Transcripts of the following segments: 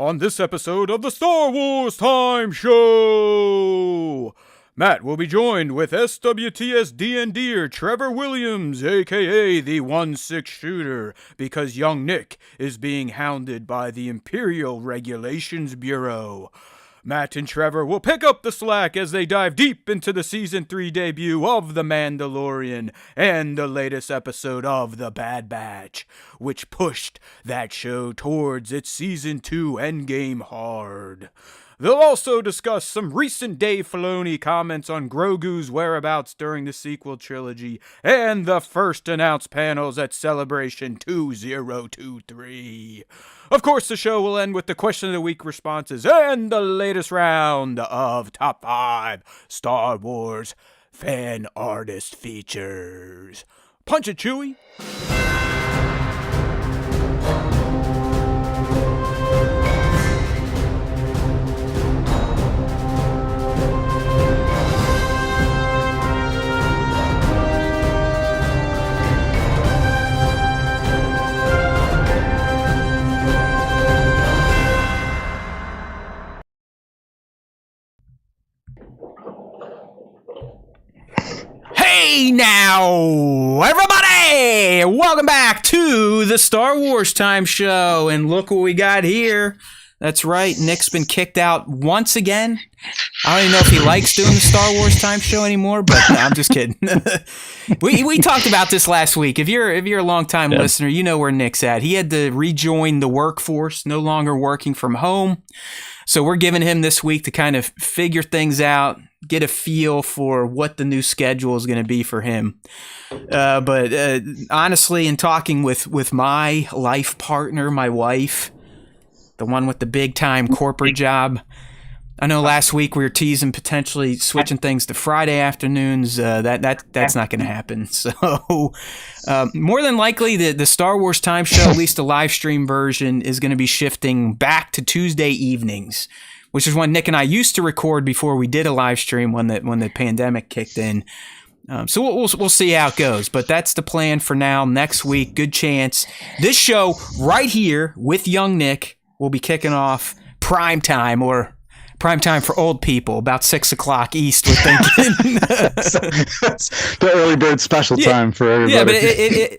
on this episode of the Star Wars Time Show. Matt will be joined with SWTS DNDer Trevor Williams, aka the 1-6 shooter, because young Nick is being hounded by the Imperial Regulations Bureau. Matt and Trevor will pick up the slack as they dive deep into the Season 3 debut of The Mandalorian and the latest episode of The Bad Batch, which pushed that show towards its Season 2 endgame hard. They'll also discuss some recent Dave Filoni comments on Grogu's whereabouts during the sequel trilogy and the first announced panels at Celebration 2023. Of course, the show will end with the Question of the Week responses and the latest round of Top 5 Star Wars Fan Artist Features. Punch it, Chewie! Hey now, everybody! Welcome back to the Star Wars Time Show, and look what we got here. That's right, Nick's been kicked out once again. I don't even know if he likes doing the Star Wars Time Show anymore, but no, I'm just kidding. we talked about this last week. If you're a long-time listener, you know where Nick's at. He had to rejoin the workforce, no longer working from home. So we're giving him this week to kind of figure things out, get a feel for what the new schedule is going to be for him. But honestly, in talking with my life partner, my wife, the one with the big-time corporate job, I know last week we were teasing potentially switching things to Friday afternoons. That's not going to happen. So more than likely, the Star Wars Time Show, at least the live stream version, is going to be shifting back to Tuesday evenings, which is when Nick and I used to record before we did a live stream when the pandemic kicked in. So we'll see how it goes, but that's the plan for now. Next week, good chance this show right here with young Nick will be kicking off prime time for old people, about 6 o'clock East, we're thinking. That's the early bird special time for everybody. Yeah,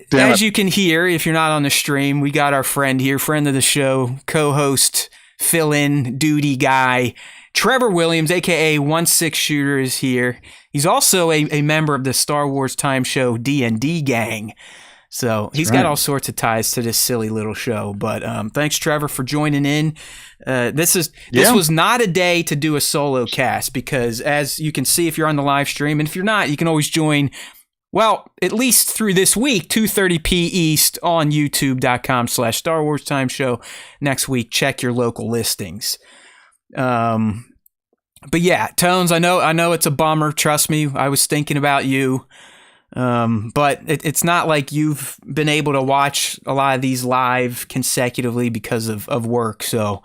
but as you can hear, if you're not on the stream, we got our friend here, friend of the show, co-host, fill-in duty guy, Trevor Williams, a.k.a. 1-6 Shooter, is here. He's also a member of the Star Wars Time Show D&D gang. So he's got all sorts of ties to this silly little show. But thanks, Trevor, for joining in. This was not a day to do a solo cast because, as you can see if you're on the live stream, and if you're not, you can always join, well, at least through this week, 2:30 p. East on youtube.com/Star Wars Time Show. Next week, check your local listings. But yeah, Tones, I know it's a bummer. Trust me, I was thinking about you. But it's not like you've been able to watch a lot of these live consecutively because of work. So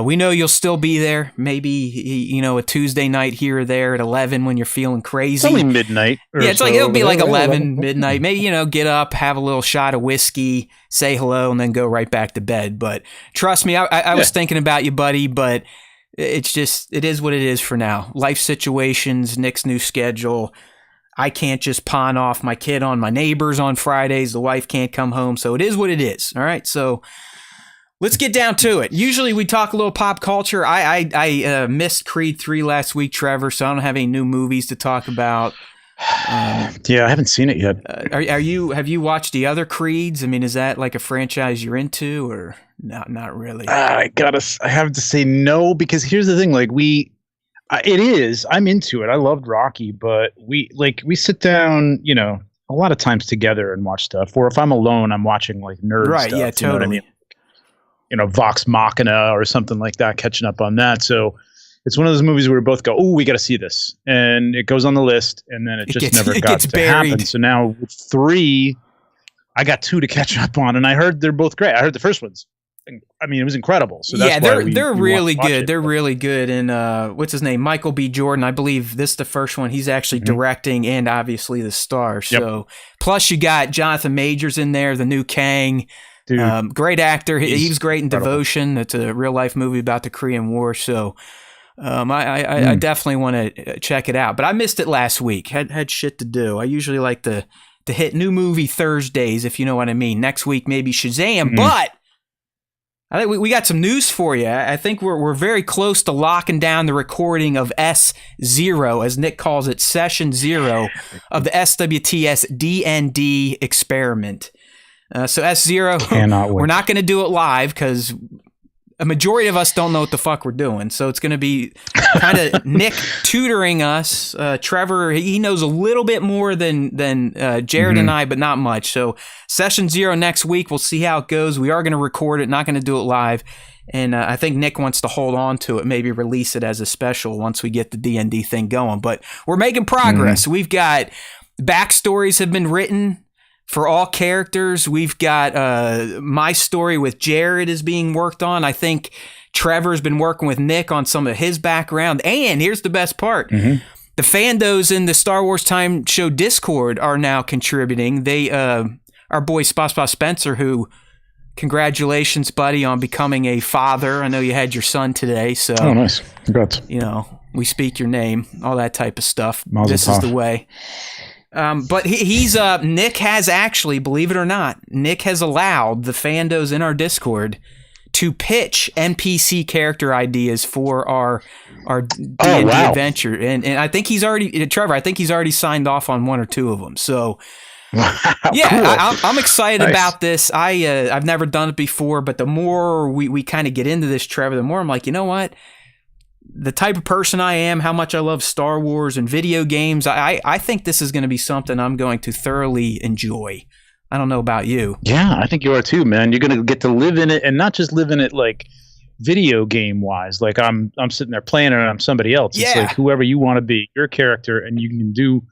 we know you'll still be there. Maybe, a Tuesday night here or there at 11 when you're feeling crazy. It's only midnight. Yeah, it's it'll be like 11, midnight. Maybe, get up, have a little shot of whiskey, say hello, and then go right back to bed. But trust me, I was thinking about you, buddy, but it is what it is for now. Life situations, Nick's new schedule. I can't just pawn off my kid on my neighbors on Fridays. The wife can't come home. So it is what it is. All right. So let's get down to it. Usually we talk a little pop culture. I missed Creed 3 last week, Trevor, so I don't have any new movies to talk about. Yeah, I haven't seen it yet. Have you watched the other Creeds? I mean, is that like a franchise you're into or not really? I have to say no, because here's the thing. Like it is. I'm into it. I loved Rocky, but we sit down, a lot of times together and watch stuff. Or if I'm alone, I'm watching like nerd stuff. Right? Yeah, totally. You know what I mean? Vox Machina or something like that. Catching up on that. So it's one of those movies where we both go, "Oh, we got to see this," and it goes on the list, and then it never got to happen. So now with 3, I got 2 to catch up on, and I heard they're both great. I heard the first one's I mean, it was incredible. So that's they're really good. They're really good. And what's his name? Michael B. Jordan. I believe this is the first one. He's actually directing and obviously the star. So plus you got Jonathan Majors in there, the new Kang. Dude, great actor. He was great in incredible. Devotion. It's a real life movie about the Korean War. So I definitely want to check it out. But I missed it last week. Had shit to do. I usually like to hit new movie Thursdays, if you know what I mean. Next week maybe Shazam. But I think we got some news for you. I think we're very close to locking down the recording of S0, as Nick calls it, Session 0 of the SWTS DND experiment. So S0, we're not going to do it live because a majority of us don't know what the fuck we're doing. So it's going to be kind of Nick tutoring us. Trevor, he knows a little bit more than Jared and I, but not much. So Session 0 next week. We'll see how it goes. We are going to record it, not going to do it live. And I think Nick wants to hold on to it, maybe release it as a special once we get the D&D thing going. But we're making progress. We've got backstories have been written for all characters. We've got my story with Jared is being worked on. I think Trevor's been working with Nick on some of his background. And here's the best part. The fandos in the Star Wars Time Show Discord are now contributing. They, our boy Spa Spencer, who, congratulations, buddy, on becoming a father. I know you had your son today. So, oh, nice. Congrats. You know, we speak your name, all that type of stuff. Mazel This tov. is the way. But he's Nick has actually, believe it or not, Nick has allowed the fandos in our Discord to pitch NPC character ideas for our D&D adventure, and I think he's already Trevor. I think he's already signed off on one or two of them. So yeah, cool. I'm excited about this. I've never done it before, but the more we kind of get into this, Trevor, the more I'm like, you know what? The type of person I am, how much I love Star Wars and video games, I think this is going to be something I'm going to thoroughly enjoy. I don't know about you. Yeah, I think you are too, man. You're going to get to live in it, and not just live in it like video game wise. Like I'm sitting there playing it and I'm somebody else. It's like whoever you want to be, your character, and you can do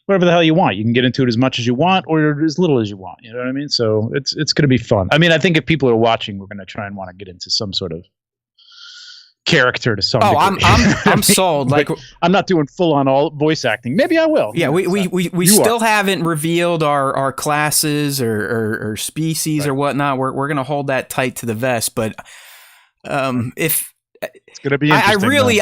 whatever the hell you want. You can get into it as much as you want or as little as you want. You know what I mean? So it's going to be fun. I mean, I think if people are watching, we're going to try and want to get into some sort of character to some degree. I'm sold. Like, I'm not doing full on all voice acting. Maybe I will. Yeah, we still haven't revealed our classes or species or whatnot. We're gonna hold that tight to the vest. But if it's gonna be interesting,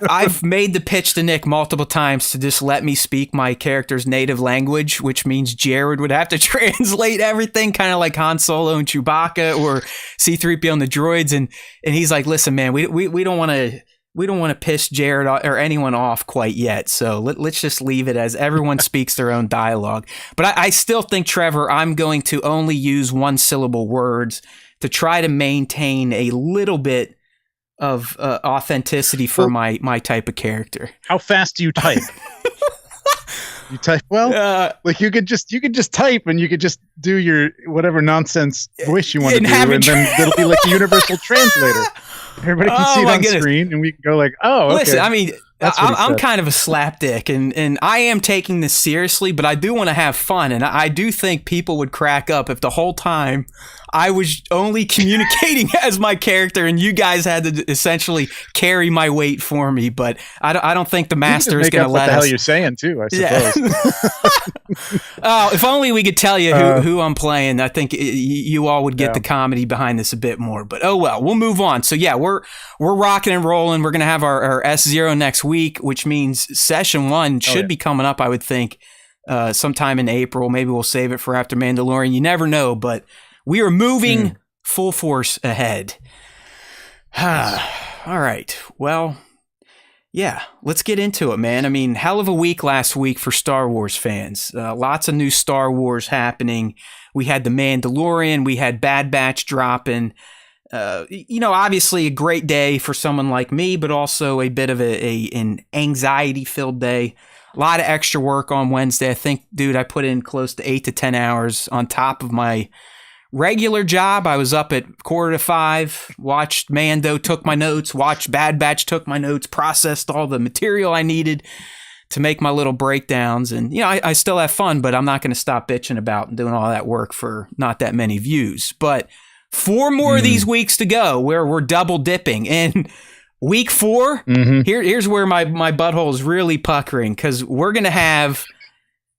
I've made the pitch to Nick multiple times to just let me speak my character's native language, which means Jared would have to translate everything, kind of like Han Solo and Chewbacca or C-3PO and the droids, and he's like, listen, man, we don't want to piss Jared or anyone off quite yet, so let's just leave it as everyone speaks their own dialogue. But I still think, Trevor, I'm going to only use one syllable words to try to maintain a little bit of authenticity for my type of character. How fast do you type? You type like you could just type and you could just do your whatever nonsense voice you want to do, and then it'll be like a universal translator. Everybody can see it on screen, and we can go like, oh, okay. Listen, I mean, I'm kind of a slapdick, and I am taking this seriously, but I do want to have fun, and I do think people would crack up if the whole time I was only communicating as my character, and you guys had to essentially carry my weight for me. But I don't think the master is going to let us. What the hell you're saying too? I suppose. Oh, if only we could tell you who I'm playing. I think you all would get the comedy behind this a bit more. But oh well, we'll move on. So yeah, we're rocking and rolling. We're going to have our S0 next week, which means Session 1 should be coming up, I would think, sometime in April. Maybe we'll save it for after Mandalorian. You never know, but we are moving full force ahead. All right. Well, yeah, let's get into it, man. I mean, hell of a week last week for Star Wars fans. Lots of new Star Wars happening. We had The Mandalorian. We had Bad Batch dropping. Obviously a great day for someone like me, but also a bit of an anxiety-filled day. A lot of extra work on Wednesday. I think, dude, I put in close to 8 to 10 hours on top of my regular job. I was up at 4:45, watched Mando, took my notes, watched Bad Batch, took my notes, processed all the material I needed to make my little breakdowns. And, I still have fun, but I'm not going to stop bitching about doing all that work for not that many views. But 4 more of these weeks to go where we're double dipping. And week 4, here's where my butthole is really puckering, because we're going to have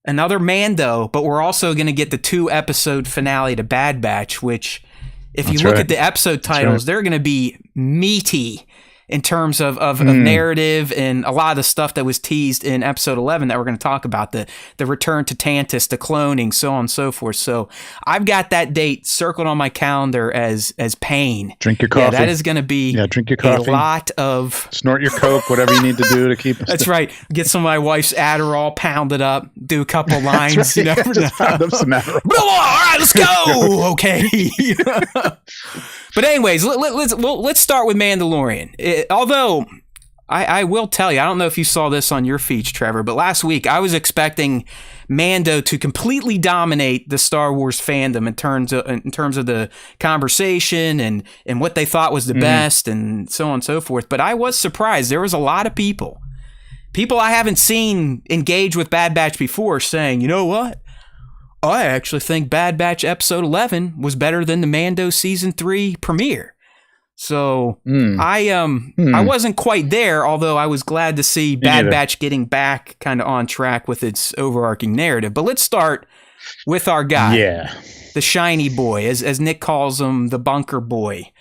another Mando, but we're also going to get the 2-episode finale to Bad Batch, which if you look at the episode titles, they're going to be meaty in terms of narrative and a lot of the stuff that was teased in episode 11 that we're going to talk about, the return to Tantus, the cloning, so on and so forth. So I've got that date circled on my calendar as pain. Drink your coffee. Yeah, that is going to be drink your coffee. A lot of... Snort your Coke, whatever you need to do to keep... That's right. Get some of my wife's Adderall, pound it up, do a couple lines. Right. You never know. Pound up some Adderall. All right, let's go. Okay. But anyways, let's start with Mandalorian. Although I will tell you, I don't know if you saw this on your feeds, Trevor, but last week I was expecting Mando to completely dominate the Star Wars fandom in terms of the conversation and what they thought was the best and so on and so forth. But I was surprised. There was a lot of people I haven't seen engage with Bad Batch before saying, you know what? I actually think Bad Batch episode 11 was better than the Mando season 3 premiere. So I wasn't quite there, although I was glad to see Bad Batch getting back kind of on track with its overarching narrative. But let's start with our guy, the shiny boy, as Nick calls him, the bunker boy,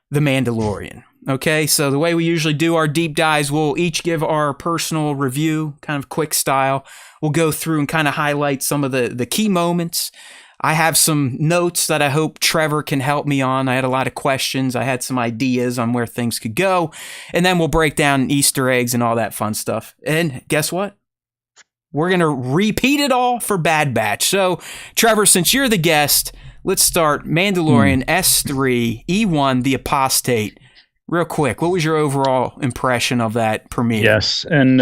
the Mandalorian. Okay, so the way we usually do our deep dives, we'll each give our personal review, kind of quick style. We'll go through and kind of highlight some of the key moments. I have some notes that I hope Trevor can help me on. I had a lot of questions. I had some ideas on where things could go. And then we'll break down Easter eggs and all that fun stuff. And guess what? We're going to repeat it all for Bad Batch. So, Trevor, since you're the guest, let's start Mandalorian S3E1, The Apostate. Real quick, what was your overall impression of that premiere? Yes, and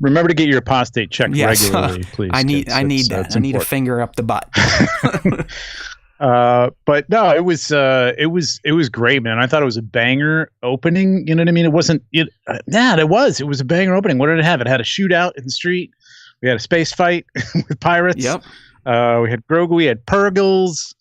remember to get your apostate checked regularly, please. I need that. I need a finger up the butt. But no, it was great, man. I thought it was a banger opening. You know what I mean? It wasn't. It was. It was a banger opening. What did it have? It had a shootout in the street. We had a space fight with pirates. Yep. We had Grogu. We had Purgles.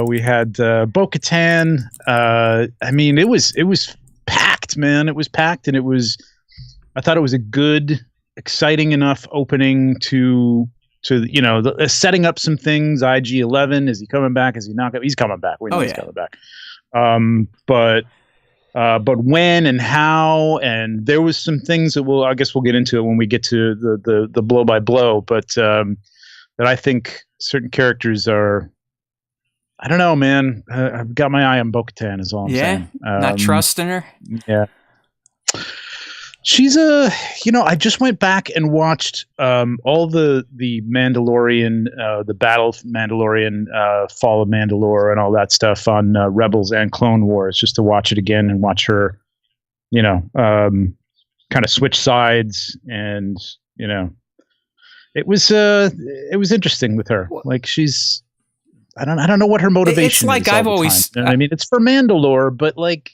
We had Bo-Katan. I mean, it was packed, man. It was packed, and I thought it was a good, exciting enough opening to setting up some things. IG-11, is he coming back? Is he not? He's coming back. We know he's coming back. But when and how, and there was some things that I guess we'll get into it when we get to the blow by blow. But that I think certain characters are. I don't know, man. I've got my eye on Bo-Katan is all I'm saying. Not trusting her? Yeah. She's I just went back and watched all the Mandalorian, the Battle of Mandalorian, Fall of Mandalore and all that stuff on Rebels and Clone Wars, just to watch it again and watch her, kind of switch sides. And, it was interesting with her. Like I don't know what her motivation is. It's like I've always. I mean, it's for Mandalore, but like,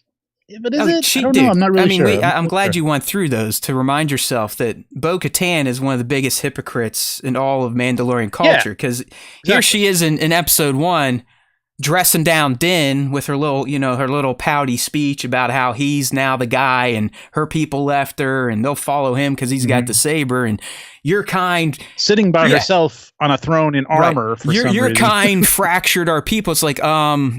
but is it? I don't know. I'm not really sure. I'm glad you went through those to remind yourself that Bo-Katan is one of the biggest hypocrites in all of Mandalorian culture. Because here she is in episode 1, dressing down Din with her little pouty speech about how he's now the guy and her people left her and they'll follow him because he's got the saber, and your kind sitting by herself on a throne in armor for some reason. Your kind fractured our people. It's like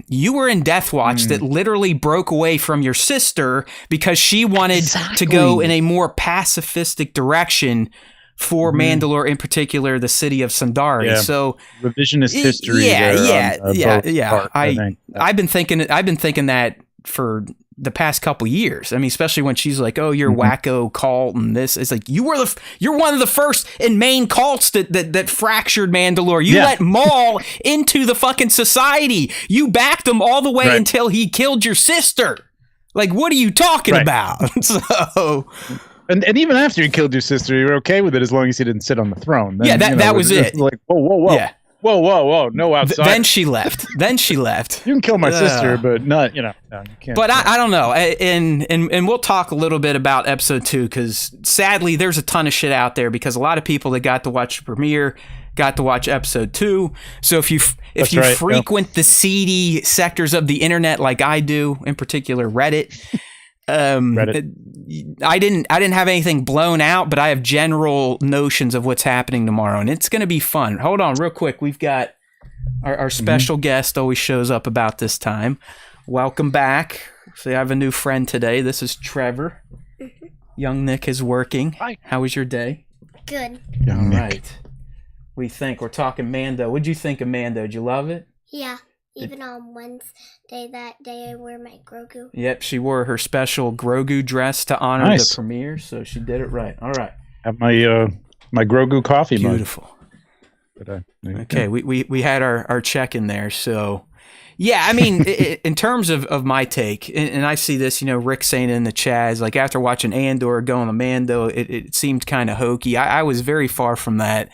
you were in Death Watch that literally broke away from your sister because she wanted to go in a more pacifistic direction for Mandalore, in particular, the city of Sundari. Yeah. So revisionist history. I've been thinking that for the past couple years. I mean, especially when she's like, "Oh, you're wacko cult," and this. It's like you're one of the first and main cults that fractured Mandalore. You let Maul into the fucking society. You backed him all the way until he killed your sister. Like, what are you talking about? So. And even after he killed your sister, you were okay with it as long as he didn't sit on the throne. Then, that was it. Like, whoa. Yeah. Whoa, no outside. Then she left. You can kill my sister, but not, no, you can't. But I don't know. And we'll talk a little bit about episode 2, because sadly there's a ton of shit out there, because a lot of people that got to watch the premiere got to watch episode 2. So if you frequent the seedy sectors of the internet like I do, in particular Reddit, I didn't have anything blown out, but I have general notions of what's happening tomorrow, and it's going to be fun. Hold on real quick. We've got Our special guest always shows up about this time. Welcome back. So I have a new friend today. This is Trevor. Young Nick is working. Hi. How was your day? Good. Young Nick. Right. We think we're talking Mando. What'd you think of Mando? Did you love it? Yeah. Even on Wednesday, that day I wear my Grogu. Yep, she wore her special Grogu dress to honor the premiere, so she did it right. All right. Have my my Grogu coffee mug. Beautiful. Okay, go. we had our check in there, so yeah, I mean, in terms of my take, and I see this, Rick saying in the chat, is like after watching Andor going to Mando, it seemed kind of hokey. I was very far from that.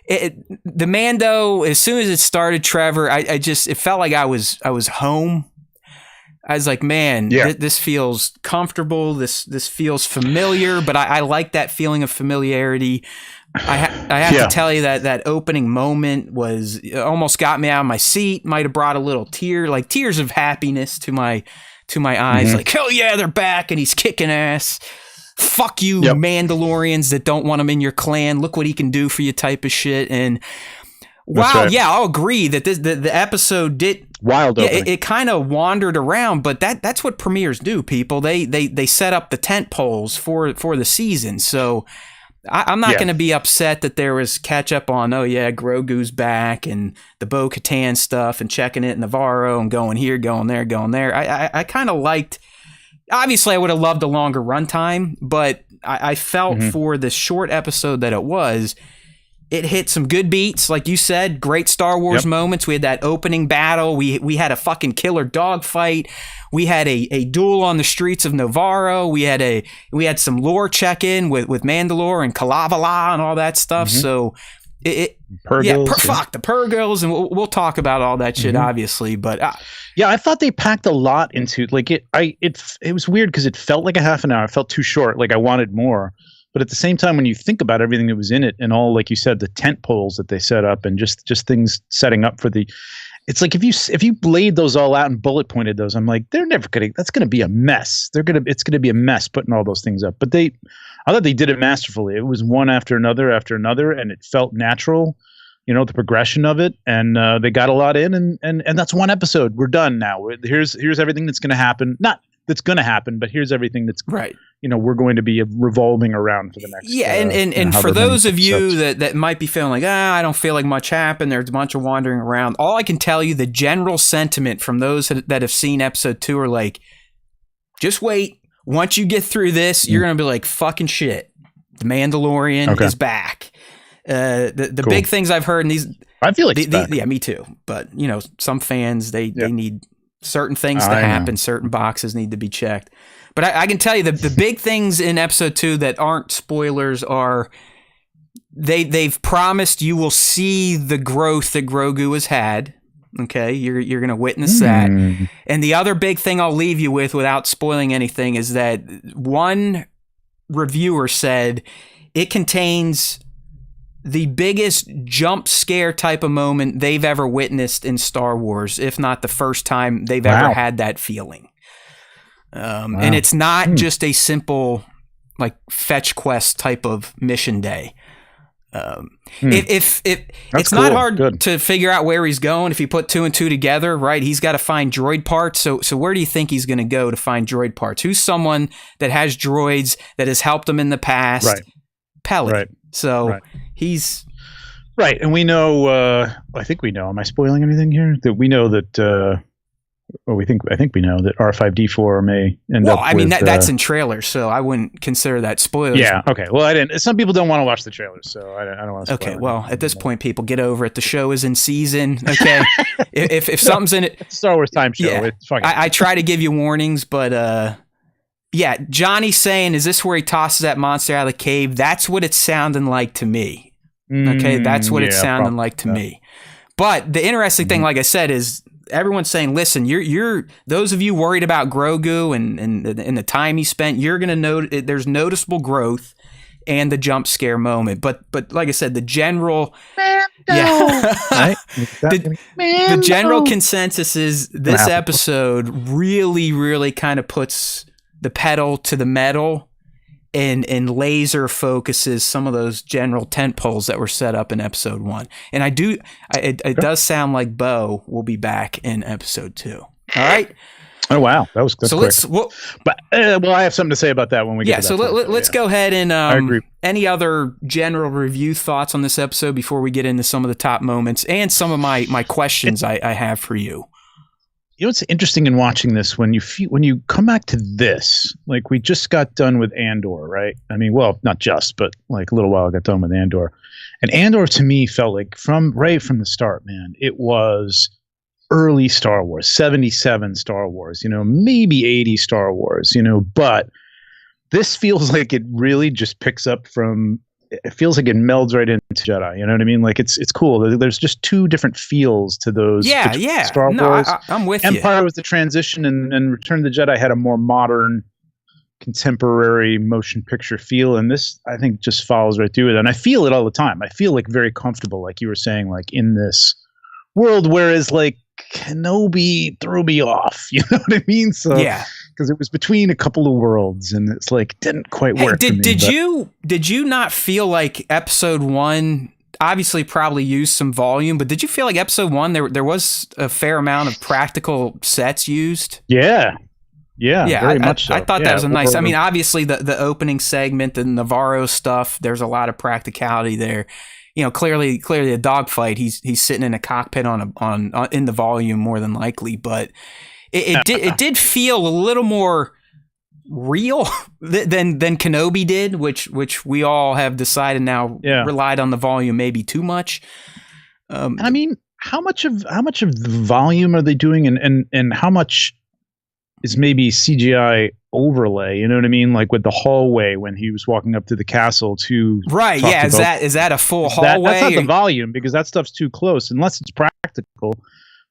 The Mando, as soon as it started, Trevor, it felt like I was home. I was like, man, this feels comfortable. This feels familiar, but I like that feeling of familiarity. I have to tell you that opening moment almost got me out of my seat. Might have brought a little tear, like tears of happiness to my eyes. Like, hell yeah, they're back and he's kicking ass. Fuck you, Mandalorians that don't want him in your clan. Look what he can do for you, type of shit. And wow, yeah, I'll agree that the episode did wild. It kind of wandered around, but that's what premieres do. People they set up the tent poles for the season. So I'm not going to be upset that there was catch up on. Oh yeah, Grogu's back and the Bo-Katan stuff and checking it in Navarro and going here, going there, going there. I kind of liked. Obviously, I would have loved a longer runtime, but I felt for the short episode that it hit some good beats. Like you said, great Star Wars moments. We had that opening battle. We had a fucking killer dogfight. We had a duel on the streets of Navarro. We had some lore check-in with Mandalore and Kalavala and all that stuff. So the Purgils, and we'll talk about all that shit, obviously. But I thought they packed a lot into it was weird because it felt like a half an hour. It felt too short. Like I wanted more. But at the same time, when you think about everything that was in it and all, like you said, the tent poles that they set up and just things setting up for it's like if you laid those all out and bullet pointed those, I'm like, that's going to be a mess. It's going to be a mess putting all those things up. But I thought they did it masterfully. It was one after another, and it felt natural, the progression of it. And they got a lot in and that's one episode. We're done now. Here's everything that's going to happen. Not that's going to happen, but here's everything that's right. We're going to be revolving around for the next. Yeah, and for those of you that might be feeling like, I don't feel like much happened. There's a bunch of wandering around. All I can tell you, the general sentiment from those that have seen episode 2 are like, just wait. Once you get through this, you're going to be like, fucking shit. The Mandalorian is back. The big things I've heard in these. I feel like yeah, me too. But some fans they need certain things to happen. Certain boxes need to be checked. But I can tell you the big things in episode 2 that aren't spoilers are they've promised you will see the growth that Grogu has had. Okay, you're going to witness that. And the other big thing I'll leave you with without spoiling anything is that one reviewer said it contains the biggest jump scare type of moment they've ever witnessed in Star Wars, if not the first time they've ever had that feeling. And it's not just a simple like fetch quest type of mission day. If it's not hard to figure out where he's going, if you put 2 and 2 together, right? He's got to find droid parts. So where do you think he's going to go to find droid parts? Who's someone that has droids that has helped him in the past? Right. Peli. Right. So he's right, and we know. I think we know. Am I spoiling anything here? That we know that. I think we know that R5D4 may end up. Well, I mean that's in trailers, so I wouldn't consider that spoilers. Yeah. Okay. Well, I didn't. Some people don't want to watch the trailers, so I don't want to. Okay. Well, at this point, people get over it. The show is in season. Okay. if something's in it, it's a Star Wars time show. Yeah, it's fucking. I try to give you warnings, but yeah, Johnny's saying, is this where he tosses that monster out of the cave? That's what it's sounding like to me. Okay, that's what it's sounding like to me. But the interesting thing, like I said, is everyone's saying, listen, you're those of you worried about Grogu and the time he spent, you're going to note there's noticeable growth and the jump scare moment. But like I said, the general the general consensus is this episode really, really kind of puts the pedal to the metal and laser focuses some of those general tent poles that were set up in episode 1. And it does sound like Bo will be back in episode 2. All right. Oh wow, that's quick. But I have something to say about that when we get to that. So let's go ahead and any other general review thoughts on this episode before we get into some of the top moments and some of my questions I have for you. You know what's interesting in watching this, when you come back to this, like we just got done with Andor, right? I mean, well, not just, but like a little while I got done with Andor. And Andor to me felt like right from the start, man, it was early Star Wars, 77 Star Wars, maybe 80 Star Wars, but this feels like it really just picks up from, it feels like it melds right into Jedi. You know what I mean? Like it's cool. There's just two different feels to those. Yeah. Star Wars. I'm with you. Empire Empire was the transition, and Return of the Jedi had a more modern, contemporary motion picture feel, and this I think just follows right through it. And I feel it all the time. I feel like very comfortable, like you were saying, like in this world. Whereas like Kenobi threw me off. You know what I mean? So yeah. Because it was between a couple of worlds, and it's like didn't quite work. For me, did you not feel like episode 1 obviously probably used some volume, but did you feel like episode 1 there was a fair amount of practical sets used? Yeah, very much so. I thought that was a nice. I mean, obviously the opening segment, the Navarro stuff, there's a lot of practicality there. Clearly a dogfight. He's sitting in a cockpit on in the volume more than likely, but. It did feel a little more real than Kenobi did, which we all have decided now relied on the volume maybe too much. And I mean, how much of the volume are they doing, and how much is maybe CGI overlay? You know what I mean? Like with the hallway when he was walking up to the castle to right. Yeah, is that a full hallway? That's not the volume, because that stuff's too close unless it's practical.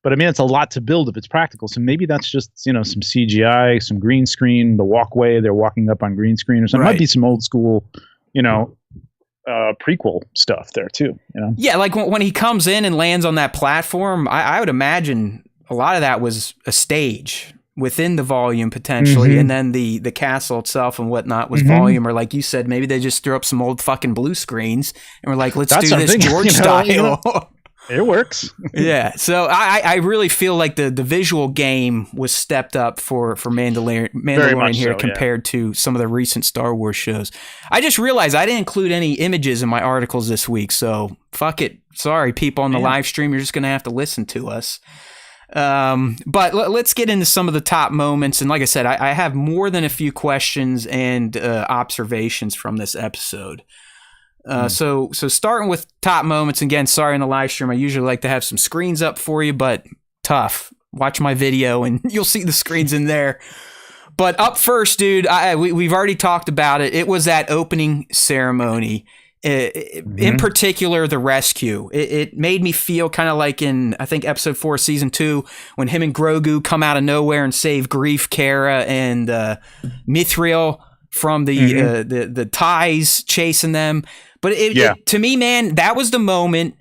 But I mean, it's a lot to build if it's practical. So maybe that's just, some CGI, some green screen, the walkway, they're walking up on green screen or something. Right. Might be some old school, prequel stuff there too. Yeah, like when he comes in and lands on that platform, I would imagine a lot of that was a stage within the volume potentially, and then the castle itself and whatnot was volume, or like you said, maybe they just threw up some old fucking blue screens and were like, let's do this George style. It works. Yeah. So I really feel like the visual game was stepped up for Mandalorian here compared to some of the recent Star Wars shows. I just realized I didn't include any images in my articles this week, so fuck it. Sorry, people on the live stream, you're just going to have to listen to us. But let's get into some of the top moments. And like I said, I have more than a few questions and observations from this episode. So starting with top moments, again, sorry in the live stream, I usually like to have some screens up for you, but tough. Watch my video and you'll see the screens in there. But up first, dude, we've already talked about it. It was that opening ceremony. In particular, the rescue. It made me feel kind of like in, I think, episode 4, season 2, when him and Grogu come out of nowhere and save Greef, Kara, and Mithril from the ties chasing them. But to me, man, that was the moment.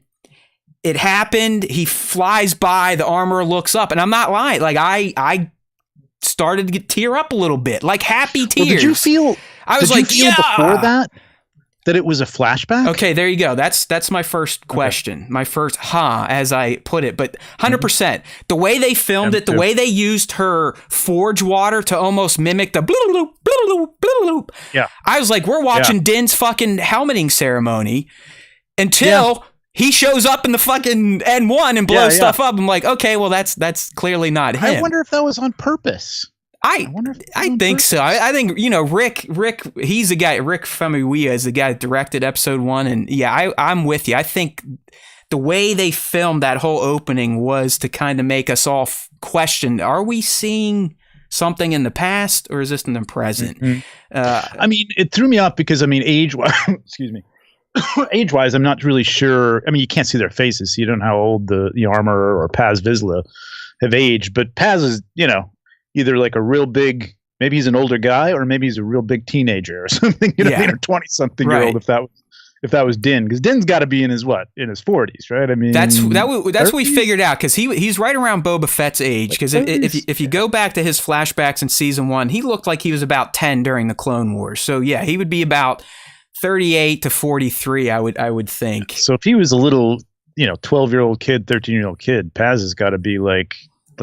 It happened. He flies by. The armorer looks up, and I'm not lying. Like I started to tear up a little bit, like happy tears. Well, did you feel? I was like, before that it was a flashback? Okay, there you go. That's my first question. Okay. My first as I put it. But 100%. The way they filmed it, the way they used her forge water to almost mimic the bloop, bloop, bloop. Yeah. I was like, we're watching Din's fucking helmeting ceremony until he shows up in the fucking N1 and blows stuff up. I'm like, okay, well, that's clearly not him. I wonder if that was on purpose. I think so. I think, Rick, he's the guy, Rick Famuyiwa is the guy that directed episode 1. And I'm with you. I think the way they filmed that whole opening was to kind of make us all question, are we seeing something in the past or is this in the present? I mean, it threw me off because, age-wise, excuse me, age-wise, I'm not really sure. I mean, you can't see their faces, so you don't know how old the armorer or Paz Vizsla have aged. But Paz is, either like a real big, maybe he's an older guy or maybe he's a real big teenager or something, or 20-something year old, if that was if that was Din, because Din's got to be in his 40s, right? I mean, that's what we figured out, because he's right around Boba Fett's age. Because if you go back to his flashbacks in season 1, he looked like he was about 10 during the Clone Wars. So yeah, he would be about 38 to 43, I would think. So if he was a little, 12-year-old kid, 13-year-old kid, Paz has got to be like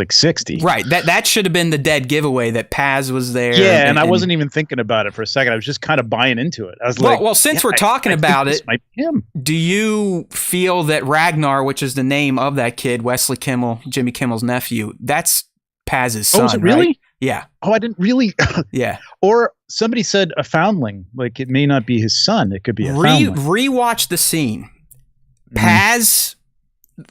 60. Right. That should have been the dead giveaway, that Paz was there. Yeah, and I wasn't even thinking about it for a second. I was just kind of buying into it. I was well, since we're talking about it, might be him. Do you feel that Ragnar, which is the name of that kid, Wesley Kimmel, Jimmy Kimmel's nephew, that's Paz's son? Oh, is it really? Right? Yeah. Oh, I didn't really. Yeah. Or somebody said a foundling. Like, it may not be his son. It could be a foundling. Rewatch the scene. Paz,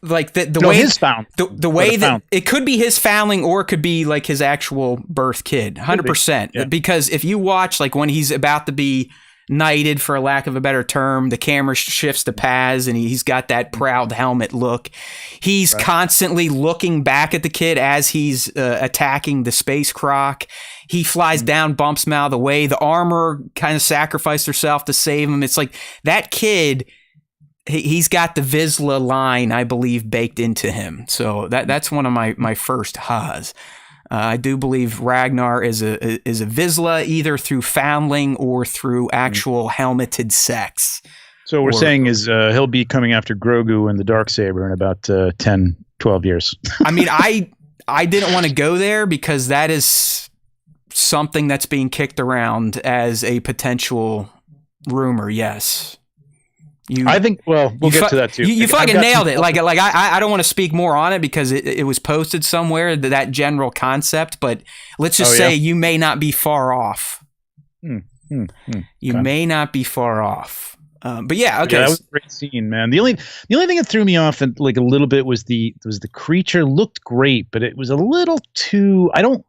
like the no, way his found the way that it could be his foundling, or it could be like his actual birth kid. 100%. Yeah. Because if you watch, like, when he's about to be knighted, for a lack of a better term, the camera shifts to Paz, and he's got that proud helmet look. He's constantly looking back at the kid as he's attacking the space croc. He flies down, bumps him out of the way. The armor kind of sacrificed herself to save him. It's like that kid. He's got the Vizsla line, I believe, baked into him. So that's one of my first ha's. I do believe Ragnar is a Vizsla, either through foundling or through actual helmeted sex. So what we're saying is he'll be coming after Grogu and the Darksaber in about 10, 12 years. I mean, I didn't want to go there, because that is something that's being kicked around as a potential rumor, yes. I think, we'll get to that too. You fucking nailed it. Like I don't want to speak more on it, because it was posted somewhere, that general concept, but let's just say you may not be far off. You may not be far off. But yeah, okay. Yeah, that was a great scene, man. The only thing that threw me off, and like a little bit, was the creature looked great, but it was a little too. I don't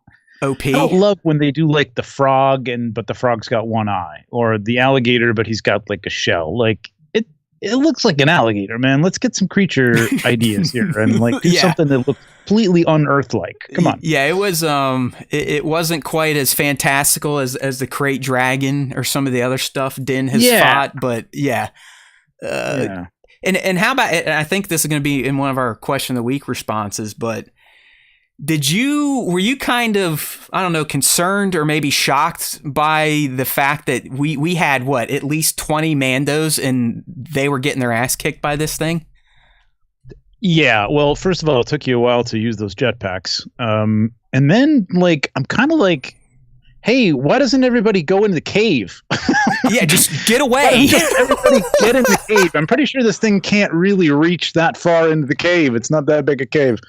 love when they do like the frog, but the frog's got one eye, or the alligator, but he's got like a shell. Like, it looks like an alligator, man. Let's get some creature ideas here, and like do something that looks completely unearth-like. Come on. Yeah, it was. It wasn't quite as fantastical as the Krayt Dragon or some of the other stuff Din has fought, but yeah. And how about? And I think this is going to be in one of our question of the week responses, but. Were you kind of, I don't know, concerned or maybe shocked by the fact that we had at least 20 Mandos, and they were getting their ass kicked by this thing? Yeah, well, first of all, it took you a while to use those jetpacks. And then, like, I'm kind of like, hey, why doesn't everybody go into the cave? Yeah, just get away. Everybody get in the cave. I'm pretty sure this thing can't really reach that far into the cave. It's not that big a cave.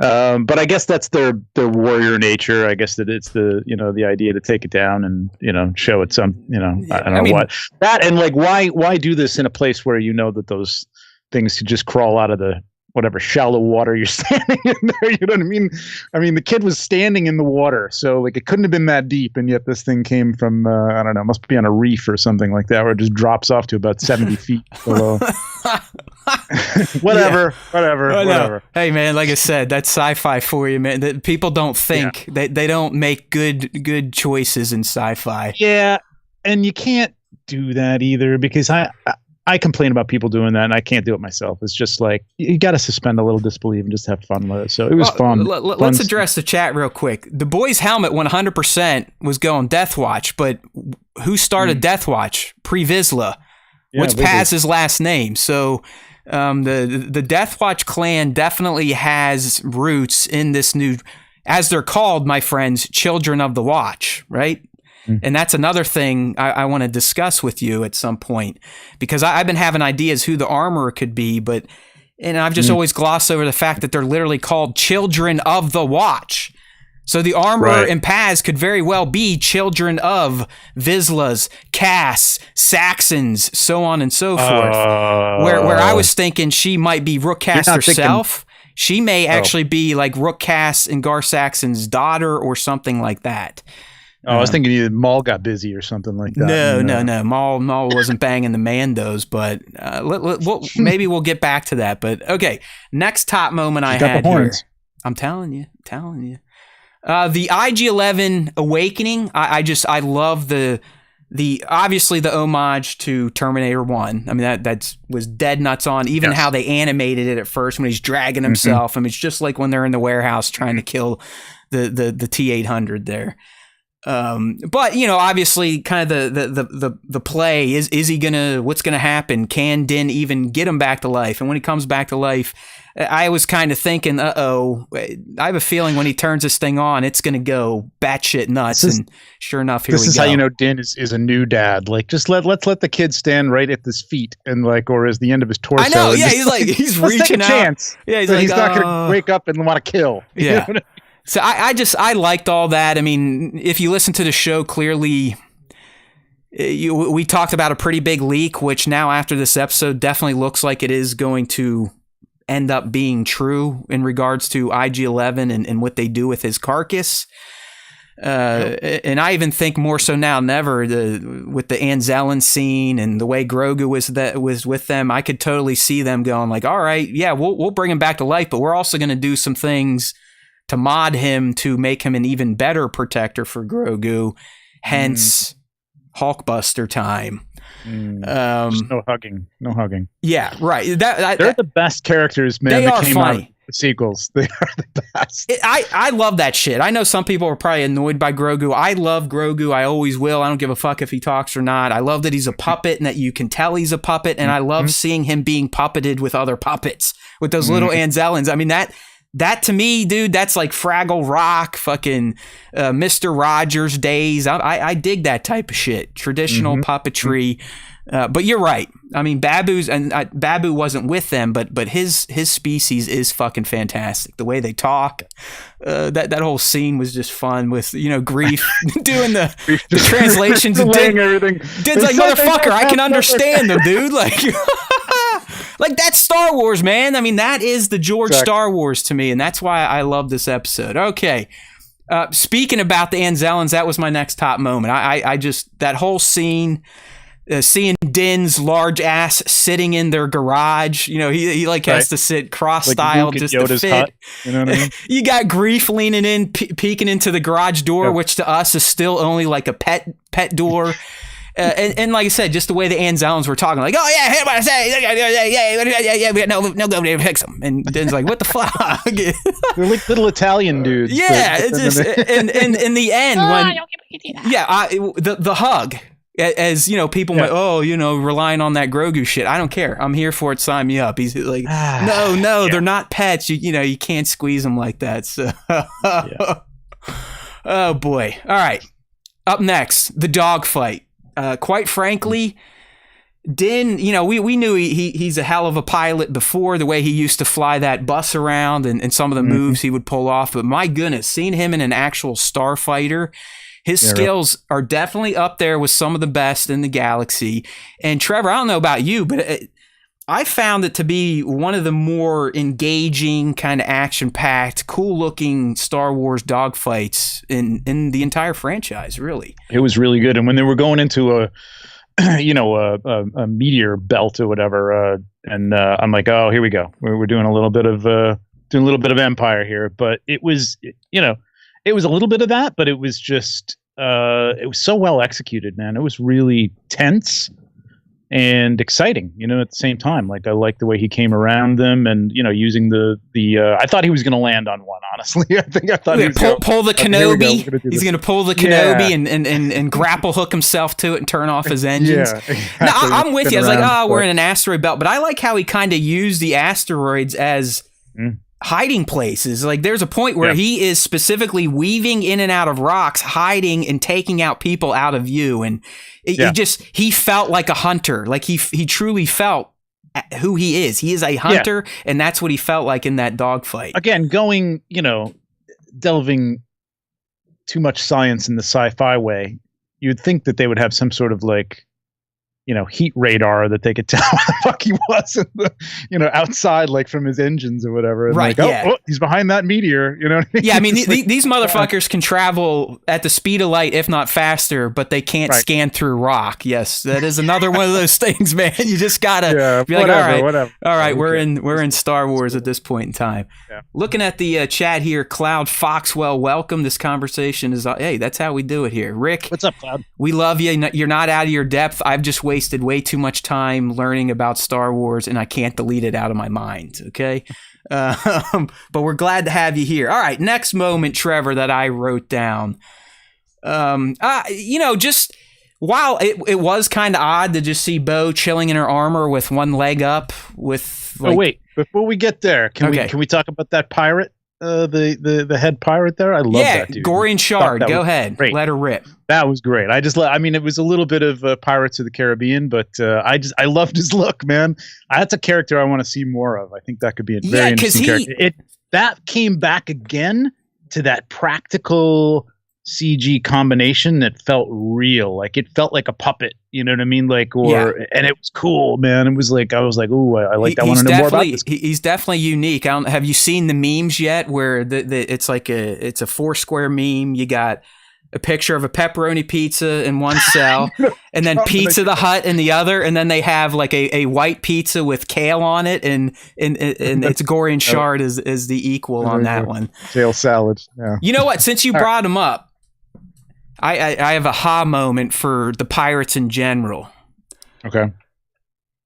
But I guess that's their warrior nature. I guess that it's the idea to take it down and, show it some, I don't know what. That, and like, why do this in a place where that those things could just crawl out of the whatever shallow water you're standing in there, you know what I mean? I mean, the kid was standing in the water, so like it couldn't have been that deep, and yet this thing came from, I don't know, must be on a reef or something like that, where it just drops off to about 70 feet below. Whatever. Hey man, like I said, that's sci-fi for you, man. That people don't think they don't make good choices in sci-fi. Yeah, and you can't do that either, because I complain about people doing that, and I can't do it myself. It's just like, you got to suspend a little disbelief and just have fun with it. So it was fun. Let's address the chat real quick. The boy's helmet 100% was going Death Watch, but who started Death Watch? Pre-Vizsla. What's Paz's last name? So the Death Watch clan definitely has roots in this new, as they're called, my friends, Children of the Watch, right? And that's another thing I want to discuss with you at some point, because I've been having ideas who the armorer could be, and I've just always glossed over the fact that they're literally called Children of the Watch. So the armorer and Paz could very well be children of Vizslas, Cass, Saxons, so on and so forth. Where I was thinking she might be Rook Cass herself. She may actually be like Rook Cass and Gar Saxon's daughter or something like that. Oh, I was thinking either Maul got busy or something like that. No. Maul wasn't banging the Mandos, but maybe we'll get back to that. But okay, next top moment I had here. I'm telling you. The IG-11 Awakening. I love the obviously the homage to Terminator 1. I mean, that was dead nuts on. Even how they animated it at first when he's dragging himself. I mean, it's just like when they're in the warehouse trying to kill the T-800 there. But obviously, kind of the play is he gonna, what's gonna happen? Can Din even get him back to life? And when he comes back to life, I was kind of thinking, I have a feeling when he turns this thing on, it's gonna go batshit nuts. And sure enough, here we go. This is how you know Din is a new dad. Like, just let's let the kid stand right at his feet and or as the end of his torso. I know, yeah, he's reaching take a out. Chance. Yeah, he's not gonna wake up and want to kill. Yeah. So I liked all that. I mean, if you listen to the show, clearly we talked about a pretty big leak, which now after this episode definitely looks like it is going to end up being true in regards to IG-11 and what they do with his carcass. And I even think more so now than ever, with the Anzellan scene and the way Grogu was with them, I could totally see them going like, all right, yeah, we'll bring him back to life, but we're also going to do some things to mod him to make him an even better protector for Grogu, hence Hulkbuster time. No hugging. Yeah, right. They're the best characters, man. They that are came funny. Out of the sequels. They are the best. I love that shit. I know some people are probably annoyed by Grogu. I love Grogu. I always will. I don't give a fuck if he talks or not. I love that he's a puppet and that you can tell he's a puppet. And I love seeing him being puppeted with other puppets, with those little Anzellans. I mean, that to me, dude, that's like Fraggle Rock, fucking Mr. Rogers days. I dig that type of shit, traditional puppetry. But you're right. I mean, Babu wasn't with them, but his species is fucking fantastic. The way they talk, that whole scene was just fun with Grief doing the translations and everything. Din's like, motherfucker, I can understand them, dude. Like. Like, that's Star Wars, man. I mean, that is the George Star Wars to me, and that's why I love this episode. Okay. Speaking about the Anzellans, that was my next top moment. I just, that whole scene, seeing Din's large ass sitting in their garage, he has to sit cross-styled like just to fit. Hut, you know what I mean? You got Grief leaning in, peeking into the garage door, which to us is still only like a pet door. And like I said, just the way the Anzellans were talking, like, oh yeah, hey, what I say, yeah, we got no nobody to fix them. And Din's like, what the fuck? They're like little Italian dudes. Yeah, it's just, and in the end, when the hug, as people went, relying on that Grogu shit. I don't care. I'm here for it. Sign me up. He's like, no, they're not pets. You can't squeeze them like that. So, oh boy. All right. Up next, the dog fight. Quite frankly, Din, we knew he's a hell of a pilot before, the way he used to fly that bus around and some of the moves he would pull off. But my goodness, seeing him in an actual starfighter, his skills are definitely up there with some of the best in the galaxy. And Trevor, I don't know about you, but I found it to be one of the more engaging, kind of action-packed, cool-looking Star Wars dogfights in the entire franchise, really. It was really good. And when they were going into a meteor belt or whatever, and I'm like, oh, here we go. We're doing a little bit of Empire here. But it was, it was a little bit of that, but it was just, it was so well executed, man. It was really tense and exciting, at the same time. Like, I liked the way he came around them, and using the I thought he was going to land on one. Honestly, I thought he was pull the Kenobi. He's going to pull the Kenobi and grapple hook himself to it and turn off his engines. Yeah, exactly. No, I'm with you. I was like, we're in an asteroid belt, but I like how he kind of used the asteroids as hiding places. Like, there's a point where he is specifically weaving in and out of rocks, hiding and taking out people out of view, and he felt like a hunter. Like he truly felt who he is. He is a hunter, and that's what he felt like in that dogfight. Again, going, delving too much science in the sci-fi way, you'd think that they would have some sort of heat radar that they could tell where the fuck he was in the, outside, like from his engines or whatever. And right. Like, oh, he's behind that meteor. You know what I mean? Yeah. I mean, these motherfuckers can travel at the speed of light, if not faster, but they can't scan through rock. Yes. That is another one of those things, man. You just gotta be like, all right, we're in Star Wars at this point in time. Yeah. Looking at the chat here, Cloud Foxwell, welcome. This conversation is, hey, that's how we do it here. Rick. What's up, Cloud? We love you. You're not out of your depth. I've just wasted way too much time learning about Star Wars, and I can't delete it out of my mind, okay? But we're glad to have you here. All right, next moment, Trevor, that I wrote down. Just while it was kind of odd to just see Bo chilling in her armor with one leg up with like, wait, before we get there, can we talk about that pirate? The head pirate there, I love that dude. Gorian Shard, go ahead, great. Let her rip. That was great. It was a little bit of Pirates of the Caribbean, but I loved his look, man. That's a character I want to see more of. I think that could be a very interesting character. That came back again to that practical CG combination that felt real. Like it felt like a puppet, you know what I mean? Like, and it was cool, man. It was like, I was like, ooh, I like that. I want to know more about this. He's definitely unique. Have you seen the memes yet where it's like it's a 4-square meme? You got a picture of a pepperoni pizza in one cell and then Pizza the Hut in the other. And then they have like a white pizza with kale on it. And it's Gorian Shard is the equal on that one. Kale salad. Yeah. You know what? Since you brought him up, I have a ha moment for the pirates in general. Okay.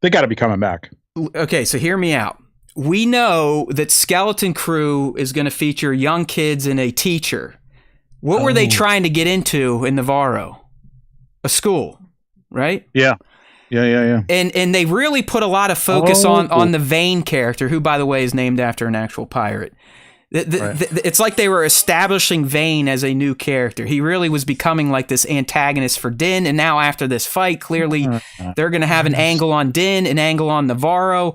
They got to be coming back. Okay, so hear me out. We know that Skeleton Crew is going to feature young kids and a teacher. What were they trying to get into in Navarro? A school, right? Yeah. And they really put a lot of focus on the Vane character, who, by the way, is named after an actual pirate. It's like they were establishing Vane as a new character. He really was becoming like this antagonist for Din, and now after this fight, clearly they're going to have an angle on Din, an angle on Navarro.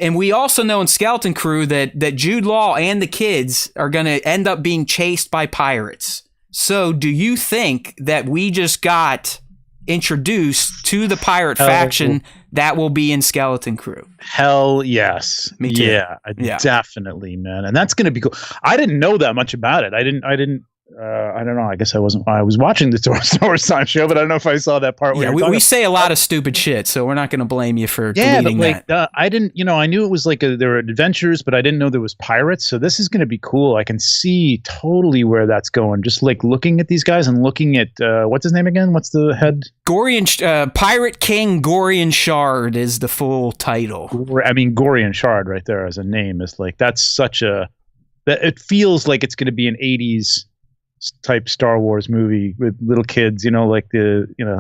And we also know in Skeleton Crew that Jude Law and the kids are going to end up being chased by pirates. So do you think that we just got introduced to the pirate faction that will be in Skeleton Crew? Hell yes. Me too. Yeah, definitely, man. And that's going to be cool. I didn't know that much about it. I don't know. I guess I was watching the Star Wars Time show, but I don't know if I saw that part. Yeah, we say a lot of stupid shit, so we're not going to blame you for deleting that. I didn't, I knew it was like there were adventures, but I didn't know there was pirates. So this is going to be cool. I can see totally where that's going. Just like looking at these guys and looking at what's his name again? What's the head? Pirate King Gorian Shard is the full title. Gorian Shard right there as a name is like it feels like it's going to be an 80s type Star Wars movie with little kids,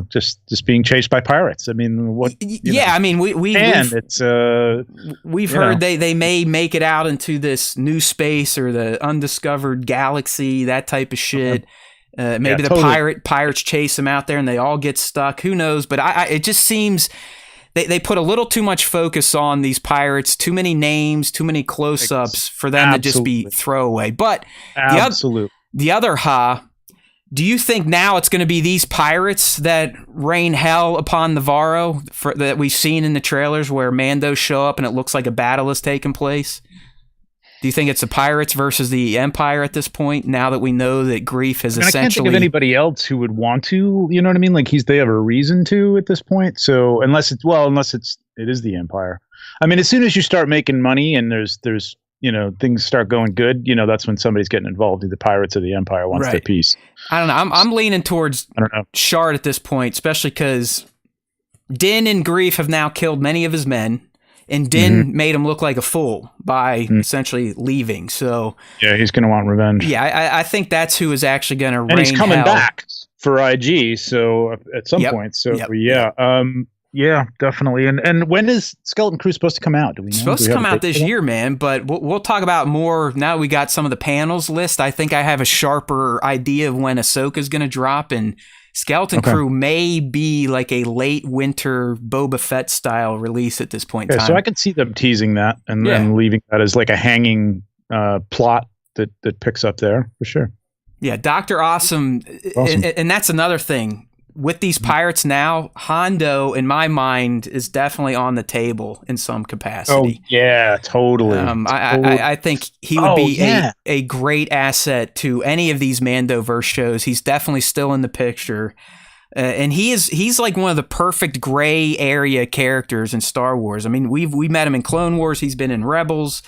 just being chased by pirates. I mean, what? We've heard they may make it out into this new space or the undiscovered galaxy, that type of shit. Maybe pirates chase them out there and they all get stuck. Who knows? But it just seems they put a little too much focus on these pirates, too many names, too many close-ups for them to just be throwaway. But the other do you think now it's going to be these pirates that rain hell upon Navarro that we've seen in the trailers where Mando show up and it looks like a battle is taking place? Do you think it's the pirates versus the Empire at this point, now that we know that Greef has essentially... I can't think of anybody else who would want to, you know what I mean? Like they have a reason to at this point. So unless it is the Empire. I mean, as soon as you start making money and there's things start going good, that's when somebody's getting involved. The pirates of the Empire wants their piece. I don't know. I'm leaning towards Shard at this point, especially because Din and Greef have now killed many of his men, and Din made him look like a fool by essentially leaving. So yeah, he's going to want revenge. Yeah, I think that's who is actually going to rain hell. And he's coming back for IG, so at some point. So yeah, definitely. And when is Skeleton Crew supposed to come out? Do we know? It's supposed to come out this year, man, but we'll talk about more now we got some of the panels list. I think I have a sharper idea of when Ahsoka's going to drop, and Skeleton Crew may be like a late winter Boba Fett style release at this point in time. So I can see them teasing that and then leaving that as like a hanging plot that picks up there for sure. Yeah, Dr. Awesome. And that's another thing. with these pirates now, Hondo, in my mind, is definitely on the table in some capacity. Oh yeah, totally. I think he would be a great asset to any of these Mandoverse shows. He's definitely still in the picture. And he's like one of the perfect gray area characters in Star Wars. I mean, we met him in Clone Wars. He's been in Rebels.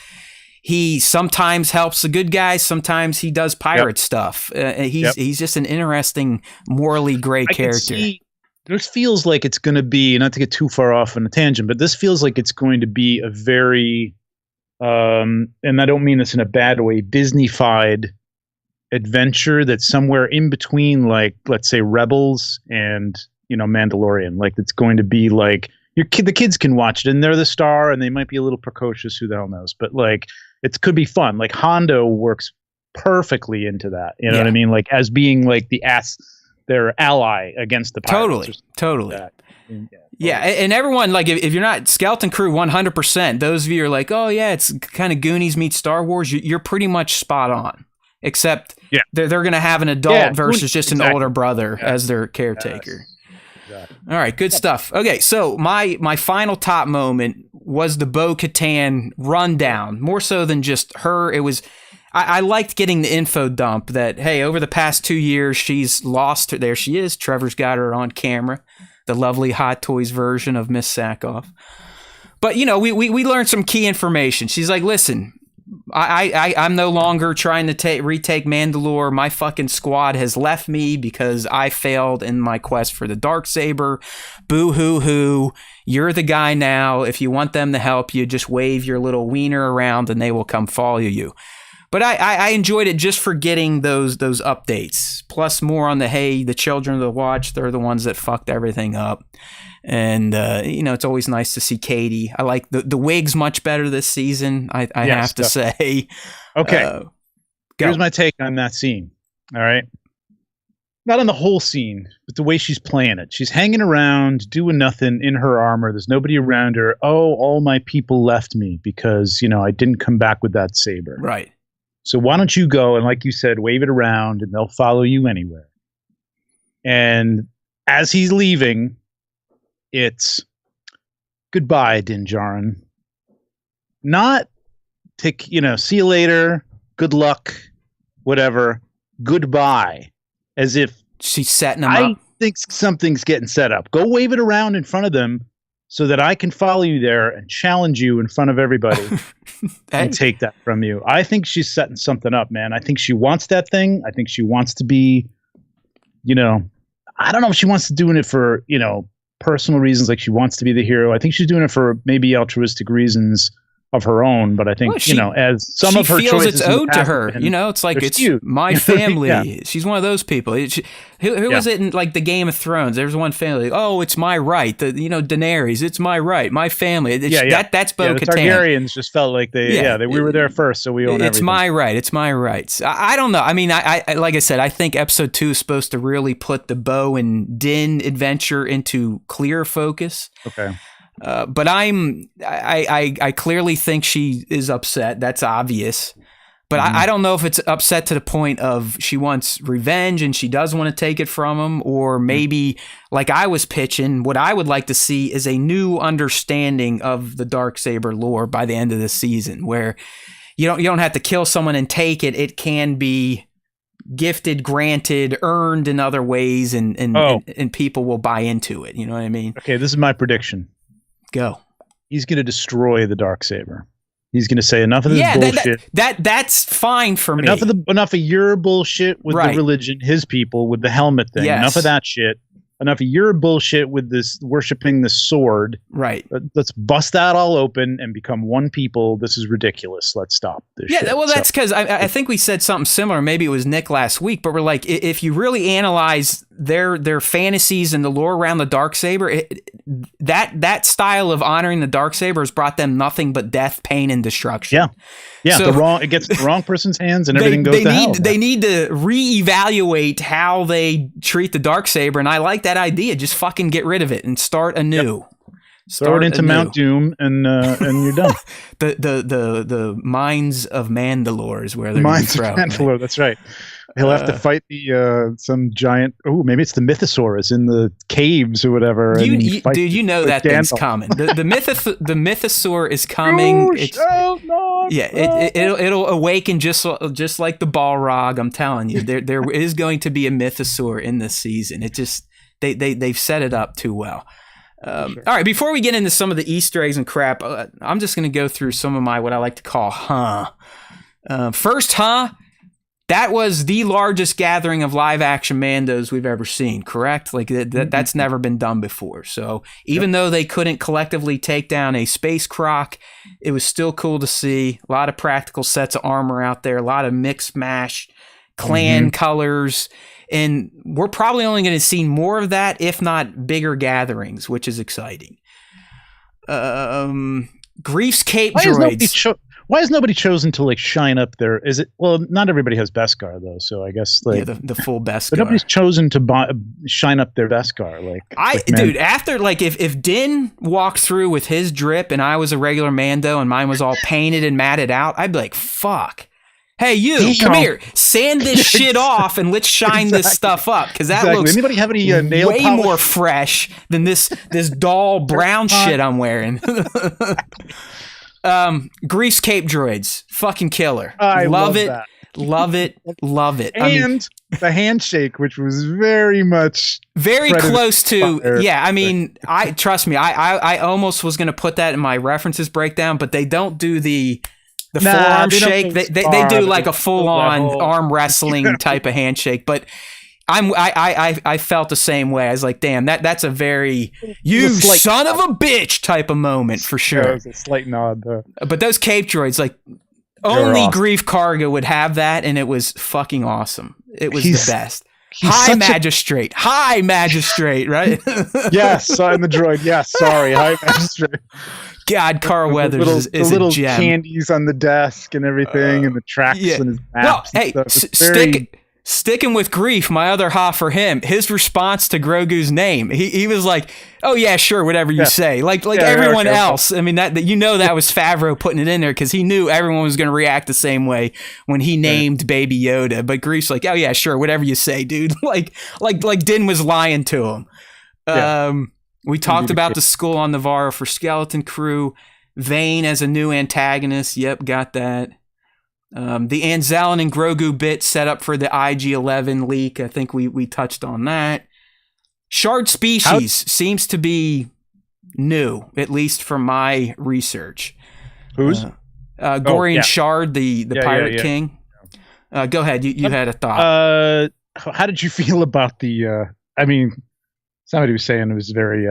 He sometimes helps the good guys. Sometimes he does pirate stuff. He's just an interesting, morally gray character. This feels like it's going to be, not to get too far off on a tangent, but this feels like it's going to be a very, and I don't mean this in a bad way, Disney-fied adventure that's somewhere in between, like, let's say Rebels and, Mandalorian. Like, it's going to be like, the kids can watch it and they're the star and they might be a little precocious, who the hell knows, but like, it could be fun. Like Hondo works perfectly into that. You know what I mean? Like as being like their ally against the pirates. Totally. Yeah, and everyone, like, if you're not Skeleton Crew 100%, those of you are like, oh yeah, it's kind of Goonies meets Star Wars, you're pretty much spot on. Except they're going to have an adult versus just an older brother as their caretaker. Yes. Exactly. All right, good stuff. Okay, so my final top moment was the Bo-Katan rundown. More so than just her, it was I liked getting the info dump that, hey, over the past 2 years, she's lost her. There she is. Trevor's got her on camera, the lovely Hot Toys version of Miss Sackhoff. But, we learned some key information. She's like, listen, I'm no longer trying to retake Mandalore. My fucking squad has left me because I failed in my quest for the Darksaber. Boo hoo hoo. You're the guy now. If you want them to help you, just wave your little wiener around and they will come follow you. But I enjoyed it just for getting those updates. Plus more on the children of the Watch, they're the ones that fucked everything up. And, it's always nice to see Katie. I like the wig's much better this season, I have to say. Okay. Here's my take on that scene. All right. Not on the whole scene, but the way she's playing it. She's hanging around, doing nothing in her armor. There's nobody around her. Oh, all my people left me because, I didn't come back with that saber. Right. So why don't you go and, like you said, wave it around and they'll follow you anywhere. And as he's leaving, it's goodbye, Din Djarin. Not see you later, good luck, whatever. Goodbye. As if she's setting him up. I think something's getting set up. Go wave it around in front of them so that I can follow you there and challenge you in front of everybody and take that from you. I think she's setting something up, man. I think she wants that thing. I think she wants to be, I don't know if she wants to doing it for, personal reasons, like she wants to be the hero. I think she's doing it for maybe altruistic reasons of her own, but I think, as some of her choices... She feels it's owed to her, it's like, it's cute. My family. Yeah. She's one of those people. Who was it in, like, the Game of Thrones? There's one family, it's my right. Daenerys, it's my right. My family. That's Bo-Katan. The Targaryens just felt like we were there first, so we own everything. It's my right. It's my rights. I don't know. I mean, I like I said, I think episode 2 is supposed to really put the Bo and Din adventure into clear focus. Okay. But I clearly think she is upset. That's obvious. But I don't know if it's upset to the point of she wants revenge and she does want to take it from him, or maybe like I was pitching, what I would like to see is a new understanding of the Darksaber lore by the end of the season, where you don't have to kill someone and take it. It can be gifted, granted, earned in other ways, and people will buy into it. You know what I mean? Okay, this is my prediction. Go. He's going to destroy the Darksaber. He's going to say enough of this bullshit. That's fine for me. Enough of your bullshit with the religion, his people, with the helmet thing. Yes. Enough of that shit. Enough of your bullshit with this worshiping the sword. Right. Let's bust that all open and become one people. This is ridiculous. Let's stop this shit. Yeah, well, that's because I think we said something similar. Maybe it was Nick last week, but we're like, if you really analyze their fantasies and the lore around the Darksaber, that style of honoring the Darksaber has brought them nothing but death, pain, and destruction. Yeah. Yeah, so it gets the wrong person's hands and everything goes to hell. They need to reevaluate how they treat the Darksaber, and I like that idea. Just fucking get rid of it and start anew. Yep. Throw it into Mount Doom and you're done. The Mines of Mandalore is where they're Mines of Mandalore, that's right. He'll have to fight the some giant. Oh, maybe it's the Mythosaurus in the caves or whatever. Dude, you know that thing's coming. The Mythosaur is coming. It'll awaken just like the Balrog. I'm telling you, there is going to be a Mythosaur in this season. It just they've set it up too well. Sure. All right, before we get into some of the Easter eggs and crap, I'm just going to go through some of my what I like to call first, that was the largest gathering of live action Mandos we've ever seen, correct? Like that's never been done before. So even though they couldn't collectively take down a space croc, it was still cool to see. A lot of practical sets of armor out there, a lot of mix mash clan colors. And we're probably only going to see more of that, if not bigger gatherings, which is exciting. Grief's Cape droids. Why has nobody chosen to like shine up there? Is it not everybody has Beskar though, so I guess like the full Beskar. But nobody's chosen to shine up their Beskar. Dude, after like if Din walked through with his drip and I was a regular Mando and mine was all painted and matted out, I'd be like, fuck. Hey, come here, sand this shit off and let's shine this stuff up because that looks Anybody have any nail way polish? More fresh than this dull brown shit I'm wearing. Grief's Cape droids, fucking killer. I love it, that. love it. And the handshake, which was very close to. Yeah, I mean, trust me, I almost was gonna put that in my references breakdown, but they don't do the forearm shake. They do like a full-on arm wrestling type of handshake. But I felt the same way. I was like, damn, that's a very son of a bitch type of moment for sure. Yeah, it was a slight nod though. But those Cape droids, like only awesome. Grief Cargo would have that, and it was fucking awesome. It was the best. High Magistrate, right? Yes, in the droid. Yes, sorry, High Magistrate. God, Carl Weathers is the little a gem. Candies on the desk and everything, and the tracks and his maps. Well, hey, sticking with Grief, my other ha for him, his response to Grogu's name, he was like, "Oh yeah, sure, whatever you say." Like everyone else. I mean, that that was Favreau putting it in there because he knew everyone was going to react the same way when he named Baby Yoda. But Grief's like, "Oh yeah, sure, whatever you say, dude." like Din was lying to him. Yeah. We talked about the Skull on Navarro for Skeleton Crew. Vane as a new antagonist. Yep, got that. The Anzellan and Grogu bit set up for the IG-11 leak. I think we touched on that. Shard species seems to be new, at least from my research. Who's? Gorian Shard, the Pirate King. Go ahead. You had a thought. How did you feel about the... I mean... Somebody was saying it was very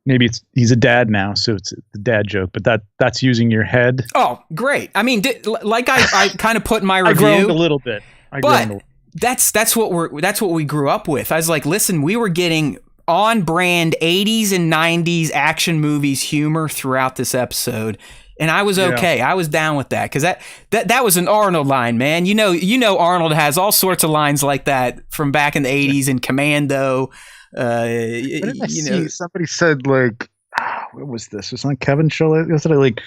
maybe he's a dad now, so it's the dad joke, but that's using your head. Oh, great! I mean, like I kind of put in my review. I groaned a little bit. But that's what we grew up with. I was like, listen, we were getting on brand 80s and 90s action movies humor throughout this episode. And I was okay. I was down with that because that was an Arnold line, man. You know, Arnold has all sorts of lines like that from back in the 80s in Commando. Somebody said like, what was this? Was it on Kevin's show yesterday? Like,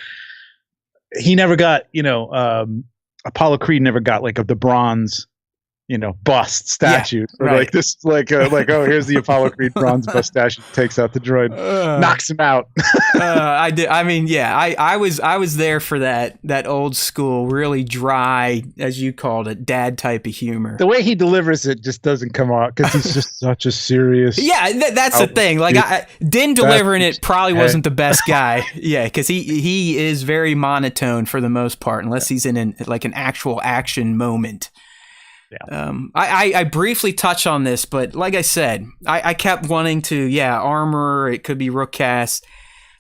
he never got, Apollo Creed never got like the bronze, bust statue. Yeah, right. Like this, like here's the Apollo Creed bronze bust statue. Takes out the droid, knocks him out. I did. I mean, yeah, I was there for that old school, really dry, as you called it, dad type of humor. The way he delivers it just doesn't come out because he's just such a serious. Yeah, that's the thing. Like, Din delivering it probably wasn't the best guy. Yeah, because he is very monotone for the most part, unless he's in an actual action moment. Yeah. I briefly touch on this, but like I said, I kept wanting to, armor, it could be Rookcast,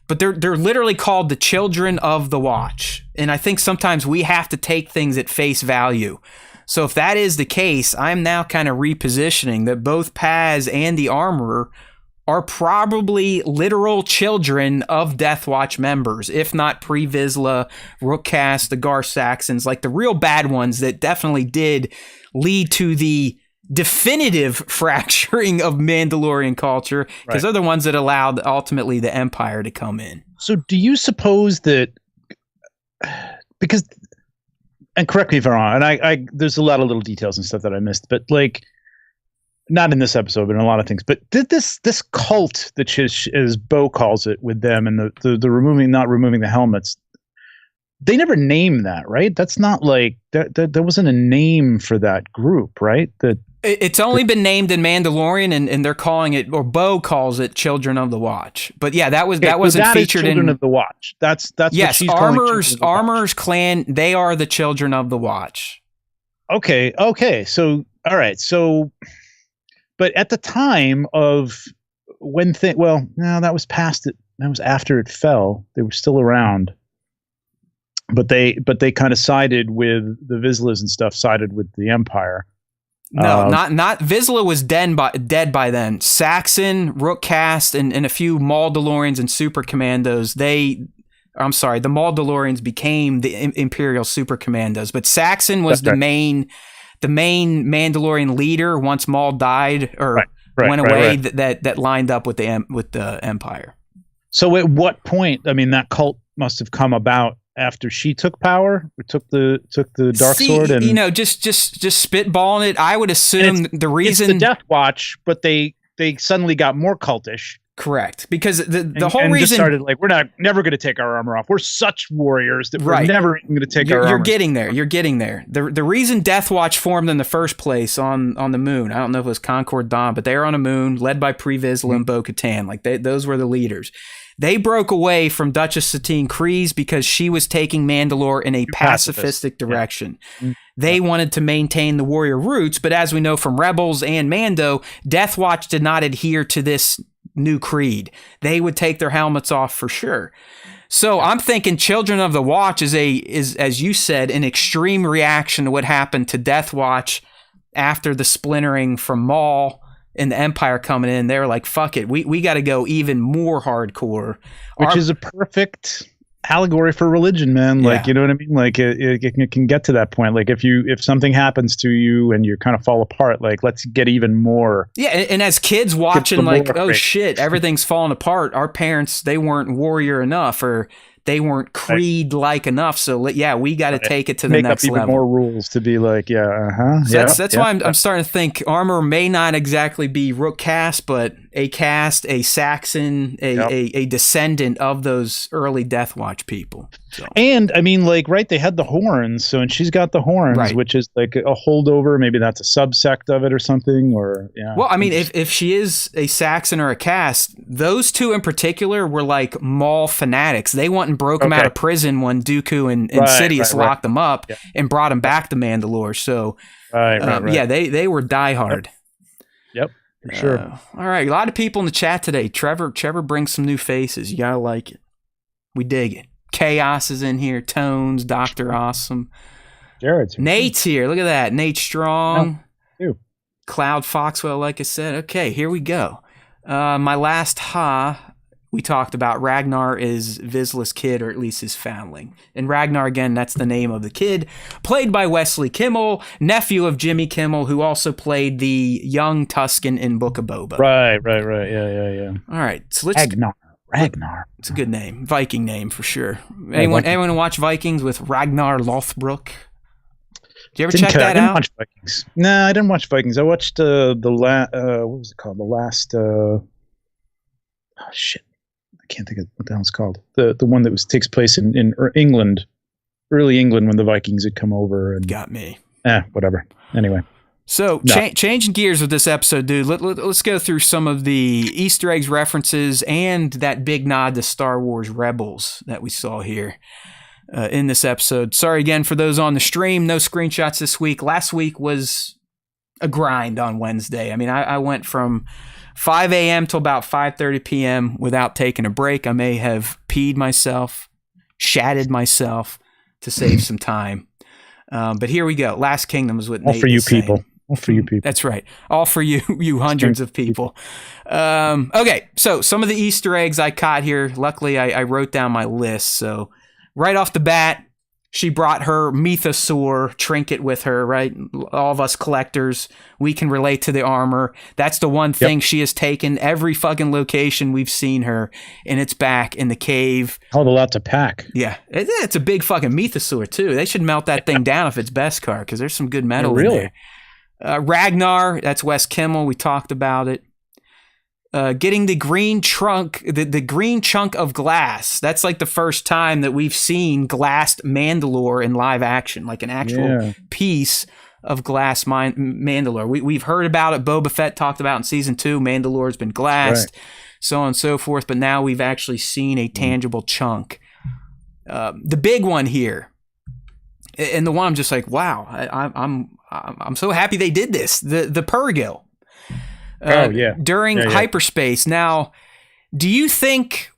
but they're literally called the Children of the Watch. And I think sometimes we have to take things at face value. So if that is the case, I'm now kind of repositioning that both Paz and the Armorer are probably literal children of Death Watch members, if not Pre-Vizsla, Rookcast, the Gar Saxons, like the real bad ones that definitely did lead to the definitive fracturing of Mandalorian culture, because they're the ones that allowed ultimately the Empire to come in. So do you suppose that, because and correct me if I'm wrong, and I there's a lot of little details and stuff that I missed, but like not in this episode, but in a lot of things. But did this cult that as Bo calls it with them and the not removing the helmets, they never name that, right? That's not like there wasn't a name for that group, right? It's only been named in Mandalorian, and they're calling it, or Bo calls it, Children of the Watch. But yeah, that wasn't featured in Children of the Watch. That's yes, what she's Armor's clan. They are the Children of the Watch. Okay. So all right. So, but at the time of when no, that was past it. That was after it fell. They were still around. But they kind of sided with the Vizslas and stuff. Sided with the Empire. No, not Vizsla was dead by then. Saxon, Rookcast, and a few Mandalorians and Super Commandos. The Mandalorians became the Imperial Super Commandos, but Saxon was the main Mandalorian leader once Maul died or went away. That lined up with the Empire. So at what point? I mean, that cult must have come about after she took power, or took the dark sword, and just spitballing it. I would assume the reason it's the Death Watch, but they suddenly got more cultish. Correct, because the whole reason just started like, we're never going to take our armor off. We're such warriors that we're never going to take our armor. You're getting there. You're getting there. The reason Death Watch formed in the first place on the moon. I don't know if it was Concord Dawn, but they were on a moon led by Pre Vizsla and Bo-Katan. Like those were the leaders. They broke away from Duchess Satine Kryze because she was taking Mandalore in a pacifistic direction. Yeah. They wanted to maintain the warrior roots, but as we know from Rebels and Mando, Death Watch did not adhere to this new creed. They would take their helmets off for sure. So I'm thinking Children of the Watch is as you said, an extreme reaction to what happened to Death Watch after the splintering from Maul and the Empire coming in. They were like, fuck it, we got to go even more hardcore, which is a perfect allegory for religion, man. Like, you know what I mean? Like it can get to that point. Like if something happens to you and you kind of fall apart, like let's get even more. Yeah, and as kids watching, like, oh shit, everything's falling apart. Our parents, they weren't warrior enough, or they weren't creed-like enough. So we got to take it to the next level. Make up even more rules to be like, That's why I'm starting to think Armor may not exactly be Rookcast, but a cast, a Saxon, a descendant of those early Death Watch people. So. And I mean, like, they had the horns. So, and she's got the horns, which is like a holdover. Maybe that's a subsect of it or something. Or well, I mean, if she is a Saxon or a cast, those two in particular were like Maul fanatics. They went and broke him out of prison when Dooku and Sidious locked them up and brought him back to Mandalore. So, they were diehard. Yep. For sure. All right. A lot of people in the chat today. Trevor brings some new faces. You got to like it. We dig it. Chaos is in here. Tones, Dr. Awesome. Jared's here. Nate's here. Look at that. Nate Strong. Oh, Cloud Foxwell, like I said. Okay, here we go. My last we talked about Ragnar is Vizsla's kid, or at least his foundling. And Ragnar, again, that's the name of the kid, played by Wesley Kimmel, nephew of Jimmy Kimmel, who also played the young Tusken in Book of Boba. Right. Yeah. All right, so let's... Ragnar. It's a good name. Viking name, for sure. Anyone watch Vikings with Ragnar Lothbrok? Did you ever check that out? I didn't watch Vikings. No, I didn't watch Vikings. I watched what was it called? The last... oh, shit. I can't think of what the hell it's called. The one that takes place in England, early England, when the Vikings had come over. And got me. Whatever. Anyway. So changing gears with this episode, dude. Let's go through some of the Easter eggs, references, and that big nod to Star Wars Rebels that we saw here in this episode. Sorry again for those on the stream. No screenshots this week. Last week was a grind on Wednesday. I mean, I went from 5 a.m. till about 5:30 p.m. without taking a break. I may have peed myself, shatted myself to save some time. But here we go. Last Kingdom is what Nate all for you is saying. people. All for you people. That's right. All for you, you hundreds of people. Okay, so some of the Easter eggs I caught here. Luckily, I wrote down my list. So right off the bat, She brought her mythosaur trinket with her, right? All of us collectors, we can relate to the armor. That's the one thing she has taken every fucking location we've seen her, and it's back in the cave. Held a lot to pack. Yeah, it's a big fucking mythosaur too. They should melt that thing down if it's Beskar, because there's some good metal in there. Ragnar, that's Wes Kimmel. We talked about it. Getting the green trunk, the green chunk of glass. That's like the first time that we've seen glassed Mandalore in live action, like an actual piece of glass Mandalore. We've heard about it. Boba Fett talked about in season 2. Mandalore's been glassed, so on and so forth. But now we've actually seen a tangible chunk. The big one here, and the one I'm just like, wow, I'm so happy they did this. The Purrgil. During hyperspace. Now, do you think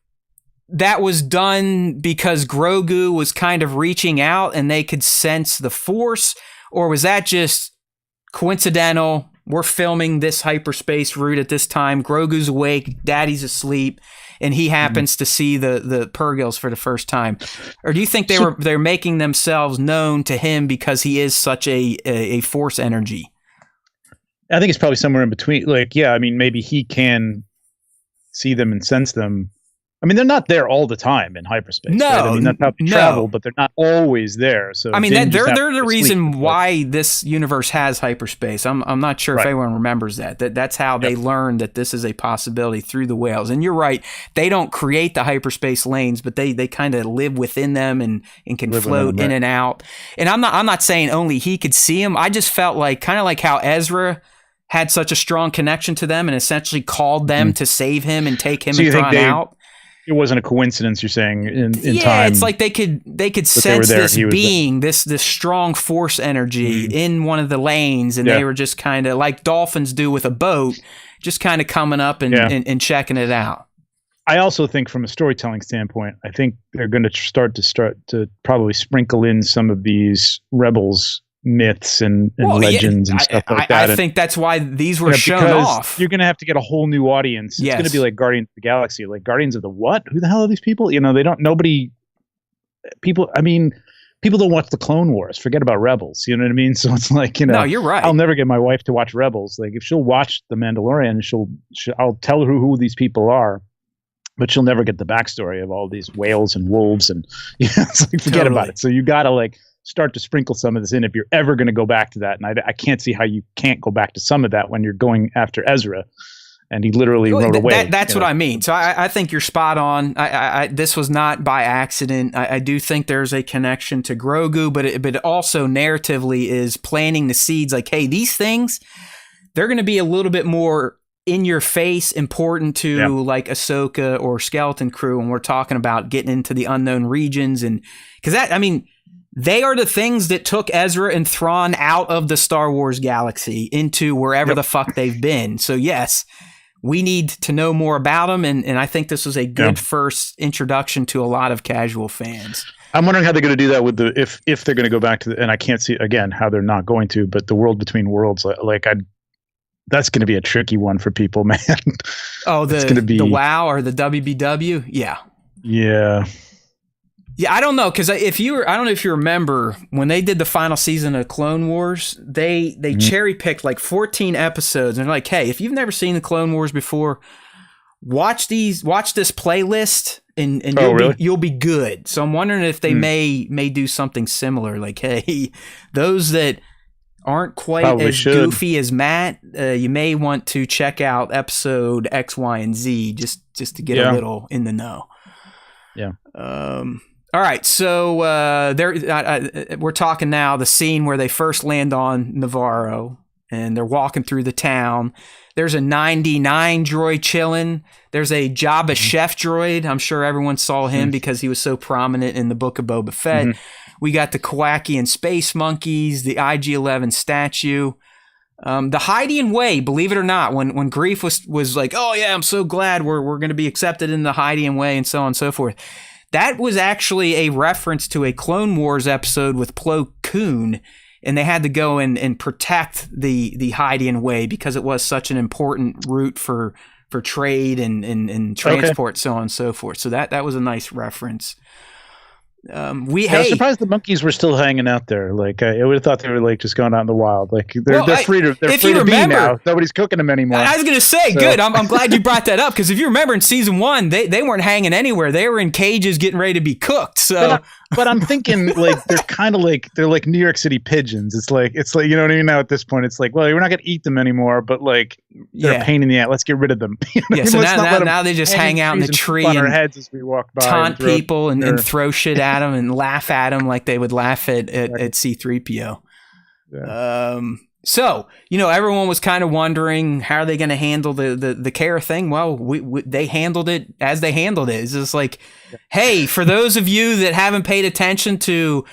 that was done because Grogu was kind of reaching out and they could sense the Force, or was that just coincidental? We're filming this hyperspace route at this time. Grogu's awake, Daddy's asleep, and he happens to see the Purrgils for the first time. Or do you think they're making themselves known to him because he is such a Force energy? I think it's probably somewhere in between. Like, yeah, I mean, maybe he can see them and sense them. I mean, they're not there all the time in hyperspace. No, right? I mean, that's how they travel, but they're not always there. So I mean, they're the reason why this universe has hyperspace. I'm not sure if anyone remembers that's how they learned that this is a possibility through the whales. And you're right, they don't create the hyperspace lanes, but they kind of live within them and can float in and out. And I'm not saying only he could see them. I just felt like kind of like how Ezra had such a strong connection to them and essentially called them to save him and take him and Thrawn out. It wasn't a coincidence, you're saying, in time. Yeah, it's like they could sense this being, this strong Force energy in one of the lanes, and they were just kind of like dolphins do with a boat, just kind of coming up and checking it out. I also think from a storytelling standpoint, I think they're going to start to probably sprinkle in some of these Rebels myths and legends and stuff like that. I think that's why these were shown off. You're going to have to get a whole new audience. It's going to be like Guardians of the Galaxy, like Guardians of the what? Who the hell are these people? People don't watch the Clone Wars. Forget about Rebels. You know what I mean? So it's like, no, you're right. I'll never get my wife to watch Rebels. Like if she'll watch The Mandalorian, I'll tell her who these people are, but she'll never get the backstory of all these whales and wolves. And it's like, forget about it. So you got to start to sprinkle some of this in if you're ever going to go back to that. And I can't see how you can't go back to some of that when you're going after Ezra. And he literally rode away. That's what I mean. So I think you're spot on. This was not by accident. I do think there's a connection to Grogu, but it also narratively is planting the seeds like, hey, these things, they're going to be a little bit more in your face, important to like Ahsoka or Skeleton Crew when we're talking about getting into the unknown regions. And because they are the things that took Ezra and Thrawn out of the Star Wars galaxy into wherever the fuck they've been. So yes, we need to know more about them. And I think this was a good first introduction to a lot of casual fans. I'm wondering how they're going to do that with if they're going to go back to and I can't see again how they're not going to, but the world between worlds, that's going to be a tricky one for people, man. Oh, the WoW or the WBW. Yeah. Yeah, I don't know, because I don't know if you remember when they did the final season of Clone Wars, they cherry picked like 14 episodes, and they're like, hey, if you've never seen the Clone Wars before, watch this playlist, and you'll be good. So I'm wondering if they may do something similar, like, hey, those that aren't quite as goofy as Matt, you may want to check out episode X, Y, and Z just to get a little in the know. Yeah. All right, so we're talking now the scene where they first land on Navarro, and they're walking through the town. There's a 99 droid chilling. There's a Jabba chef droid. I'm sure everyone saw him because he was so prominent in the Book of Boba Fett. We got the Kowakian space monkeys, the IG-11 statue. The Hydian Way, believe it or not, when Greef was like, oh yeah, I'm so glad we're going to be accepted in the Hydian Way and so on and so forth. That was actually a reference to a Clone Wars episode with Plo Koon, and they had to go and protect the Hydian Way because it was such an important route for trade and transport, so on and so forth. So that was a nice reference. I was surprised the monkeys were still hanging out there. Like I would have thought they were like just going out in the wild. Like they're free to be now. Nobody's cooking them anymore. I was gonna say, good. I'm glad you brought that up, because if you remember in season 1, they weren't hanging anywhere. They were in cages getting ready to be cooked. So, but I'm thinking like they're kind of like New York City pigeons. It's like you know what I mean. Now at this point, it's like, well, we're not gonna eat them anymore, but like they're a pain in the ass. Let's get rid of them. So now they just hang out in the tree on and our heads as we walk by, taunt people and throw shit at them and laugh at them like they would laugh at C-3PO. Yeah. So, everyone was kind of wondering how are they going to handle the care thing. Well, they handled it as they handled it. It's just like, hey, for those of you that haven't paid attention to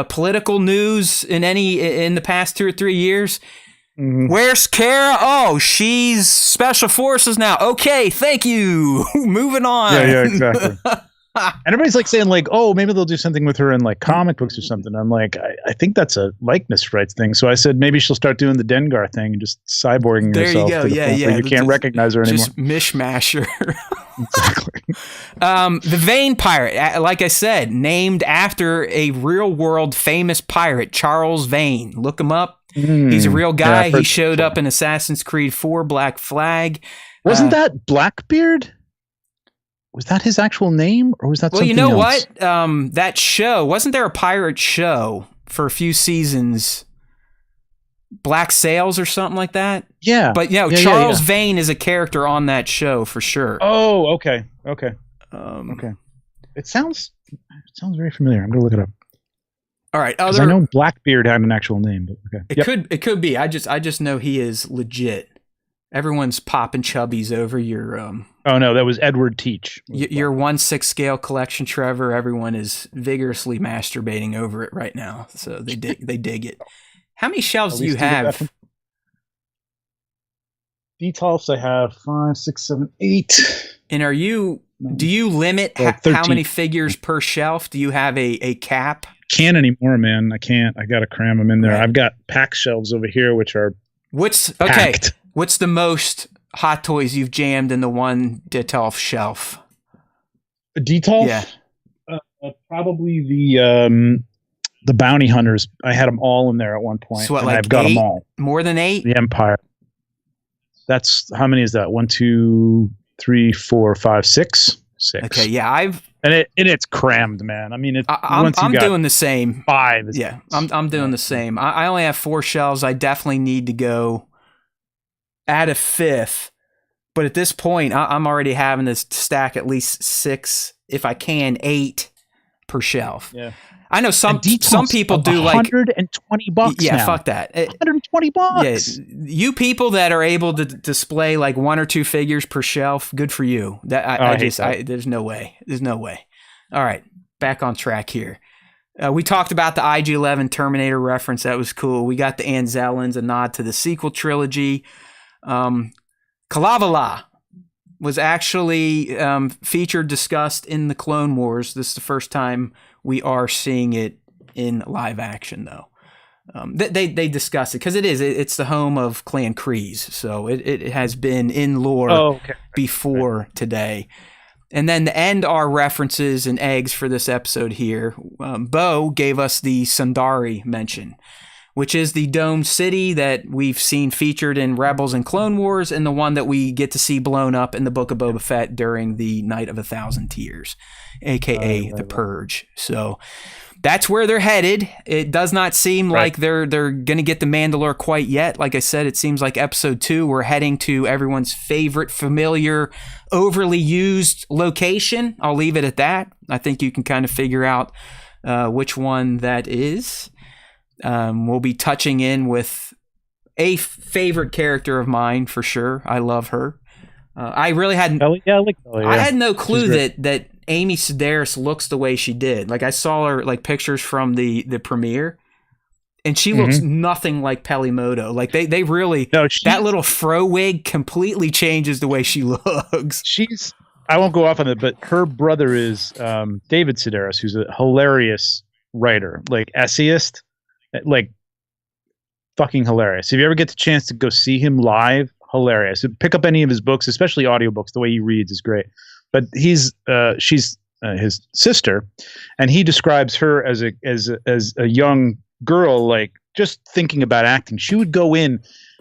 political news in the past 2 or 3 years, where's Kara? Oh, she's Special Forces now. Okay, thank you. Moving on. Yeah, exactly. And everybody's like saying like, oh, maybe they'll do something with her in like comic books or something. I'm like, I think that's a likeness rights thing. So I said maybe she'll start doing the Dengar thing and just cyborging herself. There you go. Yeah. You can't recognize her anymore. Just mishmash her. Exactly. The Vane pirate, like I said, named after a real world famous pirate, Charles Vane. Look him up. He's a real guy. He showed up in Assassin's Creed 4 Black Flag. Wasn't that Blackbeard? Was that his actual name, or was that something else? Well, you know what? That show, wasn't there a pirate show for a few seasons? Black Sails or something like that? Yeah. But, Charles Vane is a character on that show for sure. Oh, okay. Okay. It sounds very familiar. I'm going to look it up. All right. I know Blackbeard had an actual name, but okay. It could be. I just know he is legit. Everyone's popping chubbies over your oh no, that was Edward Teach. Your 1/6 scale collection, Trevor. Everyone is vigorously masturbating over it right now. So they dig it. How many shelves do you have? Detolfs I have 5, 6, 7, 8. And do you limit how many figures per shelf? Do you have a cap? Can't anymore, man. I can't. I got to cram them in there. Right. I've got pack shelves over here, which are packed. What's the most Hot Toys you've jammed in the one Detolf shelf? A Detolf? Yeah. Probably the Bounty Hunters. I had them all in there at one point. So I've got 8? them all. More than 8? The Empire. That's how many is that? 1, 2, 3, 4, 5, 6. 6. Okay, yeah, it's crammed, man. I mean, I'm doing the same. 5. Yeah, I'm doing the same. I only have 4 shelves. I definitely need to go add a 5th, but at this point, I'm already having to stack at least 6, if I can, 8 per shelf. Yeah, I know some people do like $120. Yeah, now. Fuck that. $120. Yeah, you people that are able to display like 1 or 2 figures per shelf, good for you. There's no way. There's no way. All right, back on track here. We talked about the IG-11 Terminator reference. That was cool. We got the Anzellans, a nod to the sequel trilogy. Kalavala was actually discussed in the Clone Wars. This is the first time we are seeing it in live action, though. They discuss it because it's the home of Clan Kryze, so it has been in lore before today. And then to end our references and eggs for this episode here, Bo gave us the Sundari mention, which is the domed city that we've seen featured in Rebels and Clone Wars, and the one that we get to see blown up in the Book of Boba Fett during the Night of 1,000 Tears, a.k.a. the Purge. So that's where they're headed. It does not seem like they're going to get the Mandalore quite yet. Like I said, it seems like episode 2, we're heading to everyone's favorite, familiar, overly used location. I'll leave it at that. I think you can kind of figure out which one that is. We'll be touching in with a favorite character of mine for sure. I love her. I really hadn't. I had no clue that Amy Sedaris looks the way she did. Like I saw her like pictures from the premiere, and she looks nothing like Pelimoto. Like they really that little fro wig completely changes the way she looks. I won't go off on it, but her brother is David Sedaris, who's a hilarious writer, like essayist. Like fucking hilarious. If you ever get the chance to go see him live, hilarious. Pick up any of his books, especially audiobooks. The way he reads is great. But she's his sister, and he describes her as a young girl, like just thinking about acting. She would go in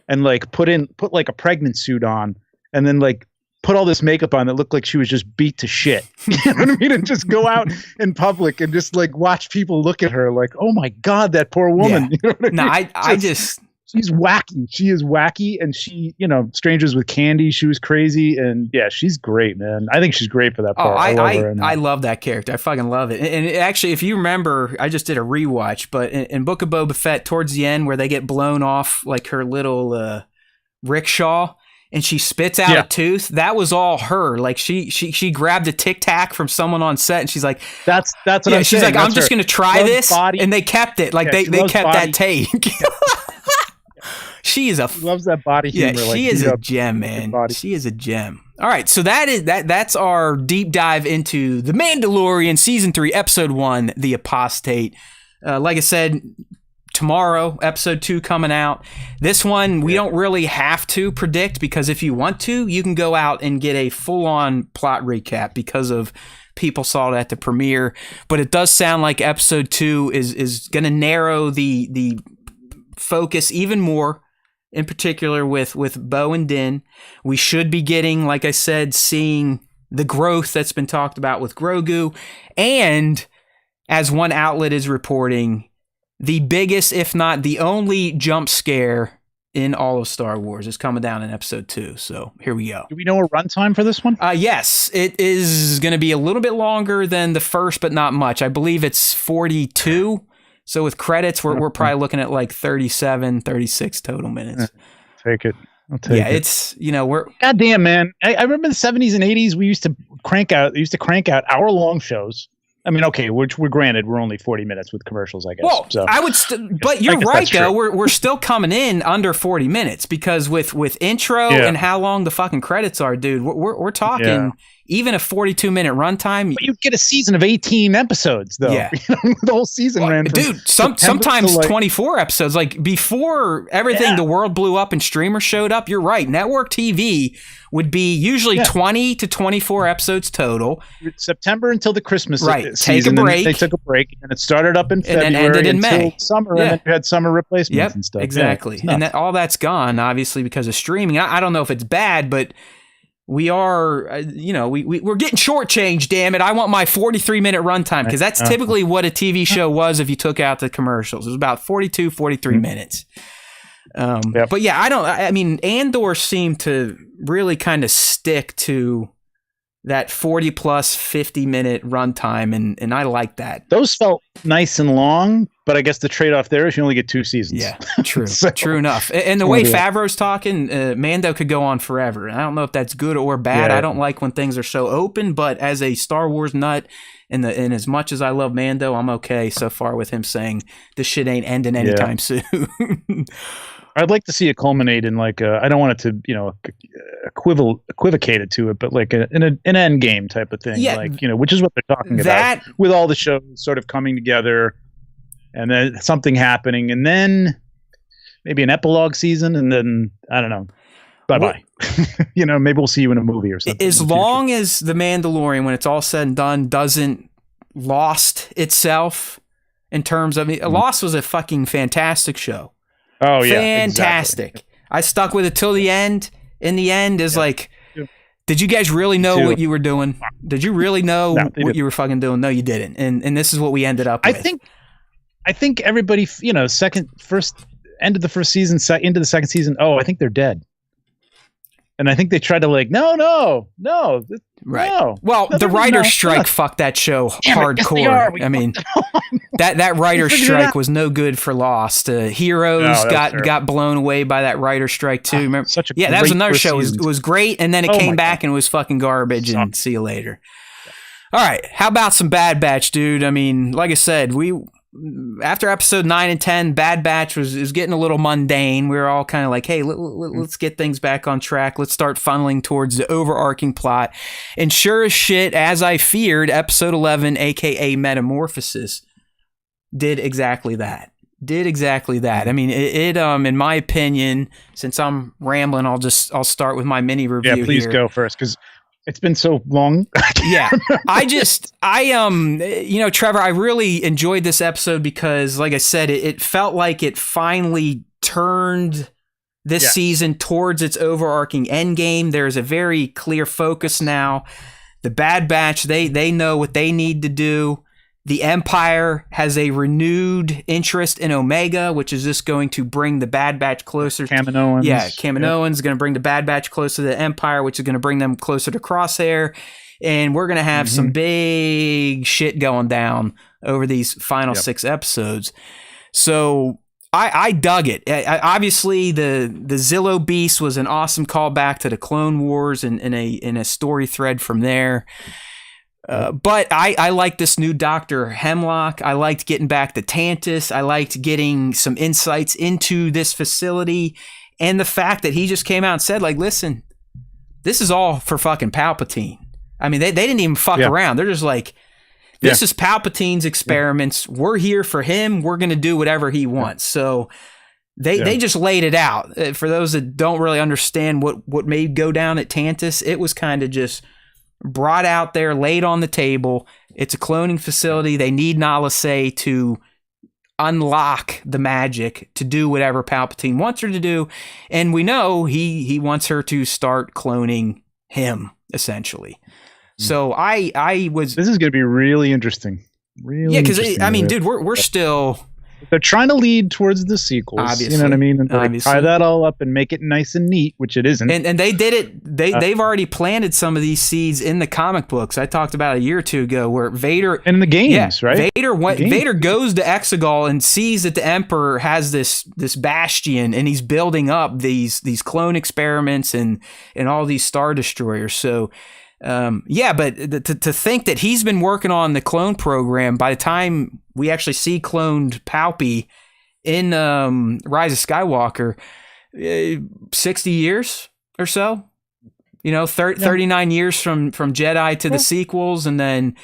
and like put like a pregnant suit on, and then like put all this makeup on that looked like she was just beat to shit. You know what I mean? And just go out in public and just like watch people look at her like, oh my God, that poor woman. Yeah. You know what I mean? No, I just she's wacky. She is wacky, and she, Strangers with Candy, she was crazy, and yeah, she's great, man. I think she's great for that part. I love that character. I fucking love it. And actually, if you remember, I just did a rewatch, but in Book of Boba Fett, towards the end, where they get blown off like her little rickshaw, and she spits out a tooth, that was all her. Like she grabbed a Tic Tac from someone on set, and she's like, "That's what I'm she's saying. like, I'm just gonna try this," and they kept it. Like they kept that take. She loves that body humor. Yeah, she is a gem, man. She is a gem. All right, so that's our deep dive into The Mandalorian Season 3, Episode 1, The Apostate. Like I said, tomorrow, Episode 2 coming out. This one, we don't really have to predict, because if you want to, you can go out and get a full-on plot recap because of people saw it at the premiere. But it does sound like Episode 2 is going to narrow the focus even more, in particular with Bo and Din. We should be getting, like I said, seeing the growth that's been talked about with Grogu. And as one outlet is reporting, the biggest, if not the only jump scare in all of Star Wars is coming down in Episode 2. So here we go. Do we know a runtime for this one? Yes, it is going to be a little bit longer than the first, but not much. I believe it's 42. So with credits, we're probably looking at like 37, 36 total minutes. Take it. I'll take it. Yeah, it's, we're... Goddamn, man. I remember the 70s and 80s, we used to crank out hour-long shows. I mean, okay, we're granted, we're only 40 minutes with commercials, I guess. Well, so, I would, but you're right, though. We're still coming in under 40 minutes, because with intro and how long the fucking credits are, dude, we're talking even a 42-minute runtime. But you get a season of 18 episodes, though. Yeah. The whole season ran from dude, sometimes 24 episodes. Like, before everything, the world blew up and streamers showed up, you're right. Network TV would be usually 20 to 24 episodes total. September until the Christmas season. Take a break. They took a break, and it started up in February and then ended in May. Summer, and then you had summer replacements and stuff. Exactly. And all that's gone, obviously, because of streaming. I don't know if it's bad, but we are, we're getting shortchanged, damn it. I want my 43-minute runtime, because that's typically what a TV show was if you took out the commercials. It was about 42, 43 minutes. But yeah, I mean, Andor seemed to really kind of stick to that 40 plus 50-minute runtime, and I like that. Those felt nice and long, but I guess the trade-off there is you only get 2 seasons. Yeah, true. True enough. And the way Favreau's talking, Mando could go on forever. And I don't know if that's good or bad. I don't like when things are so open, but as a Star Wars nut, and as much as I love Mando, I'm okay so far with him saying this shit ain't ending anytime soon. I'd like to see it culminate in like I don't want it to equivocate it to it, but like an end game type of thing, which is what they're talking about, with all the shows sort of coming together, and then something happening, and then maybe an epilogue season, and then I don't know, bye. Maybe we'll see you in a movie or something. As long as The Mandalorian, when it's all said and done, doesn't lost itself in terms of Lost was a fucking fantastic show. Oh yeah, fantastic! Exactly. I stuck with it till the end. In the end, is like, did you guys really know what you were doing? Did you really know what you were fucking doing? No, you didn't. And this is what we ended up with. I think everybody, end of the first season, into the second season. Oh, I think they're dead. And I think they tried to no. Right. No, well, the writer's strike fucked that show hardcore. I mean, that writer's strike was no good for Lost. Heroes got blown away by that writer's strike too. Remember? That was another show. It was great, and then it came back and it was fucking garbage. And see you later. All right, how about some Bad Batch, dude? I mean, like I said, after episode 9 and 10, Bad Batch is getting a little mundane. We were all kind of like, hey, let's get things back on track. Let's start funneling towards the overarching plot. And sure as shit, as I feared, episode 11, aka Metamorphosis, did exactly that. I mean, it in my opinion, since I'm rambling, I'll start with my mini review. Yeah, please go first, because It's been so long. Yeah. Trevor, I really enjoyed this episode because, like I said, it felt like it finally turned this season towards its overarching end game. There's a very clear focus now. The Bad Batch, they know what they need to do. The Empire has a renewed interest in Omega, which is just going to bring the Bad Batch closer. Kaminoans. Yeah, Kaminoans going to bring the Bad Batch closer to the Empire, which is going to bring them closer to Crosshair. And we're going to have some big shit going down over these final 6 episodes. So I dug it. Obviously, the Zillo Beast was an awesome callback to the Clone Wars and in a story thread from there. But I liked this new Dr. Hemlock. I liked getting back to Tantus. I liked getting some insights into this facility. And the fact that he just came out and said, like, listen, this is all for fucking Palpatine. I mean, they didn't even fuck around. They're just like, this is Palpatine's experiments. We're here for him. We're going to do whatever he wants. So they just laid it out. For those that don't really understand what may go down at Tantus, it was kind of just brought out there, laid on the table. It's a cloning facility. They need Nala Se to unlock the magic to do whatever Palpatine wants her to do. And we know he wants her to start cloning him, essentially. So I was... This is going to be really interesting. Really because, I mean, dude, we're still... They're trying to lead towards the sequels. Obviously. You know what I mean? And like, tie that all up and make it nice and neat, which it isn't. And they did it. They've already planted some of these seeds in the comic books. I talked about a year or two ago where Vader... And in the games, right? Vader goes to Exegol and sees that the Emperor has this bastion, and he's building up these clone experiments and all these Star Destroyers. So... but to think that he's been working on the clone program by the time we actually see cloned Palpy in Rise of Skywalker, 60 years or so, 39 years from Jedi to the sequels. And then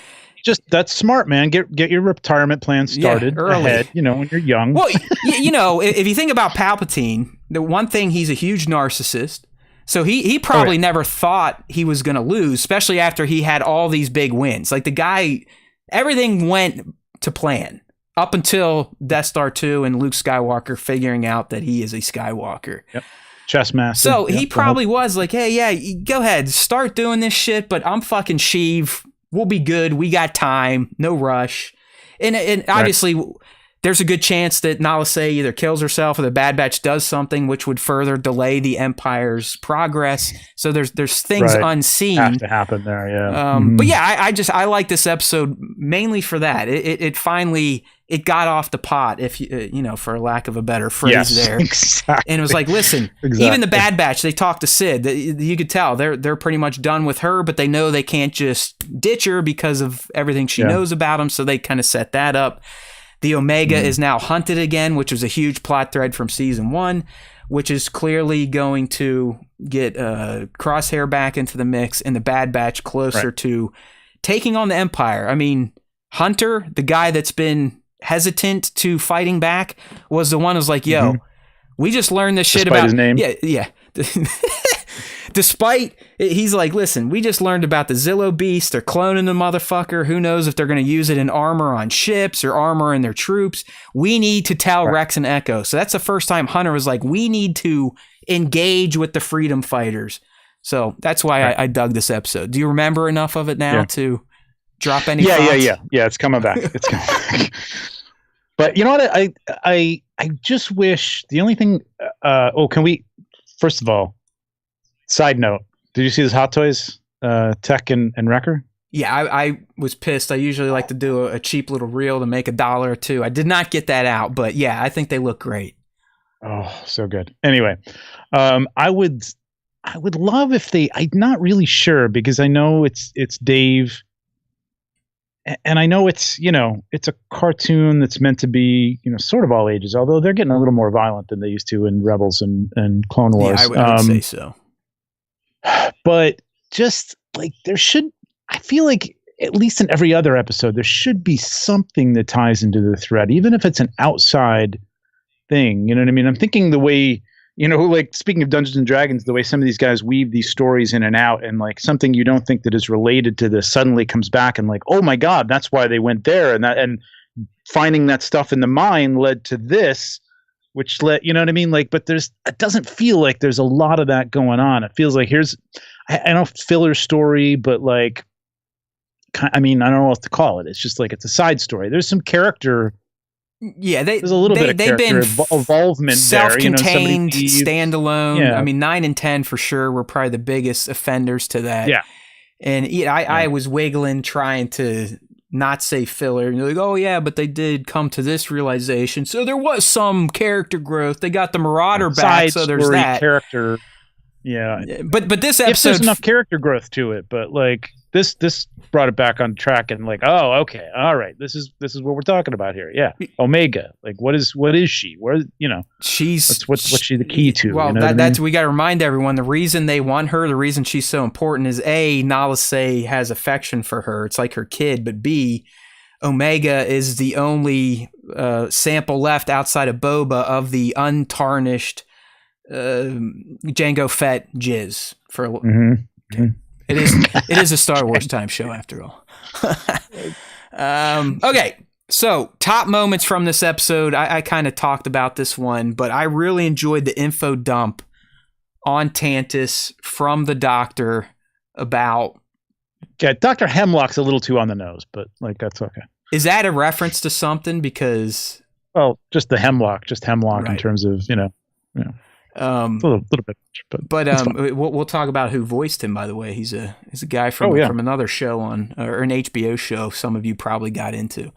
just that's smart, man. Get your retirement plan started ahead, when you're young. Well, if you think about Palpatine, the one thing, he's a huge narcissist. So he probably never thought he was going to lose, especially after he had all these big wins. Like the guy, everything went to plan up until Death Star 2 and Luke Skywalker figuring out that he is a Skywalker. Yep. Chess master. So he probably was like, hey, go ahead, start doing this shit, but I'm fucking Sheev. We'll be good. We got time. No rush. And obviously... There's a good chance that Nala Se either kills herself or the Bad Batch does something which would further delay the Empire's progress. So there's things unseen have to happen there, yeah. But yeah, I like this episode mainly for that. It finally got off the pot, if for lack of a better phrase there. Exactly. And it was like, listen, even the Bad Batch, they talked to Sid. You could tell they're pretty much done with her, but they know they can't just ditch her because of everything she knows about them. So they kind of set that up. The Omega is now hunted again, which was a huge plot thread from season 1, which is clearly going to get Crosshair back into the mix and the Bad Batch closer to taking on the Empire. I mean, Hunter, the guy that's been hesitant to fighting back, was the one who's like, yo, we just learned this shit about... his name? Yeah. Despite, he's like, listen, we just learned about the Zillo Beast. They're cloning the motherfucker. Who knows if they're going to use it in armor on ships or armor in their troops. We need to tell Rex and Echo. So that's the first time Hunter was like, we need to engage with the freedom fighters. So that's why I dug this episode. Do you remember enough of it now to drop any thoughts? Yeah, it's coming back. It's coming back. But you know what? I just wish the only thing... can we... First of all, side note, did you see this Hot Toys Tech and Wrecker? Yeah, I was pissed. I usually like to do a cheap little reel to make $1 or $2. I did not get that out, but yeah, I think they look great. Oh, so good. Anyway, I would love if I'm not really sure because I know it's Dave, and I know it's a cartoon that's meant to be sort of all ages, although they're getting a little more violent than they used to in Rebels and Clone Wars. Yeah, I would say so. But just like I feel like at least in every other episode, there should be something that ties into the thread, even if it's an outside thing. You know what I mean? I'm thinking the way like speaking of Dungeons and Dragons, the way some of these guys weave these stories in and out, and like something you don't think that is related to this suddenly comes back, and like, oh my God, that's why they went there, and finding that stuff in the mine led to this, which led, you know what I mean? Like, but it doesn't feel like there's a lot of that going on. It feels like I don't know if filler story, but like, I mean, I don't know what to call it. It's just like it's a side story. There's some character. Yeah, there's a little bit of character involvement self-contained, there. Standalone. Yeah. I mean, 9 and 10 for sure were probably the biggest offenders to that. Yeah. And I was wiggling, trying to not say filler. And you're like, oh yeah, but they did come to this realization. So there was some character growth. They got the Marauder back, so there's that. Character. Yeah. But this episode, if there's enough character growth to it, but like this brought it back on track, and like, oh, okay, all right, this is what we're talking about here. Yeah, Omega, like what is she? Where, she's what's she the key to? Well, that's we got to remind everyone the reason they want her, the reason she's so important is A, Nala Se has affection for her. It's like her kid, but B, Omega is the only sample left outside of Boba of the untarnished Jango Fett jizz for. Okay. It is a Star Wars time show after all. Okay, so top moments from this episode. I kind of talked about this one, but I really enjoyed the info dump on Tantus from the Doctor about. Yeah, Dr. Hemlock's a little too on the nose, but like that's okay. Is that a reference to something? Because just the Hemlock, right. In terms of a little bit, but we'll talk about who voiced him. By the way, he's a guy from another show or an HBO show. Some of you probably got into,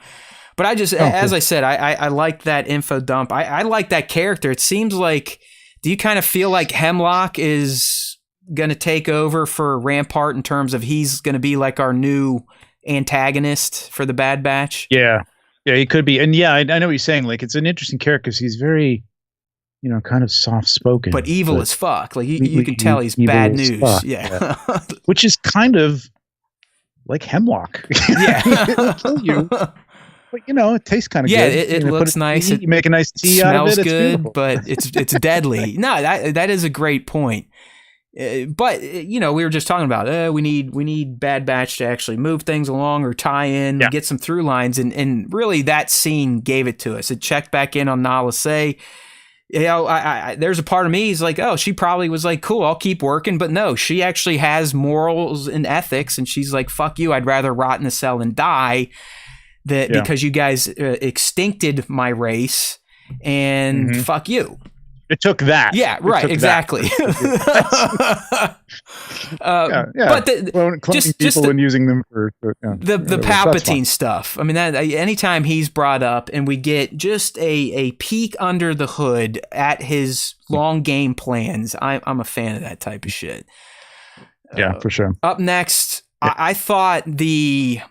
but I just as I said, I like that info dump. I like that character. It seems like, do you kind of feel like Hemlock is going to take over for Rampart in terms of he's going to be like our new antagonist for the Bad Batch? Yeah, he could be, and I know what you're saying. Like, it's an interesting character because he's very. Kind of soft-spoken. But evil as fuck. Like, you can tell he's bad news. Fuck, yeah. Which is kind of like Hemlock. Yeah. It'll kill you. But, it tastes kind of good. Yeah, it looks nice. You make a nice tea out of it. Smells good, but it's deadly. No, that is a great point. But, we were just talking about, we need Bad Batch to actually move things along or tie in, get some through lines. And really, that scene gave it to us. It checked back in on Nala Se. There's a part of me, he's like, oh, she probably was like, cool, I'll keep working. But no, she actually has morals and ethics. And she's like, fuck you, I'd rather rot in a cell than die because you guys extincted my race and fuck you. It took that. Yeah, right, exactly. But just people and using them for the Palpatine stuff. I mean, that anytime he's brought up and we get just a peek under the hood at his long game plans, I'm a fan of that type of shit. Yeah, for sure. Up next, I thought the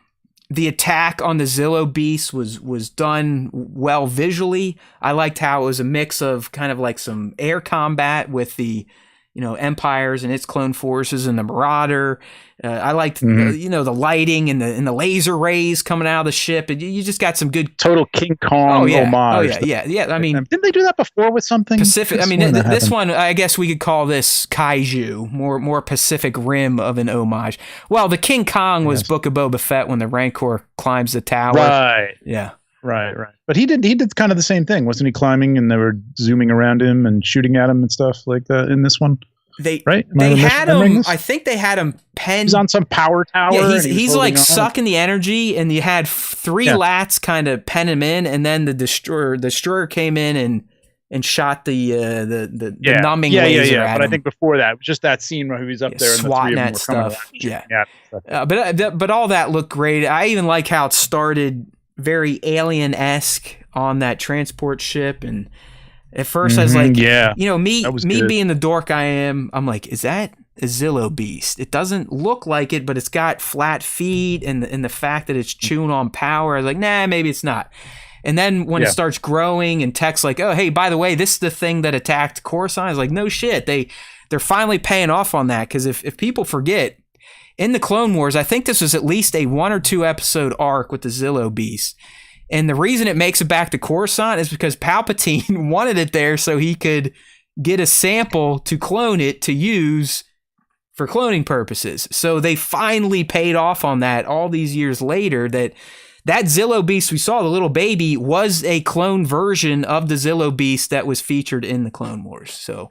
attack on the Zillo Beast was done well visually. I liked how it was a mix of kind of like some air combat with the, Empires and its clone forces and the Marauder. I liked, the lighting and the laser rays coming out of the ship. You just got some good total King Kong homage. Oh yeah. I mean, didn't they do that before with something Pacific? I mean, this one, I guess we could call this Kaiju, more Pacific Rim of an homage. Well, the King Kong was Book of Boba Fett when the Rancor climbs the tower. Right. Yeah. Right. But he did kind of the same thing, wasn't he? Climbing and they were zooming around him and shooting at him and stuff like that in this one. They had him. I think they had him penned. He's on some power tower. Yeah, he's like sucking the energy, and you had 3 lats kind of pen him in, and then the destroyer came in and shot the numbing laser at him. But I think before that, just that scene where he was up there and swatting at stuff. But all that looked great. I even like how it started very alien-esque on that transport ship, and at first I was like, me being the dork I am, I'm like, is that a Zillo Beast? It doesn't look like it, but it's got flat feet and the fact that it's chewing on power. I was like, nah, maybe it's not. And then when it starts growing and Tech's like, oh, hey, by the way, this is the thing that attacked Coruscant. I was like, no shit. They're finally paying off on that, because if people forget, in the Clone Wars, I think this was at least a 1 or 2 episode arc with the Zillo Beast. And the reason it makes it back to Coruscant is because Palpatine wanted it there so he could get a sample to clone it to use for cloning purposes. So they finally paid off on that all these years later, that Zillo Beast we saw, the little baby, was a clone version of the Zillo Beast that was featured in the Clone Wars. So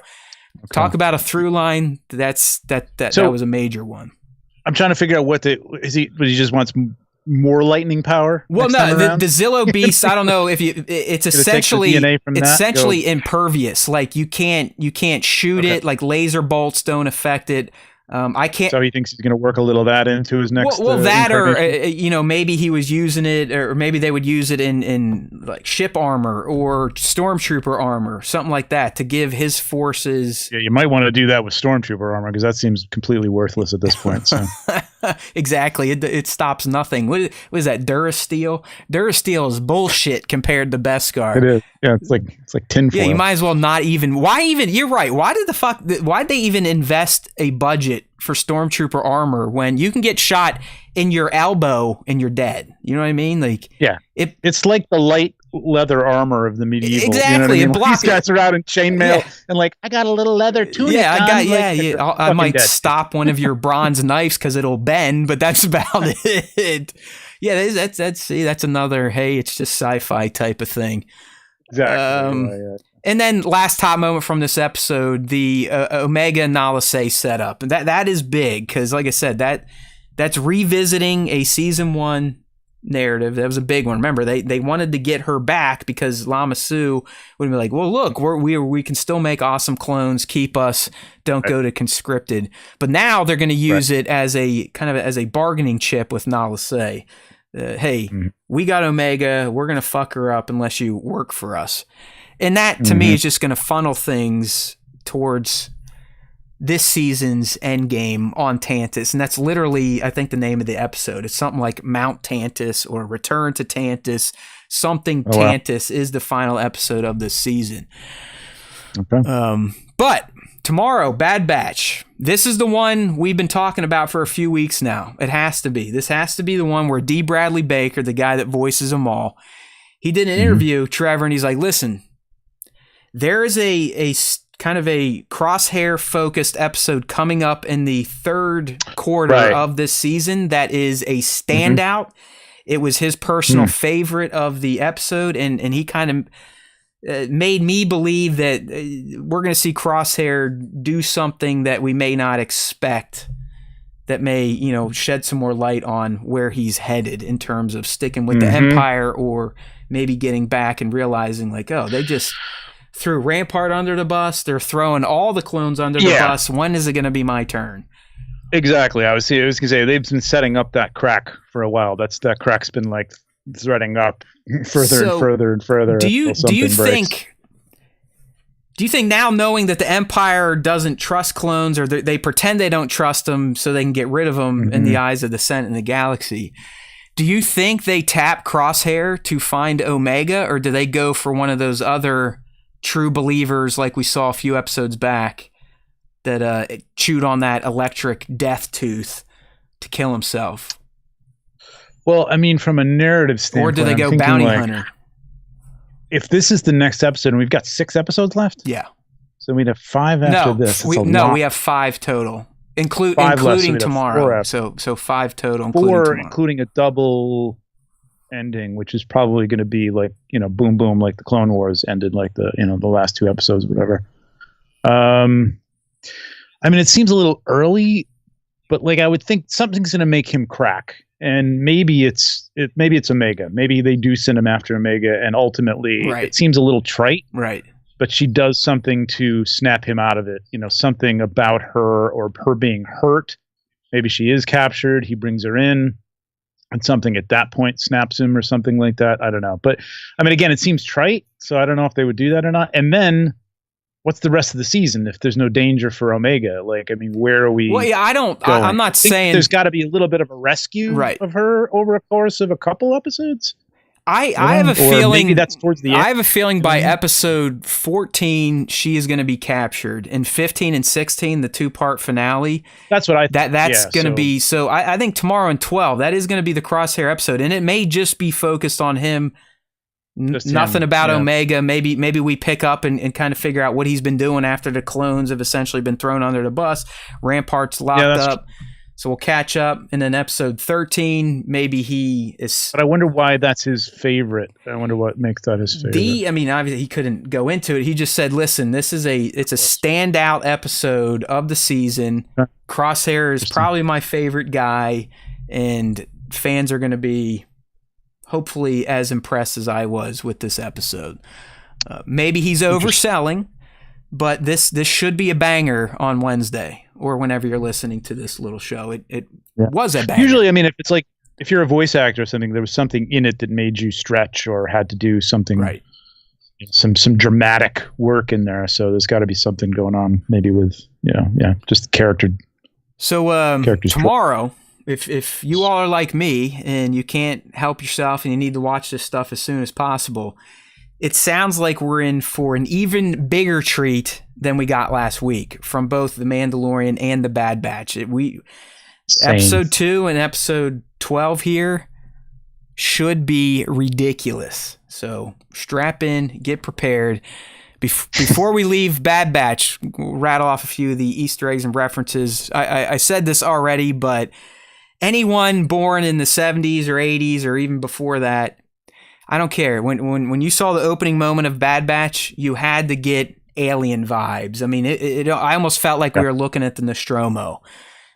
talk about a through line. That was a major one. I'm trying to figure out what he just wants more lightning power. Well, no, the Zillo Beast, I don't know if it's essentially impervious. Like you can't shoot it. Like laser bolts don't affect it. I can't. So he thinks he's going to work a little of that into his next. Well, that or maybe he was using it, or maybe they would use it in like ship armor or stormtrooper armor, something like that, to give his forces. Yeah, you might want to do that with stormtrooper armor because that seems completely worthless at this point. So. Exactly, it stops nothing. What is that? Durasteel? Durasteel is bullshit compared to Beskar. It is. Yeah, it's like tinfoil. Yeah, you might as well not even. Why even? You're right. Why'd they even invest a budget for stormtrooper armor when you can get shot in your elbow and you're dead? You know what I mean? Like, yeah, it's like the light leather armor of the medieval. Exactly. You know what I mean? These guys are out in chainmail and like, I got a little leather tunic. Yeah, I might stop one of your bronze knives because it'll bend, but that's about it. Yeah, that's another. Hey, it's just sci-fi type of thing. Exactly. And then last top moment from this episode, the Omega Nala Se setup. That is big because, like I said, that's revisiting a season 1 narrative. That was a big one. Remember, they wanted to get her back because Lama Su would be like, well, look, we can still make awesome clones. Keep us. Don't go to conscripted. But now they're going to use it as a kind of as a bargaining chip with Nala Se. Hey, we got Omega. We're going to fuck her up unless you work for us. And that, to me, is just going to funnel things towards this season's endgame on Tantus. And that's literally, I think, the name of the episode. It's something like Mount Tantus or Return to Tantus. Tantus is the final episode of this season. Okay. But tomorrow, Bad Batch. This is the one we've been talking about for a few weeks now. It has to be. This has to be the one where D. Bradley Baker, the guy that voices them all, he did an interview, Trevor, and he's like, listen, there is a kind of a crosshair-focused episode coming up in the third quarter of this season that is a standout. It was his personal favorite of the episode, and he kind of made me believe that we're going to see Crosshair do something that we may not expect, that may, shed some more light on where he's headed in terms of sticking with the Empire, or maybe getting back and realizing like, oh, they just threw Rampart under the bus. They're throwing all the clones under the bus. When is it going to be my turn? Exactly. I was going to say, they've been setting up that crack for a while. That crack's been like threading up further and further and further. Do you think now, knowing that the Empire doesn't trust clones, or they pretend they don't trust them so they can get rid of them in the eyes of the Senate and the galaxy, do you think they tap Crosshair to find Omega, or do they go for one of those other true believers like we saw a few episodes back that chewed on that electric death tooth to kill himself? Well, I mean, from a narrative standpoint, or do they go bounty hunter? If this is the next episode, and we've got 6 episodes left, so we'd have 5 after this. We have 5 total, including tomorrow. So 5 total, including a double ending, which is probably going to be like, boom boom, like the Clone Wars ended, like the the last 2 episodes, whatever. I mean, it seems a little early, but like I would think something's going to make him crack, and maybe it's Omega. Maybe they do send him after Omega, and ultimately it seems a little trite, right? But she does something to snap him out of it. Something about her, or her being hurt. Maybe she is captured. He brings her in, and something at that point snaps him or something like that. I don't know. But I mean, again, it seems trite, so I don't know if they would do that or not. And then what's the rest of the season if there's no danger for Omega? Like, I mean, where are we? Well, yeah, I'm not saying there's got to be a little bit of a rescue of her over a course of a couple episodes. I have a feeling maybe that's towards the end. I have a feeling by episode 14 she is going to be captured. In 15 and 16, the 2-part finale. That's what that's going to be. So I think tomorrow in 12, that is going to be the Crosshair episode, and it may just be focused on him Nothing about Omega. Maybe we pick up and kind of figure out what he's been doing after the clones have essentially been thrown under the bus. Rampart's locked up. So we'll catch up. And then episode 13, maybe he is... But I wonder why that's his favorite. I wonder what makes that his favorite. Obviously he couldn't go into it. He just said, listen, it's a standout episode of the season. Crosshair is probably my favorite guy. And fans are going to be hopefully as impressed as I was with this episode. Maybe he's overselling, but this should be a banger on Wednesday or whenever you're listening to this little show. It was a banger. Usually, I mean, if you're a voice actor or something, there was something in it that made you stretch or had to do something, right? Some dramatic work in there. So there's got to be something going on, maybe with just character. So tomorrow. If you all are like me and you can't help yourself and you need to watch this stuff as soon as possible, it sounds like we're in for an even bigger treat than we got last week from both The Mandalorian and The Bad Batch. Episode 2 and episode 12 here should be ridiculous. So strap in, get prepared. Before we leave Bad Batch, we'll rattle off a few of the Easter eggs and references. I said this already, but anyone born in the 70s or 80s or even before that, I don't care. When you saw the opening moment of Bad Batch, you had to get alien vibes. I mean, I almost felt like we were looking at the Nostromo.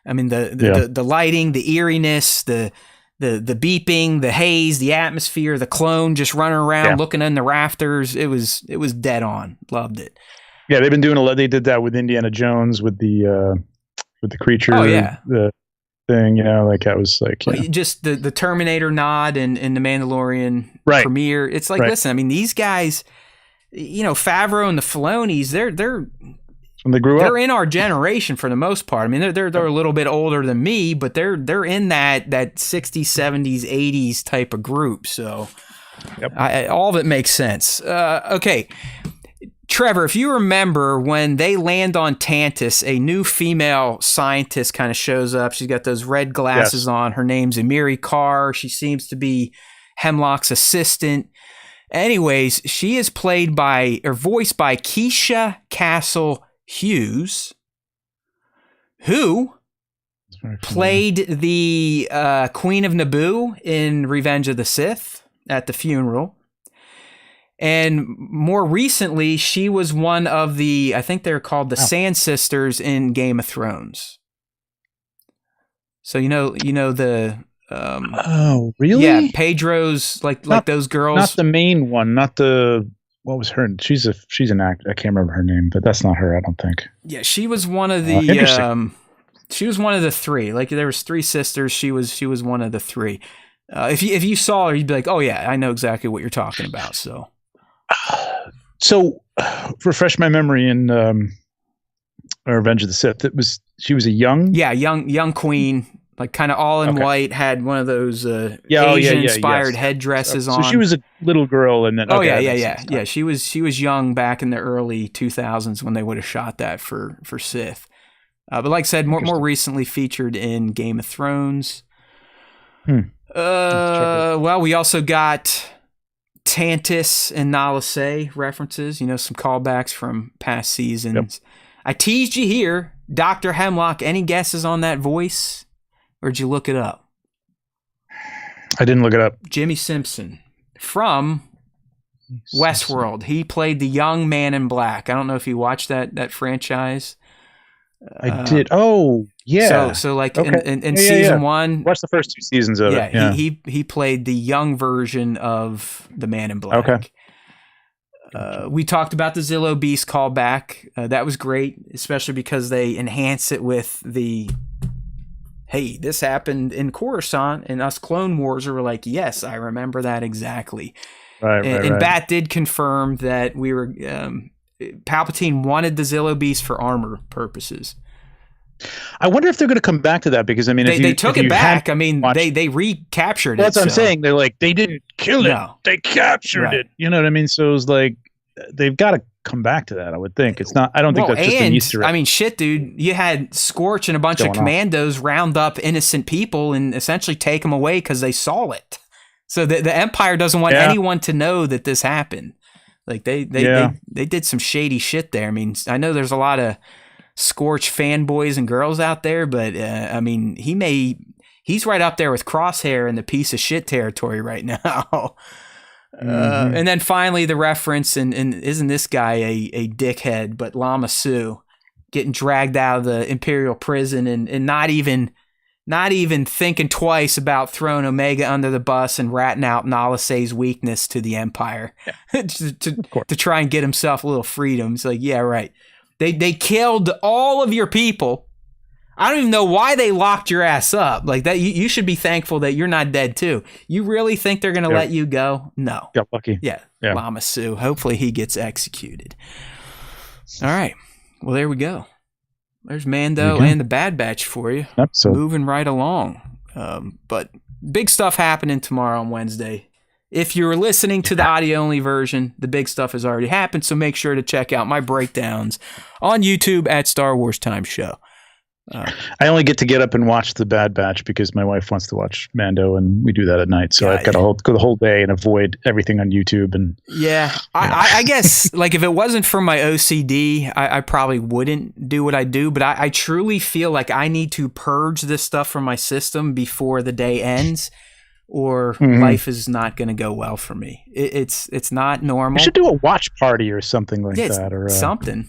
I mean, the lighting, the eeriness, the beeping, the haze, the atmosphere, the clone just running around looking in the rafters. It was dead on. Loved it. Yeah, they've been doing a lot. They did that with Indiana Jones with the creature. Oh yeah. The thing, that was just the Terminator nod and the Mandalorian premiere. It's like, listen, I mean, these guys, Favreau and the Filonis, they're when they grew up, they're in our generation for the most part. I mean, they're a little bit older than me, but they're in that 60s, 70s, 80s type of group. So all of it makes sense. Okay. Trevor, if you remember when they land on Tantus, a new female scientist kind of shows up. She's got those red glasses on. Her name's Amiri Carr. She seems to be Hemlock's assistant. Anyways, she is voiced by Keisha Castle Hughes, who played the Queen of Naboo in Revenge of the Sith at the funeral. And more recently, she was one of I think they're called the Sand Sisters in Game of Thrones. So the oh, really? Yeah, Pedro's like those girls. Not the main one, not the what was her? She's an actor. I can't remember her name, but that's not her, I don't think. Yeah, she was one of the she was one of the three. Like there was three sisters, she was one of the three. If you saw her, you'd be like, "Oh yeah, I know exactly what you're talking about." So, refresh my memory in Revenge of the Sith. She was a young queen, like kind of all in white, had one of those Asian-inspired headdresses on. So she was a little girl, and then yeah. She was young back in the early 2000s when they would have shot that for Sith. But like I said, more recently featured in Game of Thrones. Well, we also got Tantus and Nala Se references, some callbacks from past seasons. Yep. I teased you here, Dr. Hemlock. Any guesses on that voice? Or did you look it up? I didn't look it up. Jimmy Simpson from Westworld. He played the young man in black. I don't know if you watched that franchise. I did. Oh, yeah. So like in season 1, watch the first 2 seasons of it. Yeah, he played the young version of the Man in Black. Okay. We talked about the Zillow Beast callback. That was great, especially because they enhance it with the, hey, this happened in Coruscant, and us Clone Wars were like, yes, I remember that exactly. Right. And Bat did confirm that we were. Palpatine wanted the Zillow Beast for armor purposes. I wonder if they're going to come back to that because I mean, they took it back. I mean, they recaptured it. That's what I'm saying. They're like, they didn't kill it; they captured it. You know what I mean? So it was like they've got to come back to that. I would think it's not. I don't think that's just an Easter egg. I mean, shit, dude. You had Scorch and a bunch of commandos round up innocent people and essentially take them away because they saw it. So the Empire doesn't want anyone to know that this happened. Like they did some shady shit there. I mean, I know there's a lot of Scorch fanboys and girls out there, but I mean, he's right up there with Crosshair in the piece of shit territory right now. And then finally the reference, and isn't this guy a dickhead, but Lama Su getting dragged out of the Imperial prison and not even thinking twice about throwing Omega under the bus and ratting out Nala Se's weakness to the Empire to try and get himself a little freedom. It's like, yeah, right. They killed all of your people. I don't even know why they locked your ass up like that. You should be thankful that you're not dead too. You really think they're going to let you go? No. Got lucky. Yeah. Lama Su. Hopefully he gets executed. All right. Well, there we go. There's Mando and the Bad Batch for you. Moving right along. But big stuff happening tomorrow on Wednesday. If you're listening to the audio-only version, the big stuff has already happened, so make sure to check out my breakdowns on YouTube at Star Wars Time Show. I only get up and watch the Bad Batch because my wife wants to watch Mando, and we do that at night. So I've got to go the whole day and avoid everything on YouTube. And I guess like if it wasn't for my OCD, I probably wouldn't do what I do. But I truly feel like I need to purge this stuff from my system before the day ends, or life is not going to go well for me. It's not normal. We should do a watch party or something like that, or something.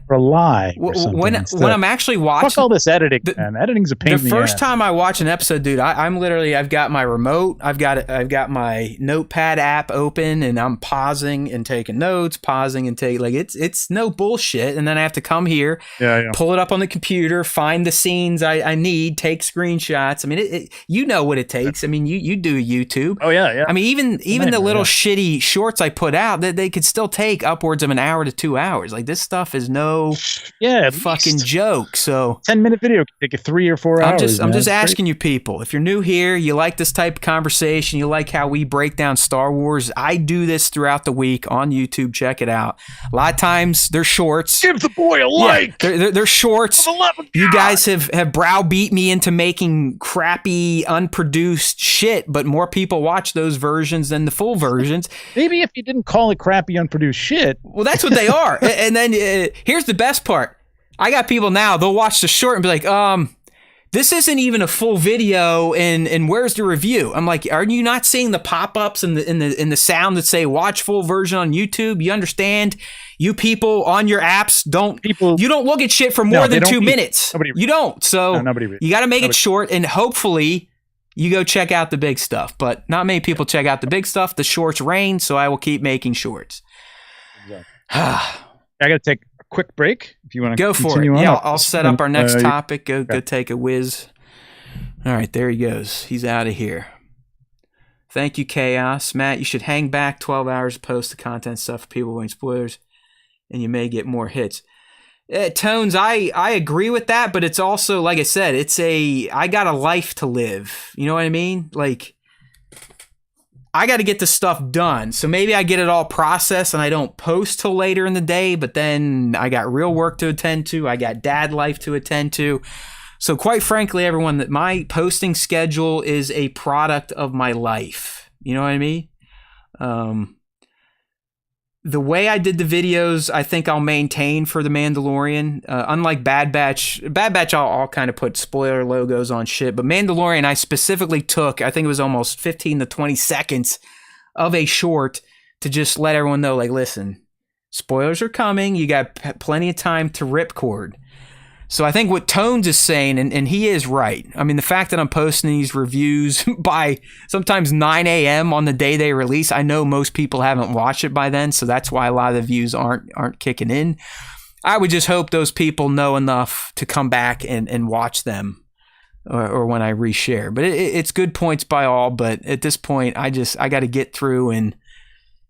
Or a lie. When I'm actually watching, fuck all this editing, man. Editing's a pain in the ass. The first time I watch an episode, dude, I'm literally, I've got my remote, I've got my notepad app open, and I'm pausing and taking notes, like it's no bullshit. And then I have to come here, pull it up on the computer, find the scenes I need, take screenshots. I mean, you know what it takes. I mean, you do YouTube. Oh yeah. I mean, even the little shitty shorts I put out, that they could still take upwards of an hour to 2 hours. Like this stuff is no fucking joke. So 10-minute video can take you 3 or 4 hours. I'm just asking you people, if you're new here, you like this type of conversation, you like how we break down Star Wars, I do this throughout the week on YouTube. Check it out. A lot of times they're shorts. Give the boy a like. They're shorts. You guys have browbeat me into making crappy, unproduced shit, but more people watch those versions than the full versions. Maybe if you didn't call it crappy, unproduced shit. Well, that's what they are. And then here's the best part. I got people now, they'll watch the short and be like, this isn't even a full video, and where's the review? I'm like, are you not seeing the pop-ups and the sound that say watch full version on YouTube? You understand? You people on your apps you don't look at shit for more than 2 minutes. You don't. So you got to make it short, and hopefully you go check out the big stuff. But not many people check out the big stuff. The shorts reign, so I will keep making shorts. Exactly. I got to take a quick break. If you want to go for it. Yeah, I'll set up our next topic. Go take a whiz. All right, there he goes. He's out of here. Thank you, Chaos. Matt, you should hang back 12 hours to post the content stuff for people wanting spoilers, and you may get more hits. Tones, I agree with that, but it's also, like I said, I got a life to live. You know what I mean? Like, I got to get this stuff done. So maybe I get it all processed and I don't post till later in the day, but then I got real work to attend to. I got dad life to attend to. So quite frankly, everyone, that my posting schedule is a product of my life. You know what I mean? The way I did the videos, I think I'll maintain for The Mandalorian. Unlike Bad Batch, I'll kind of put spoiler logos on shit. But Mandalorian, I specifically took, I think it was almost 15 to 20 seconds of a short to just let everyone know, like, listen, spoilers are coming. You got plenty of time to ripcord. So I think what Tones is saying, and he is right. I mean, the fact that I'm posting these reviews by sometimes 9 a.m. on the day they release, I know most people haven't watched it by then, so that's why a lot of the views aren't kicking in. I would just hope those people know enough to come back and watch them, or when I reshare. But it's good points by all. But at this point, I got to get through and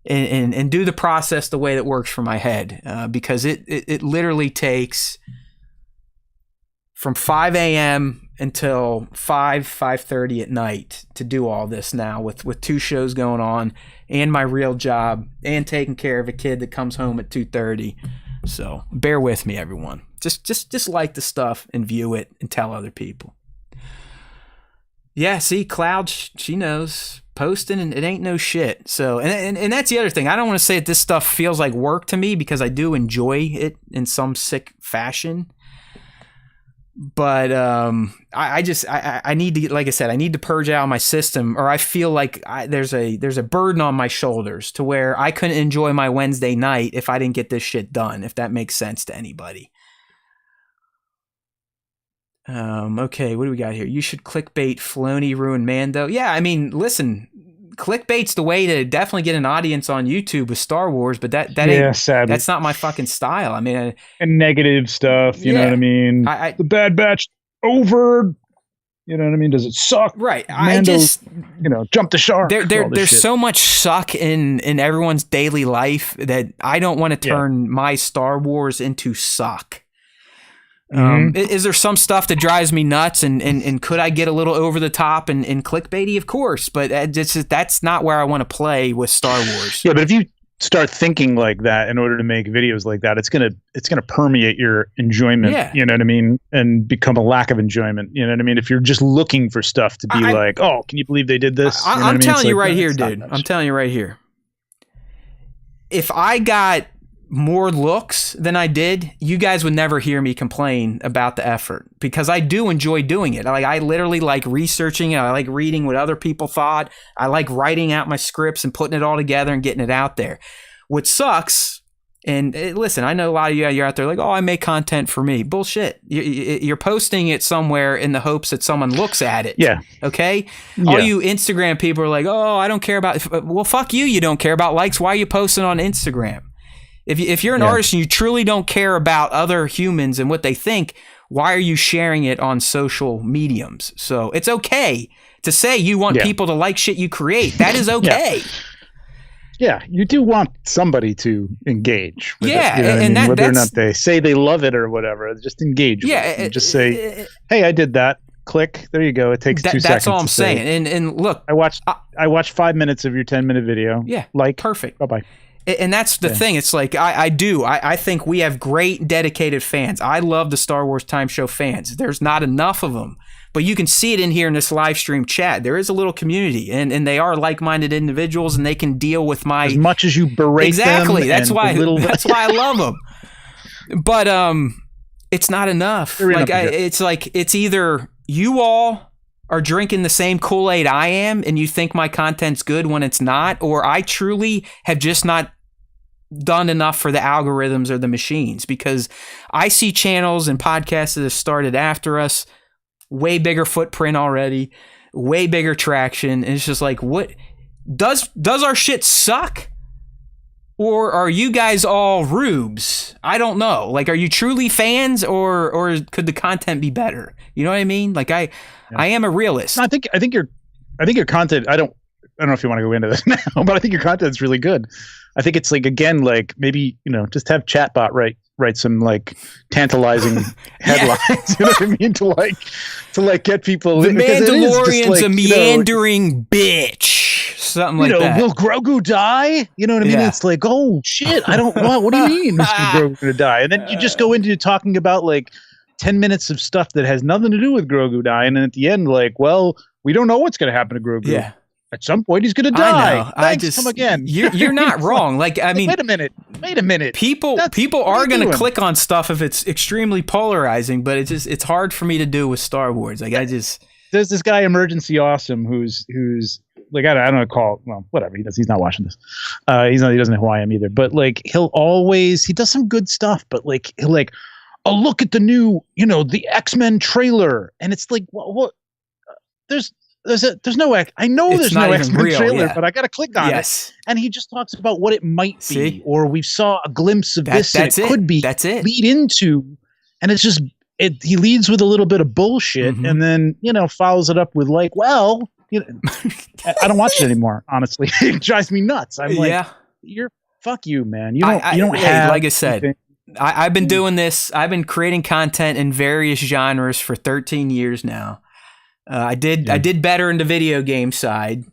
do the process the way that works for my head, because it literally takes from 5 a.m. until 5:30 at night to do all this now with 2 shows going on and my real job and taking care of a kid that comes home at 2:30. So bear with me, everyone. Just like the stuff and view it and tell other people. Yeah, see, Cloud, she knows. Posting, and it ain't no shit. So, and that's the other thing. I don't want to say that this stuff feels like work to me, because I do enjoy it in some sick fashion. But I need to, like I said, I need to purge out my system, or I feel like there's a burden on my shoulders to where I couldn't enjoy my Wednesday night if I didn't get this shit done, if that makes sense to anybody. Okay, what do we got here? You should clickbait Filoni ruin Mando. Yeah, I mean, listen, clickbait's the way to definitely get an audience on YouTube with Star Wars, but that ain't, sadly, that's not my fucking style. I mean, and negative stuff, you know what I mean? The Bad Batch over, you know what I mean? Does it suck? Right. Mando, jump the shark. There's so much suck in everyone's daily life that I don't want to turn my Star Wars into suck. Is there some stuff that drives me nuts, and could I get a little over the top and clickbaity? Of course, but that's not where I want to play with Star Wars. Yeah, but if you start thinking like that in order to make videos like that, it's gonna permeate your enjoyment. Yeah. You know what I mean, and become a lack of enjoyment. You know what I mean? If you're just looking for stuff to be like, oh, can you believe they did this? I'm telling you right here, dude. I'm telling you right here. If I got more looks than I did, you guys would never hear me complain about the effort, because I do enjoy doing it. I literally like researching it. I like reading what other people thought. I like writing out my scripts and putting it all together and getting it out there. What sucks, and listen, I know a lot of you're out there like, oh, I make content for me. Bullshit. You're posting it somewhere in the hopes that someone looks at it. Yeah. Okay? Yeah. All you Instagram people are like, oh, I don't care about... Well, fuck you. You don't care about likes. Why are you posting on Instagram? If you're an artist and you truly don't care about other humans and what they think, why are you sharing it on social mediums? So it's okay to say you want people to like shit you create. That is okay. Yeah, you do want somebody to engage with it, and whether or not they say they love it or whatever, just engage with it. Just say, hey, I did that. Click. There you go. It takes 2 seconds. That's all I'm saying. And look, I watched 5 minutes of your 10-minute video. Yeah, perfect. Bye-bye. And that's the thing. It's like, I think we have great dedicated fans. I love the Star Wars Time Show fans. There's not enough of them. But you can see it in here in this live stream chat. There is a little community, and they are like-minded individuals, and they can deal with my... As much as you berate them. That's why I love them. But it's not enough. It's either you all are drinking the same Kool-Aid I am, and you think my content's good when it's not, or I truly have just not done enough for the algorithms or the machines, because I see channels and podcasts that have started after us, way bigger footprint already, way bigger traction, and it's just like, what does our shit suck? Or are you guys all rubes? I don't know. Like, are you truly fans, or could the content be better? You know what I mean? Like, I am a realist. No, I think your content, I don't know if you want to go into this now, but I think your content's really good. I think it's like, again, like maybe, just have chatbot write some like tantalizing headlines, you know what I mean? To get people. The Mandalorian's a meandering bitch. Something like that. Will Grogu die? You know what I mean? Yeah. It's like, oh shit, I don't want. What do you mean, Mr. Grogu gonna die? And then you just go into talking about like 10 minutes of stuff that has nothing to do with Grogu dying, and at the end, like, well, we don't know what's gonna happen to Grogu. Yeah. At some point, he's gonna die. I know. Come again. You're not wrong. Like, I mean, wait a minute. People are gonna click on stuff if it's extremely polarizing, but it's hard for me to do with Star Wars. Like, there's this guy Emergency Awesome who's like, I don't know, call, well, whatever, he's not watching this. He doesn't know who I am either, but like, he does some good stuff, but like, he'll like, oh, look at the new, the X-Men trailer. And it's like, what? There's no, I know there's no X-Men trailer, but I got to click on it. And he just talks about what it might be, or we saw a glimpse of this, and it could be, lead into, and it's just, he leads with a little bit of bullshit, and then, follows it up with like, well, I don't watch it anymore, honestly. It drives me nuts. I'm like, fuck you, man. You don't have, like I said, I've been doing this. I've been creating content in various genres for 13 years now. I did better in the video game side,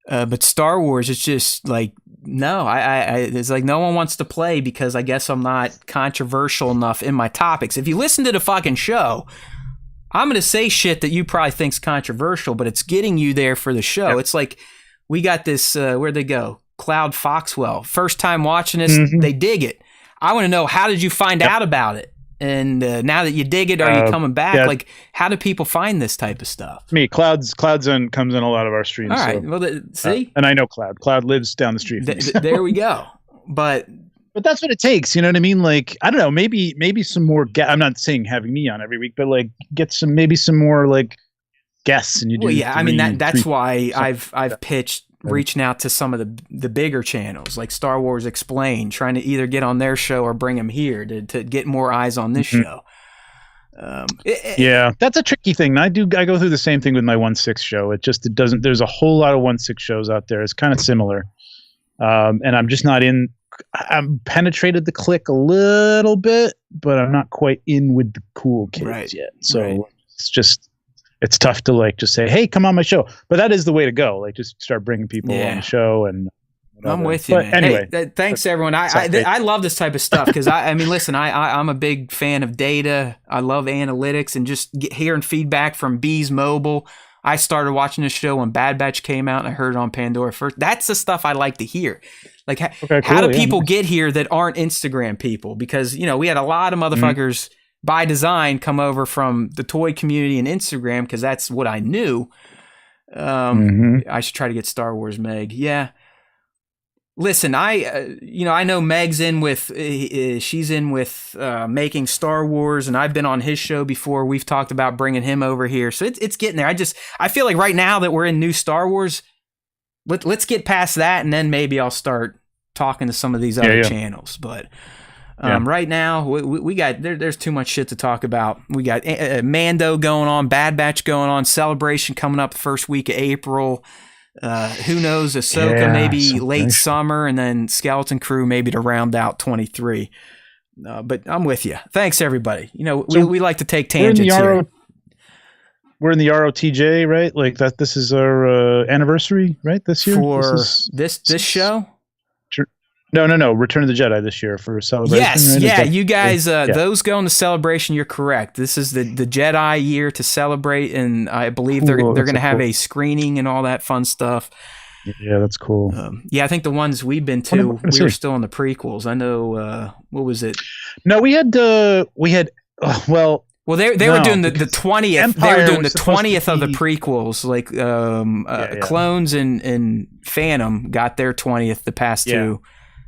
but Star Wars, it's just like, no, it's like no one wants to play because I guess I'm not controversial enough in my topics. If you listen to the fucking show, I'm going to say shit that you probably think's controversial, but it's getting you there for the show. It's like we got this, where'd they go? Cloud Foxwell. First time watching this, they dig it. I want to know, how did you find out about it? And now that you dig it, are you coming back? Yeah. Like, how do people find this type of stuff? Me, Cloud's comes in a lot of our streams. All right. So, Well, see? and I know Cloud. Cloud lives down the street from me. There we go. But that's what it takes. You know what I mean? Like, I don't know, maybe some more, I'm not saying having me on every week, but like get some more like guests and you do. Well, yeah, I mean, that's why something. I've pitched reaching out to some of the bigger channels like Star Wars Explained, trying to either get on their show or bring them here to get more eyes on this show. Yeah, that's a tricky thing. I go through the same thing with my 1/6 show. It doesn't. There's a whole lot of 1/6 shows out there. It's kind of similar, and I'm just not in. I'm penetrated the clique a little bit, but I'm not quite in with the cool kids yet. So it's tough to like just say, "Hey, come on my show." But that is the way to go. Like, just start bringing people on the show and. Whatever. I'm with you, man. Anyway, thanks everyone. I love this type of stuff because I mean, listen, I'm a big fan of data. I love analytics and just hearing feedback from Bees Mobile. I started watching this show when Bad Batch came out, and I heard it on Pandora first. That's the stuff I like to hear. Like, how do people get here that aren't Instagram people? Because we had a lot of motherfuckers by design come over from the toy community and Instagram because that's what I knew. I should try to get Star Wars Meg. Yeah. Listen, I know Meg's in with, she's in with making Star Wars, and I've been on his show before. We've talked about bringing him over here, so it's getting there. I feel like right now that we're in new Star Wars, let's get past that, and then maybe I'll start talking to some of these other channels. But right now we got there's too much shit to talk about. We got Mando going on, Bad Batch going on, Celebration coming up the first week of April. Who knows? Ahsoka maybe late summer, and then Skeleton Crew maybe to round out 23. But I'm with you. Thanks, everybody. We like to take tangents here. We're in the ROTJ, right? Like that. This is our anniversary, right? This year for this show. No. Return of the Jedi this year for Celebration. Yes, right? You guys, those going to Celebration. You're correct. This is the Jedi year to celebrate, and I believe they're going to have a screening and all that fun stuff. Yeah, that's cool. I think the ones we've been to, we were still in the prequels. I know. What was it? No, we had. Well, they were doing the 20th. They were doing the 20th of the prequels, like Clones and Phantom got their 20th the past two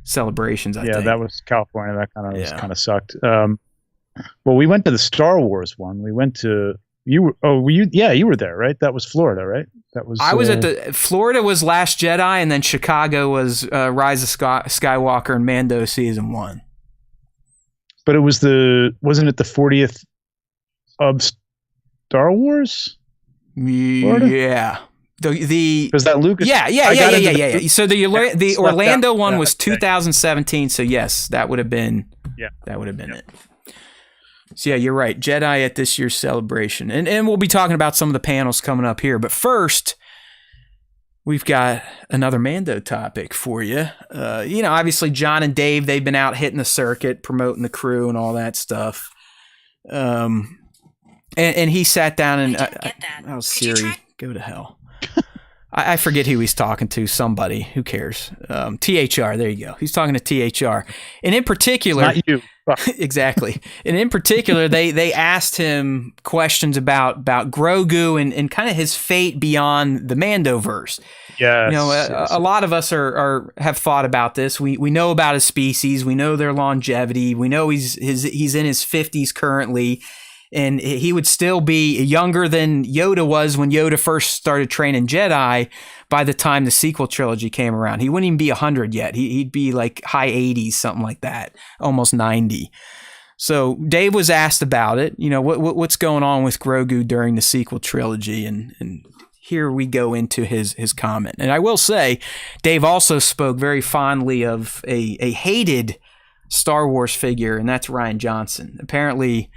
celebrations. I think. That was California. That kind of sucked. Well, we went to the Star Wars one. We went to you were there, right? That was Florida, right? That was. I was at the Florida was Last Jedi, and then Chicago was Rise of Skywalker and Mando season 1. But wasn't it the 40th of Star Wars? Florida? Yeah. Was that Lucas? Yeah. So the Orlando one was 2017. So yes, that would have been it. So yeah, you're right. Jedi at this year's Celebration, and we'll be talking about some of the panels coming up here. But first, we've got another Mando topic for you. Obviously John and Dave, they've been out hitting the circuit, promoting the crew and all that stuff. And he sat down and Siri, go to hell. I forget who he's talking to. Somebody. Who cares? THR. There you go. He's talking to THR. And in particular, not you. Exactly. And in particular, they asked him questions about Grogu and kind of his fate beyond the Mandoverse. Yes. A lot of us have thought about this. We know about his species. We know their longevity. We know he's in his 50s currently. And he would still be younger than Yoda was when Yoda first started training Jedi by the time the sequel trilogy came around. He wouldn't even be 100 yet. He'd be like high 80s, something like that, almost 90. So Dave was asked about it. What's going on with Grogu during the sequel trilogy? And here we go into his comment. And I will say, Dave also spoke very fondly of a hated Star Wars figure, and that's Rian Johnson. Apparently,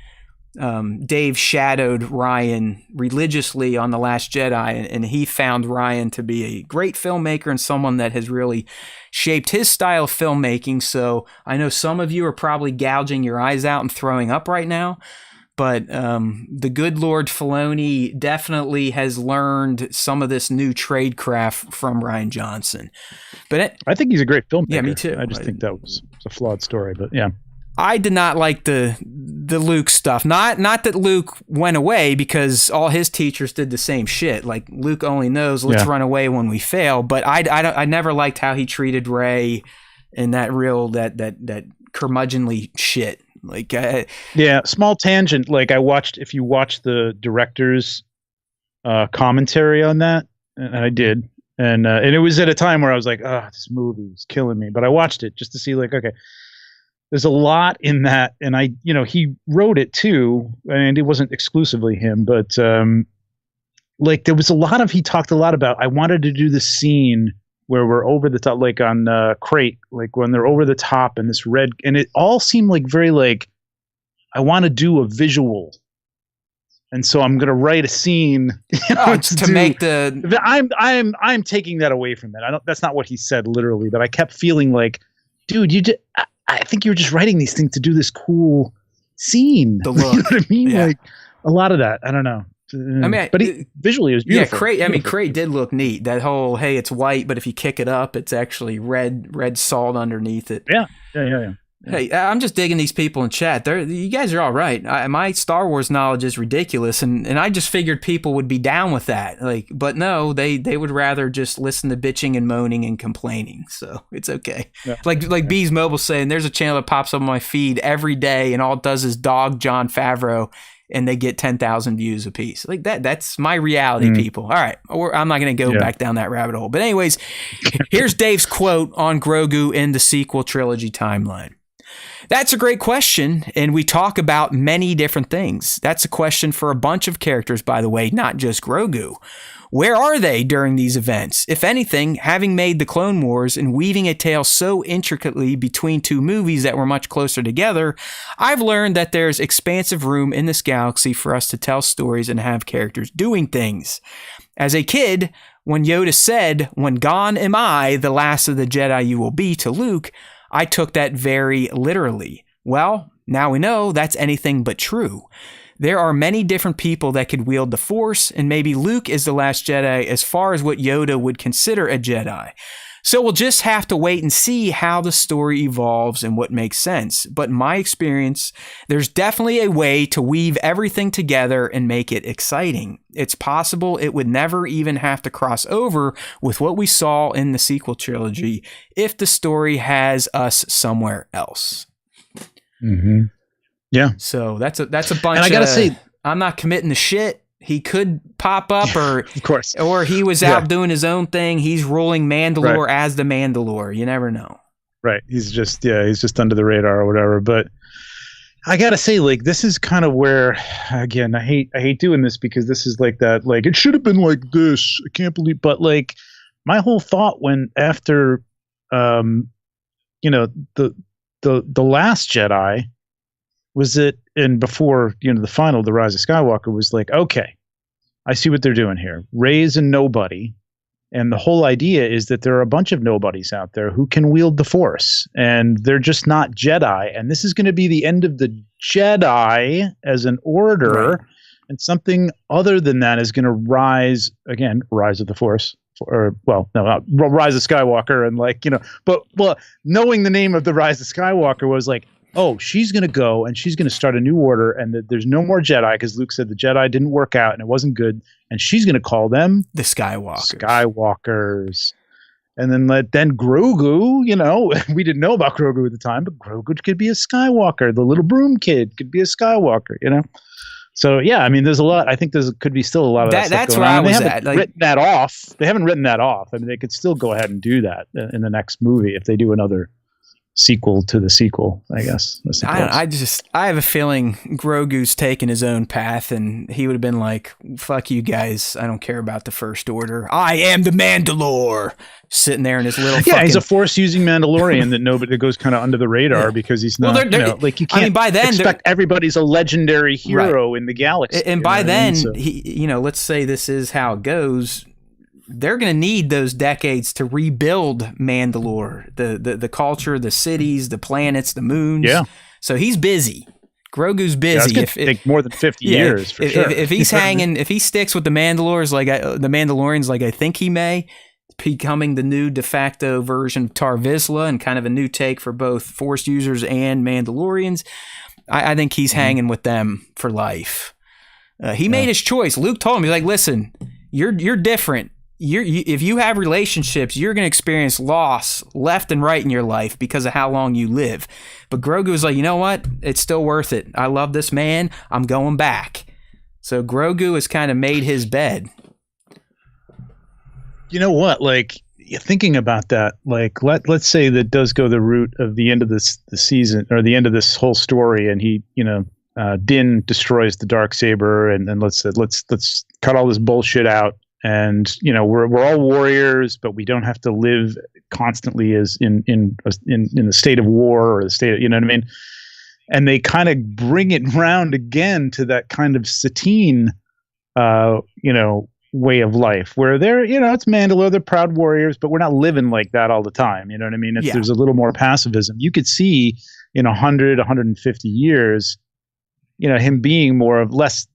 Dave shadowed Ryan religiously on The Last Jedi, and he found Ryan to be a great filmmaker and someone that has really shaped his style of filmmaking. So I know some of you are probably gouging your eyes out and throwing up right now, But the good Lord Filoni definitely has learned some of this new tradecraft from Rian Johnson. But I think he's a great filmmaker. Yeah, me too. I just think that was a flawed story, but yeah. I did not like the Luke stuff. Not that Luke went away, because all his teachers did the same shit. Like, Luke only knows, let's run away when we fail. But I never liked how he treated Rey and that curmudgeonly shit. Like, yeah, small tangent. Like, if you watch the director's commentary on that, and I did, and it was at a time where I was like, oh, this movie is killing me. But I watched it just to see, like, okay, there's a lot in that, and he wrote it too, and it wasn't exclusively him, but like, there was he talked a lot about, I wanted to do this scene where we're over the top, like on Crate, like when they're over the top and this red, and it all seemed like very like, I want to do a visual, and so I'm gonna write a scene to make the. I'm taking that away from it. That's not what he said literally, but I kept feeling like, dude, I think you were just writing these things to do this cool scene. The look. You know what I mean? Yeah. Like, a lot of that. I don't know. I mean, but visually it was beautiful. Yeah, Crate did look neat. That whole, hey, it's white, but if you kick it up, it's actually red salt underneath it. Yeah. Hey, I'm just digging these people in chat. You guys are all right. My Star Wars knowledge is ridiculous, and I just figured people would be down with that. Like, but no, they would rather just listen to bitching and moaning and complaining. So it's okay. Yeah. Like Bees Mobile saying, there's a channel that pops up on my feed every day, and all it does is dog Jon Favreau, and they get 10,000 views apiece. Like that's my reality, people. All right, I'm not going to go back down that rabbit hole. But anyways, here's Dave's quote on Grogu in the sequel trilogy timeline. That's a great question, and we talk about many different things. That's a question for a bunch of characters, by the way, not just Grogu. Where are they during these events? If anything, having made the Clone Wars and weaving a tale so intricately between two movies that were much closer together, I've learned that there's expansive room in this galaxy for us to tell stories and have characters doing things. As a kid, when Yoda said, "When gone am I, the last of the Jedi you will be," to Luke, I took that very literally. Well, now we know that's anything but true. There are many different people that could wield the Force, and maybe Luke is the last Jedi as far as what Yoda would consider a Jedi. So we'll just have to wait and see how the story evolves and what makes sense. But in my experience, there's definitely a way to weave everything together and make it exciting. It's possible it would never even have to cross over with what we saw in the sequel trilogy if the story has us somewhere else. Mm-hmm. Yeah. So that's a bunch. And I gotta say, I'm not committing to shit. He could pop up, or of course, or he was out doing his own thing. He's ruling Mandalore as the Mandalore. You never know. Right. He's just under the radar or whatever. But I gotta say, like, this is kind of where, again, I hate doing this because this is like that. Like, it should have been like this. I can't believe. But like, my whole thought when after, the Last Jedi was it, and before, the final, The Rise of Skywalker, was like, okay, I see what they're doing here. Rey's a nobody. And the whole idea is that there are a bunch of nobodies out there who can wield the Force, and they're just not Jedi. And this is going to be the end of the Jedi as an order. Right. And something other than that is going to rise again, Rise of the Force. Rise of Skywalker. And but knowing the name of the Rise of Skywalker was like, oh, she's going to go and she's going to start a new order, and there's no more Jedi because Luke said the Jedi didn't work out and it wasn't good. And she's going to call them the Skywalkers. And then Grogu, we didn't know about Grogu at the time, but Grogu could be a Skywalker. The little broom kid could be a Skywalker, So, yeah, I mean, there's a lot. I think could be still a lot of that stuff that's going where on. I was at. Written that off. They haven't written that off. I mean, they could still go ahead and do that in the next movie if they do another sequel to the sequel, I guess. I have a feeling Grogu's taken his own path, and he would have been like, fuck you guys, I don't care about the First Order. I am the Mandalore, sitting there in his little he's a Force-using Mandalorian that goes kind of under the radar because he's not, you can't by then, expect everybody's a legendary hero in the galaxy. And by then, let's say this is how it goes, they're going to need those decades to rebuild Mandalore, the culture, the cities, the planets, the moons. Yeah. So he's busy. Grogu's busy. Yeah, it's gonna take more than 50 years for sure. If he's hanging, if he sticks with the Mandalorians, like I think he may, becoming the new de facto version of Tar Vizsla and kind of a new take for both Force users and Mandalorians, I think he's hanging with them for life. He made his choice. Luke told him, he's like, listen, you're different. If you have relationships, you're going to experience loss left and right in your life because of how long you live. But Grogu was like, you know what? It's still worth it. I love this man. I'm going back. So Grogu has kind of made his bed. You know what? Like, thinking about that, like, let's say that does go the route of the end of the season, or the end of this whole story, and he, Din destroys the Darksaber, and then let's cut all this bullshit out. And we're all warriors, but we don't have to live constantly as in the state of war, or the state of, you know what I mean? And they kind of bring it round again to that kind of Satine, way of life, where they're, it's Mandalore, they're proud warriors, but we're not living like that all the time. You know what I mean? There's a little more pacifism. You could see in 100, 150 years, him being less.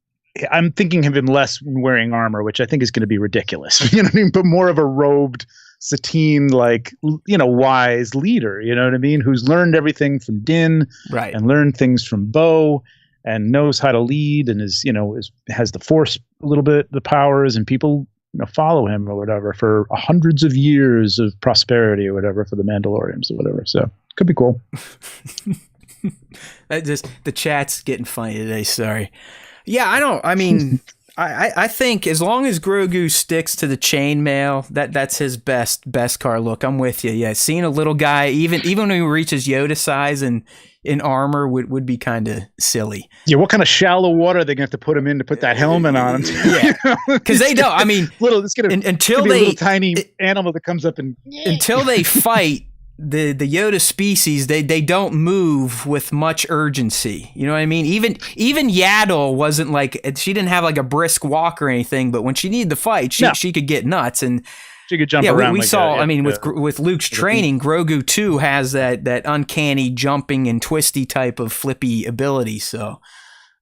I'm thinking of him less wearing armor, which I think is going to be ridiculous. You know what I mean? But more of a robed Satine, like, wise leader, you know what I mean? Who's learned everything from Din, right, and learned things from Bo, and knows how to lead, and has the Force a little bit, the powers, and people follow him or whatever for hundreds of years of prosperity or whatever for the Mandalorians or whatever. So could be cool. The chat's getting funny today. Sorry. Yeah, I think as long as Grogu sticks to the chainmail, that's his best car look. I'm with you. Yeah, seeing a little guy, even when he reaches Yoda size and in armor, would be kind of silly. Yeah, what kind of shallow water are they going to have to put him in to put that helmet on him? Yeah, because they don't. I mean, until they, a little tiny animal that comes up and until they fight the Yoda species, they don't move with much urgency. You know what I mean? Even Yaddle wasn't like, she didn't have like a brisk walk or anything, but when she needed to fight, she could get nuts, and she could jump around. We saw. I mean, with Luke's training, Grogu too has that uncanny jumping and twisty type of flippy ability. So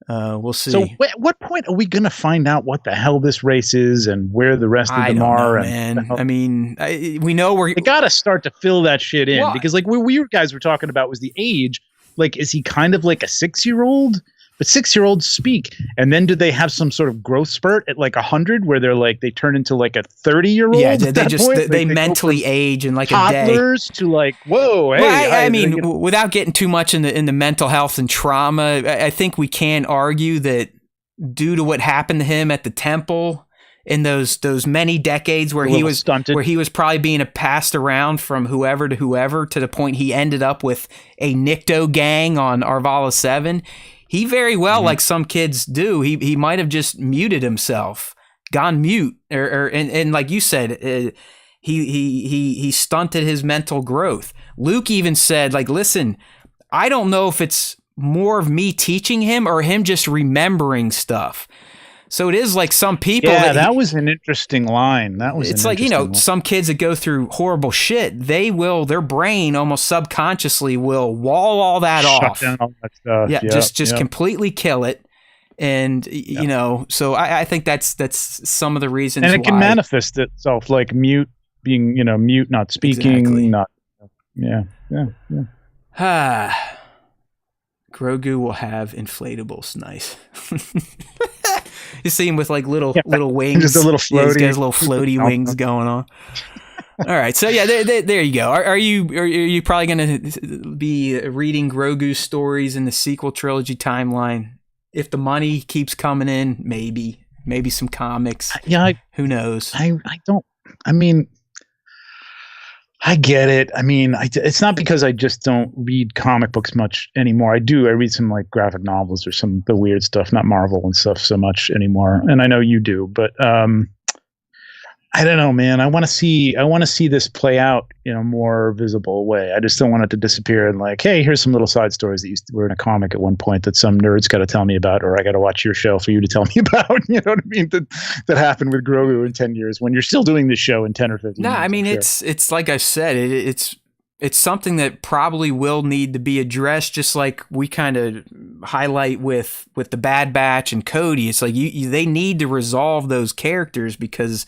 we'll see. So at what point are we going to find out what the hell this race is and where the rest of them are? Man. I mean, we know they got to start to fill that shit in, because like what we guys were talking about was the age. Like, is he kind of like a 6-year-old? But 6-year-olds speak, and then do they have some sort of growth spurt at like 100, where they're like they turn into like a 30-year-old? Yeah, they mentally age in like a day. Toddlers to like, whoa, hey. Well, I mean, without getting too much in the mental health and trauma, I think we can argue that due to what happened to him at the temple in those many decades where he was stunted, where he was probably being passed around from whoever to the point he ended up with a Nikto gang on Arvala 7. He very well, like some kids do, he might have just muted himself, gone mute, and like you said, he stunted his mental growth. Luke even said, like, listen, I don't know if it's more of me teaching him or him just remembering stuff. So it is like some people. Yeah, that was an interesting line. It's like, some kids that go through horrible shit, their brain almost subconsciously will wall all that off. Shut down all that stuff. Yeah, just completely kill it. And, so I think that's some of the reasons why. And it can manifest itself like mute, being, mute, not speaking, exactly. Grogu will have inflatables. Nice. You see him with like little wings. Just a little floaty. He's got his little floaty wings going on. All right, so yeah, there you go. Are you probably going to be reading Grogu's stories in the sequel trilogy timeline? If the money keeps coming in, maybe some comics. Yeah, who knows? I don't. I mean, I get it. I mean, it's not because I just don't read comic books much anymore. I do. I read some like graphic novels or some of the weird stuff, not Marvel and stuff so much anymore. And I know you do, but I don't know, man. I want to see this play out in a more visible way. I just don't want it to disappear and like, hey, here's some little side stories that were in a comic at one point that some nerds got to tell me about, or I got to watch your show for you to tell me about. You know what I mean? That happened with Grogu in 10 years when you're still doing this show in 10 or 15 years. No, I mean, it's like I said, it's it's something that probably will need to be addressed, just like we kind of highlight with the Bad Batch and Cody. It's like they need to resolve those characters, because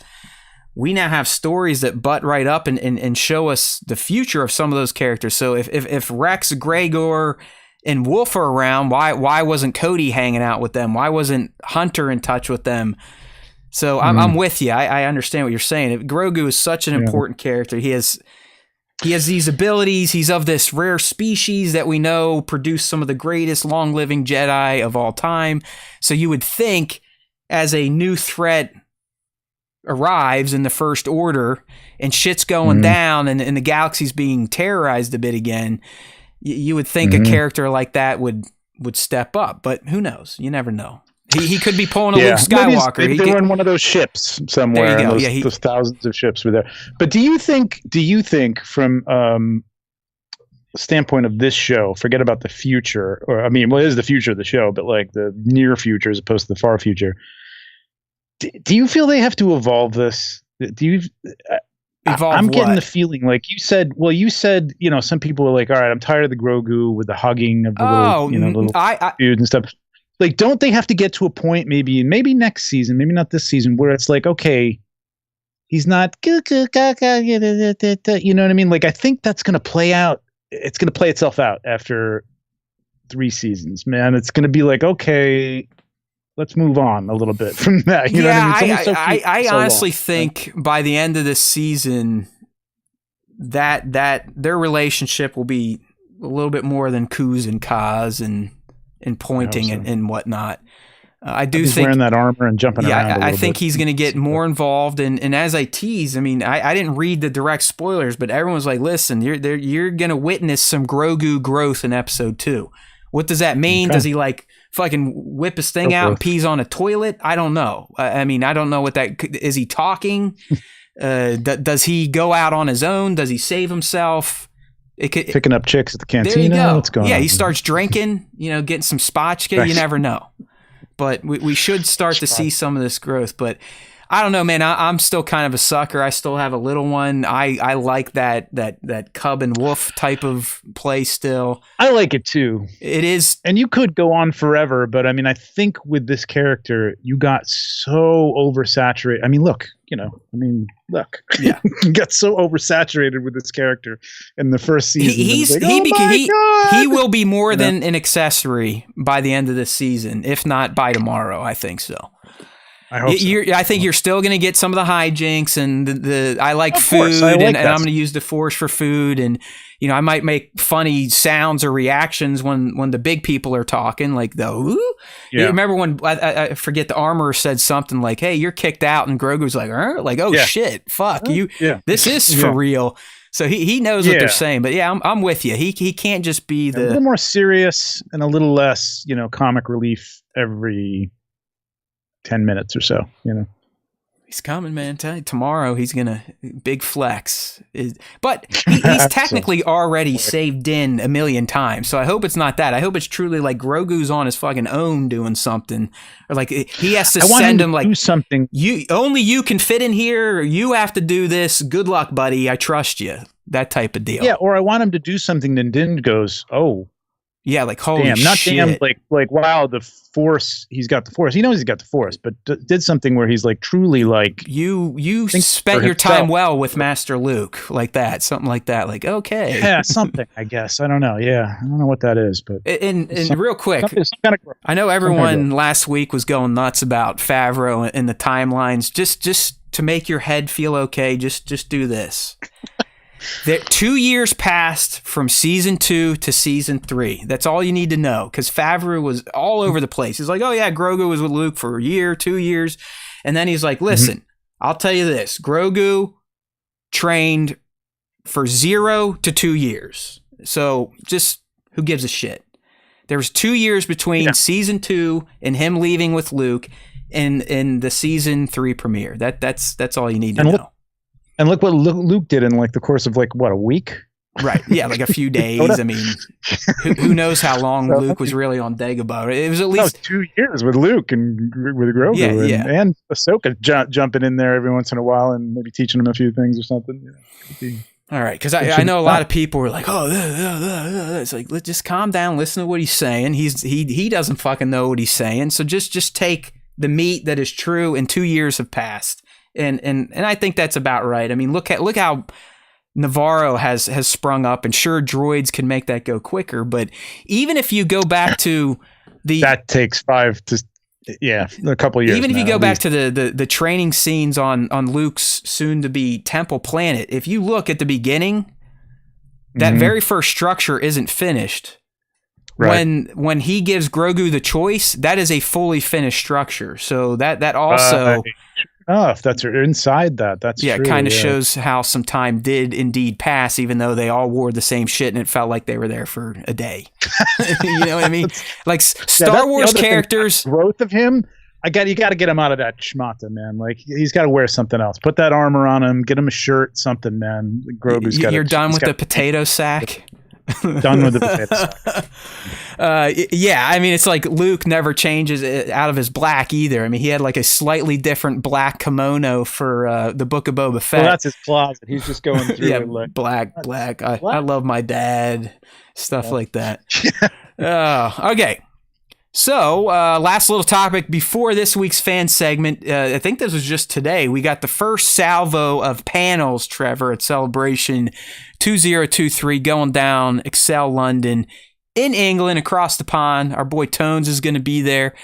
we now have stories that butt right up and show us the future of some of those characters. So if Rex, Gregor, and Wolf are around, why wasn't Cody hanging out with them? Why wasn't Hunter in touch with them? So I'm with you. I understand what you're saying. Grogu is such an important character. He has these abilities. He's of this rare species that we know produce some of the greatest long-living Jedi of all time. So you would think, as a new threat arrives in the First Order and shit's going down and the galaxy's being terrorized a bit again, you would think a character like that would step up. But who knows? You never know. He could be pulling a Luke Skywalker. They were in one of those ships somewhere. There you go. Those thousands of ships were there. But do you think from standpoint of this show, forget about the future, or it is the future of the show, but like the near future as opposed to the far future. Do you feel they have to evolve this? Do you? I'm getting the feeling, like you said, some people were like, all right, I'm tired of the Grogu with the hugging of the little dudes and stuff. Like, don't they have to get to a point, maybe next season, maybe not this season, where it's like, okay, he's not, you know what I mean? Like, I think that's going to play out. It's going to play itself out after 3 seasons, man. It's going to be like, okay, let's move on a little bit from that. You know what I mean? I honestly think by the end of this season that their relationship will be a little bit more than coos and ka's and pointing and whatnot. I do think wearing that armor and jumping around. I think he's going to get more involved. And as I tease, I didn't read the direct spoilers, but everyone's like, listen, you're going to witness some Grogu growth in episode 2. What does that mean? Okay. Does he like fucking whip his thing out and pees on a toilet? I don't know. I don't know what that is. He talking? Does he go out on his own? Does he save himself? Picking up chicks at the cantina. There you go. What's going on? He starts drinking, getting some spotchka. You never know. But we should start to see some of this growth. But I don't know, man. I'm still kind of a sucker. I still have a little one. I like that cub and wolf type of play still. I like it too. It is. And you could go on forever, but I think with this character, you got so oversaturated. Look. Yeah. You got so oversaturated with this character in the first season. He will be more than an accessory by the end of this season, if not by tomorrow. I think so. I hope so. I think you're still going to get some of the hijinks and I like food, and I'm going to use the Force for food, and I might make funny sounds or reactions when the big people are talking, like the ooh. You remember when I forget the armorer said something like, "Hey, you're kicked out," and Grogu's like, like, "Oh shit, fuck you! This is for real." So he knows what they're saying, but I'm with you. He can't just be a little more serious and a little less, comic relief every 10 minutes or so, He's coming, man. Tell you, tomorrow he's gonna big flex. But he's technically already saved Din a million times. So I hope it's not that. I hope it's truly like Grogu's on his fucking own doing something, or like he has to send him like do something. You can fit in here. You have to do this. Good luck, buddy. I trust you. That type of deal. Yeah, or I want him to do something. Then Din goes, oh. Yeah, like holy damn, not shit. Damn, like wow, the Force. He's got the Force. He knows he's got the Force, but did something where he's like truly like you spent your time well with Master Luke, like that, something like that. Like okay, something. I guess I don't know. Yeah, I don't know what that is, but and real quick, I know everyone last week was going nuts about Favreau and the timelines. Just to make your head feel okay, just do this. 2 years passed from season 2 to season 3. That's all you need to know, because Favreau was all over the place. He's like, oh yeah, Grogu was with Luke for a year, 2 years. And then he's like, listen, I'll tell you this. Grogu trained for 0 to 2 years. So just who gives a shit? There was 2 years between season 2 and him leaving with Luke and the season 3 premiere. That's all you need to know. And look what Luke did in like the course of like what, a week? Right. Yeah, like a few days. Who knows how long Luke was really on Dagobah? It was at least 2 years with Luke and with Grogu and Ahsoka jumping in there every once in a while and maybe teaching him a few things or something. All right, because I know a lot of people were like, "Oh, it's like let's just calm down, listen to what he's saying. He doesn't fucking know what he's saying. So just take the meat that is true. And 2 years have passed, and I think that's about right. I mean, look how Navarro has sprung up, and sure, droids can make that go quicker. But even if you go back to that takes a couple of years. Even if you go back to the training scenes on Luke's soon-to-be temple planet, if you look at the beginning, that very first structure isn't finished. Right. When he gives Grogu the choice, that is a fully finished structure. So that also... if that's inside that's true. It kind of shows how some time did indeed pass, even though they all wore the same shit and it felt like they were there for a day. You know what I mean? Like Star Wars characters, growth of him. You got to get him out of that schmata, man. Like he's got to wear something else. Put that armor on him. Get him a shirt, something, man. Grogu's got. You're done with the potato sack. Done with the potato sack. Yeah, I mean, it's like Luke never changes out of his black either. I mean, he had like a slightly different black kimono for the Book of Boba Fett. Well, that's his closet. He's just going through it. Like, black. I love my dad. Stuff like that. Okay. So, last little topic before this week's fan segment. I think this was just today. We got the first salvo of panels, Trevor, at Celebration 2023 going down Excel London in England across the pond. Our boy Tones is going to be there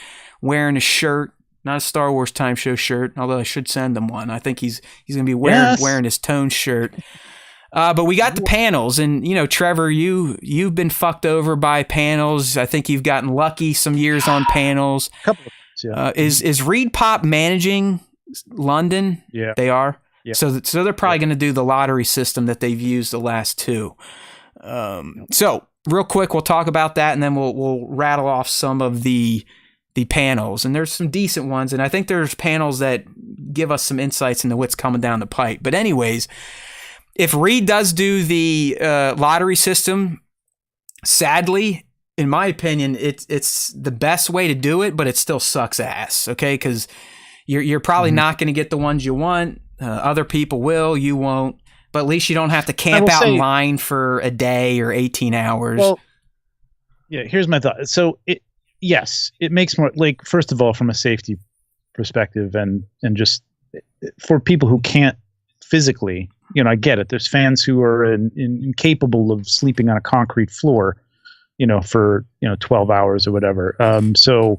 wearing a shirt, not a Star Wars Time Show shirt, although I should send him one. I think he's going to be wearing his Tones shirt. But we got the panels, and Trevor, you've been fucked over by panels. I think you've gotten lucky some years on panels. A couple of times, yeah. Is Reed Pop managing London? Yeah, they are. Yeah. So they're probably going to do the lottery system that they've used the last two. So real quick, we'll talk about that, and then we'll rattle off some of the panels. And there's some decent ones, and I think there's panels that give us some insights into what's coming down the pipe. But anyways. If Reed does do the lottery system, sadly, in my opinion, it's the best way to do it, but it still sucks ass. Okay, because you're probably not going to get the ones you want. Other people will, you won't. But at least you don't have to camp out in line for a day or 18 hours. Well, yeah. Here's my thought. So it makes more, like, first of all, from a safety perspective, and just for people who can't physically. I get it. There's fans who are incapable of sleeping on a concrete floor, for 12 hours or whatever. So,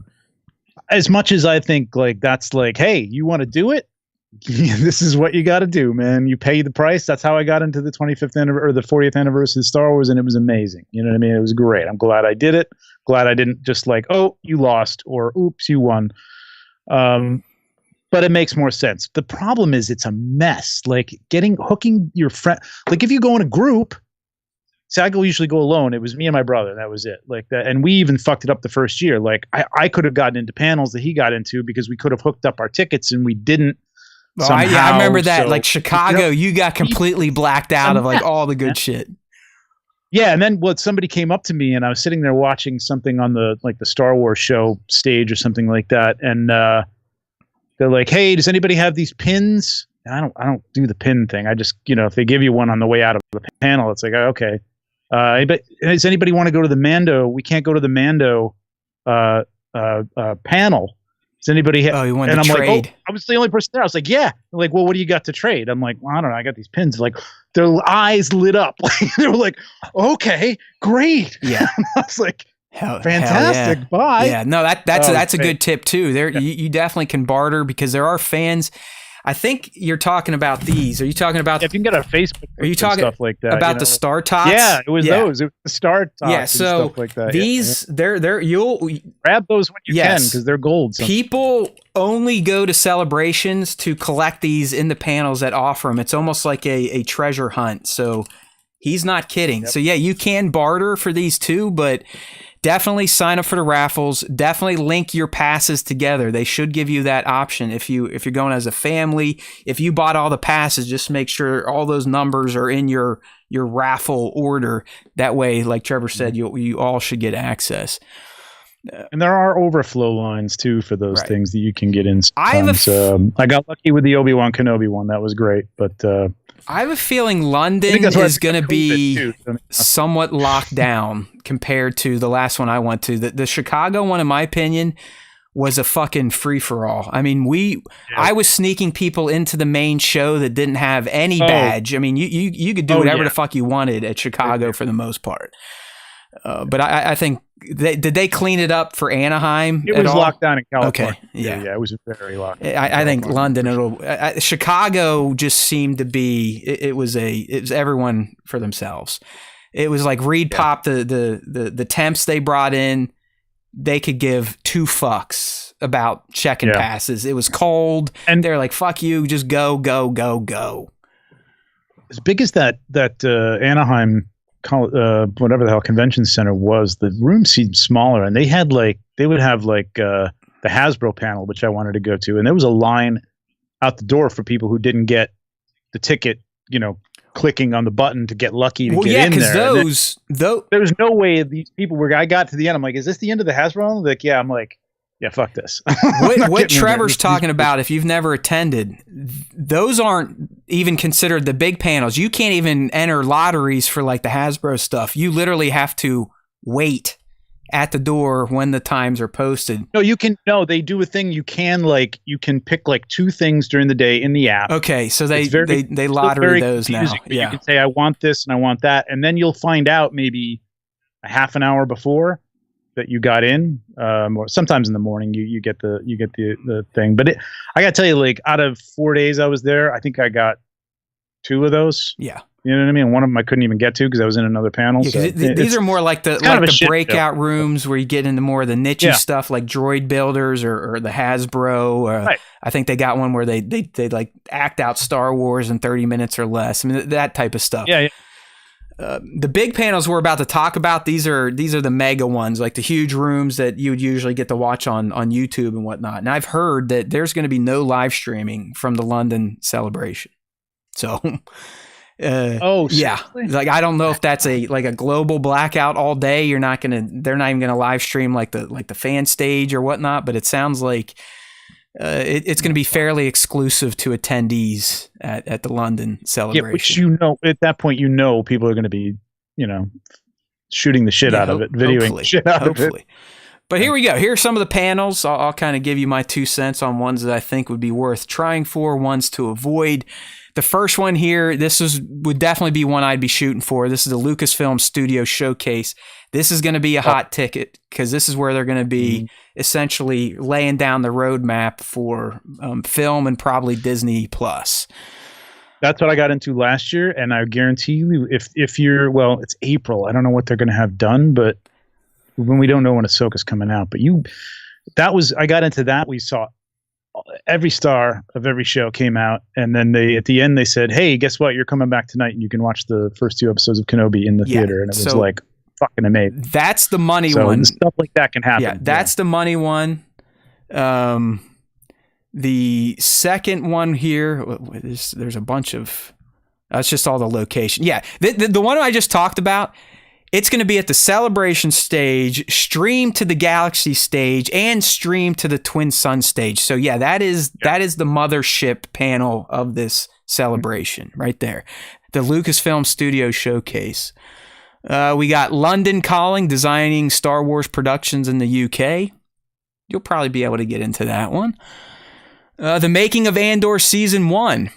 as much as I think like that's like, hey, you want to do it? This is what you got to do, man. You pay the price. That's how I got into the 25th or the 40th anniversary of Star Wars, and it was amazing. You know what I mean? It was great. I'm glad I did it. Glad I didn't just like, oh, you lost, or oops, you won. But it makes more sense. The problem is it's a mess. Like hooking your friend. Like if you go in a group, see, I usually go alone. It was me and my brother. That was it. Like that, and we even fucked it up the first year. Like I could have gotten into panels that he got into because we could have hooked up our tickets and we didn't. I remember that. So, like Chicago, you got completely blacked out of like all the good shit. Yeah, and then somebody came up to me and I was sitting there watching something on the Star Wars show stage or something like that, and they're like, "Hey, does anybody have these pins?" And I don't do the pin thing. I just, if they give you one on the way out of the panel, it's like, oh, okay. But does anybody want to go to the Mando? We can't go to the Mando panel. Does anybody? You want to trade? Like, I was the only person there. I was like, yeah. They're like, well, what do you got to trade? I'm like, well, I don't know. I got these pins. Like, their eyes lit up. They were like, okay, great. Yeah. I was like, fantastic. Yeah. Bye. Yeah, no, that's a good tip too. There, you definitely can barter because there are fans. I think you're talking about these. Are you talking about? If you can get a Facebook. Are you talking stuff like that? About the Star Tots? Yeah, it was those. It was the Star Tots. Yeah, so and stuff like that. These, they're you'll grab those when you can because they're gold. People only go to celebrations to collect these in the panels that offer them. It's almost like a treasure hunt. So he's not kidding. Yep. So yeah, you can barter for these too, but. Definitely sign up for the raffles. Definitely link your passes together. They should give you that option if you're going as a family. If you bought all the passes, just make sure all those numbers are in your raffle order. That way, like Trevor said, you all should get access. And there are overflow lines too for those things that you can get in. I got lucky with the Obi-Wan Kenobi one. That was great, but I have a feeling London is going to be somewhat locked down compared to the last one I went to. The Chicago one, in my opinion, was a fucking free-for-all. I mean, I was sneaking people into the main show that didn't have any badge. I mean, you could do whatever the fuck you wanted at Chicago for the most part. But I think did they clean it up for Anaheim? It was locked down in California. Okay, yeah, it was very locked. I think London. Chicago just seemed to be. It was everyone for themselves. It was like Reed Pop, the temps they brought in. They could give two fucks about checking passes. It was cold, and they're like, "Fuck you, just go." As big as that Anaheim, whatever the hell convention center was, the room seemed smaller, and they would have the Hasbro panel, which I wanted to go to, and there was a line out the door for people who didn't get the ticket, clicking on the button to get lucky to get in there. There was no way these people were. I got to the end. I'm like, is this the end of the Hasbro? Like, yeah. I'm like, yeah, fuck this. What Trevor's talking about, if you've never attended, those aren't even considered the big panels. You can't even enter lotteries for like the Hasbro stuff. You literally have to wait at the door when the times are posted. No, you can. No, they do a thing. You can pick two things during the day in the app. Okay, so they lottery those now. Yeah. You can say I want this and I want that, and then you'll find out maybe a half an hour before that you got in, or sometimes in the morning you get the thing. But I got to tell you, out of 4 days I was there, I think I got 2 of those. Yeah. You know what I mean? One of them I couldn't even get to because I was in another panel. Yeah, so these are more like the breakout rooms where you get into more of the niche stuff, like droid builders or the Hasbro. Right. I think they got one where they like act out Star Wars in 30 minutes or less. I mean, that type of stuff. Yeah. The big panels we're about to talk about, these are the mega ones, like the huge rooms that you would usually get to watch on YouTube and whatnot. And I've heard that there's going to be no live streaming from the London celebration. So. Yeah. Like, I don't know if that's a global blackout all day. They're not even gonna live stream like the fan stage or whatnot, but it sounds like it's going to be fairly exclusive to attendees at the London celebration. Yeah, which at that point, people are going to be, shooting the shit out of it, videoing the shit out of it. But here we go. Here's some of the panels. I'll kind of give you my 2 cents on ones that I think would be worth trying for, ones to avoid. The first one here, would definitely be one I'd be shooting for. This is the Lucasfilm Studio Showcase. This is going to be a hot ticket because this is where they're going to be essentially laying down the roadmap for film and probably Disney Plus. That's what I got into last year, and I guarantee you, if it's April. I don't know what they're going to have done, but when we don't know when Ahsoka's coming out. But I got into that. We saw every star of every show came out, and then at the end they said, hey, guess what, you're coming back tonight and you can watch the first 2 episodes of Kenobi in the theater, and it was like fucking amazing. That's the money one. Stuff like that can happen. Yeah, that's the money one. The second one here, there's a bunch of, that's just all the location. Yeah, the one I just talked about, it's going to be at the Celebration stage, streamed to the Galaxy stage, and streamed to the Twin Sun stage. So yeah, that is the mothership panel of this celebration right there. The Lucasfilm Studio Showcase. We got London Calling, designing Star Wars productions in the UK. You'll probably be able to get into that one. The making of Andor Season 1.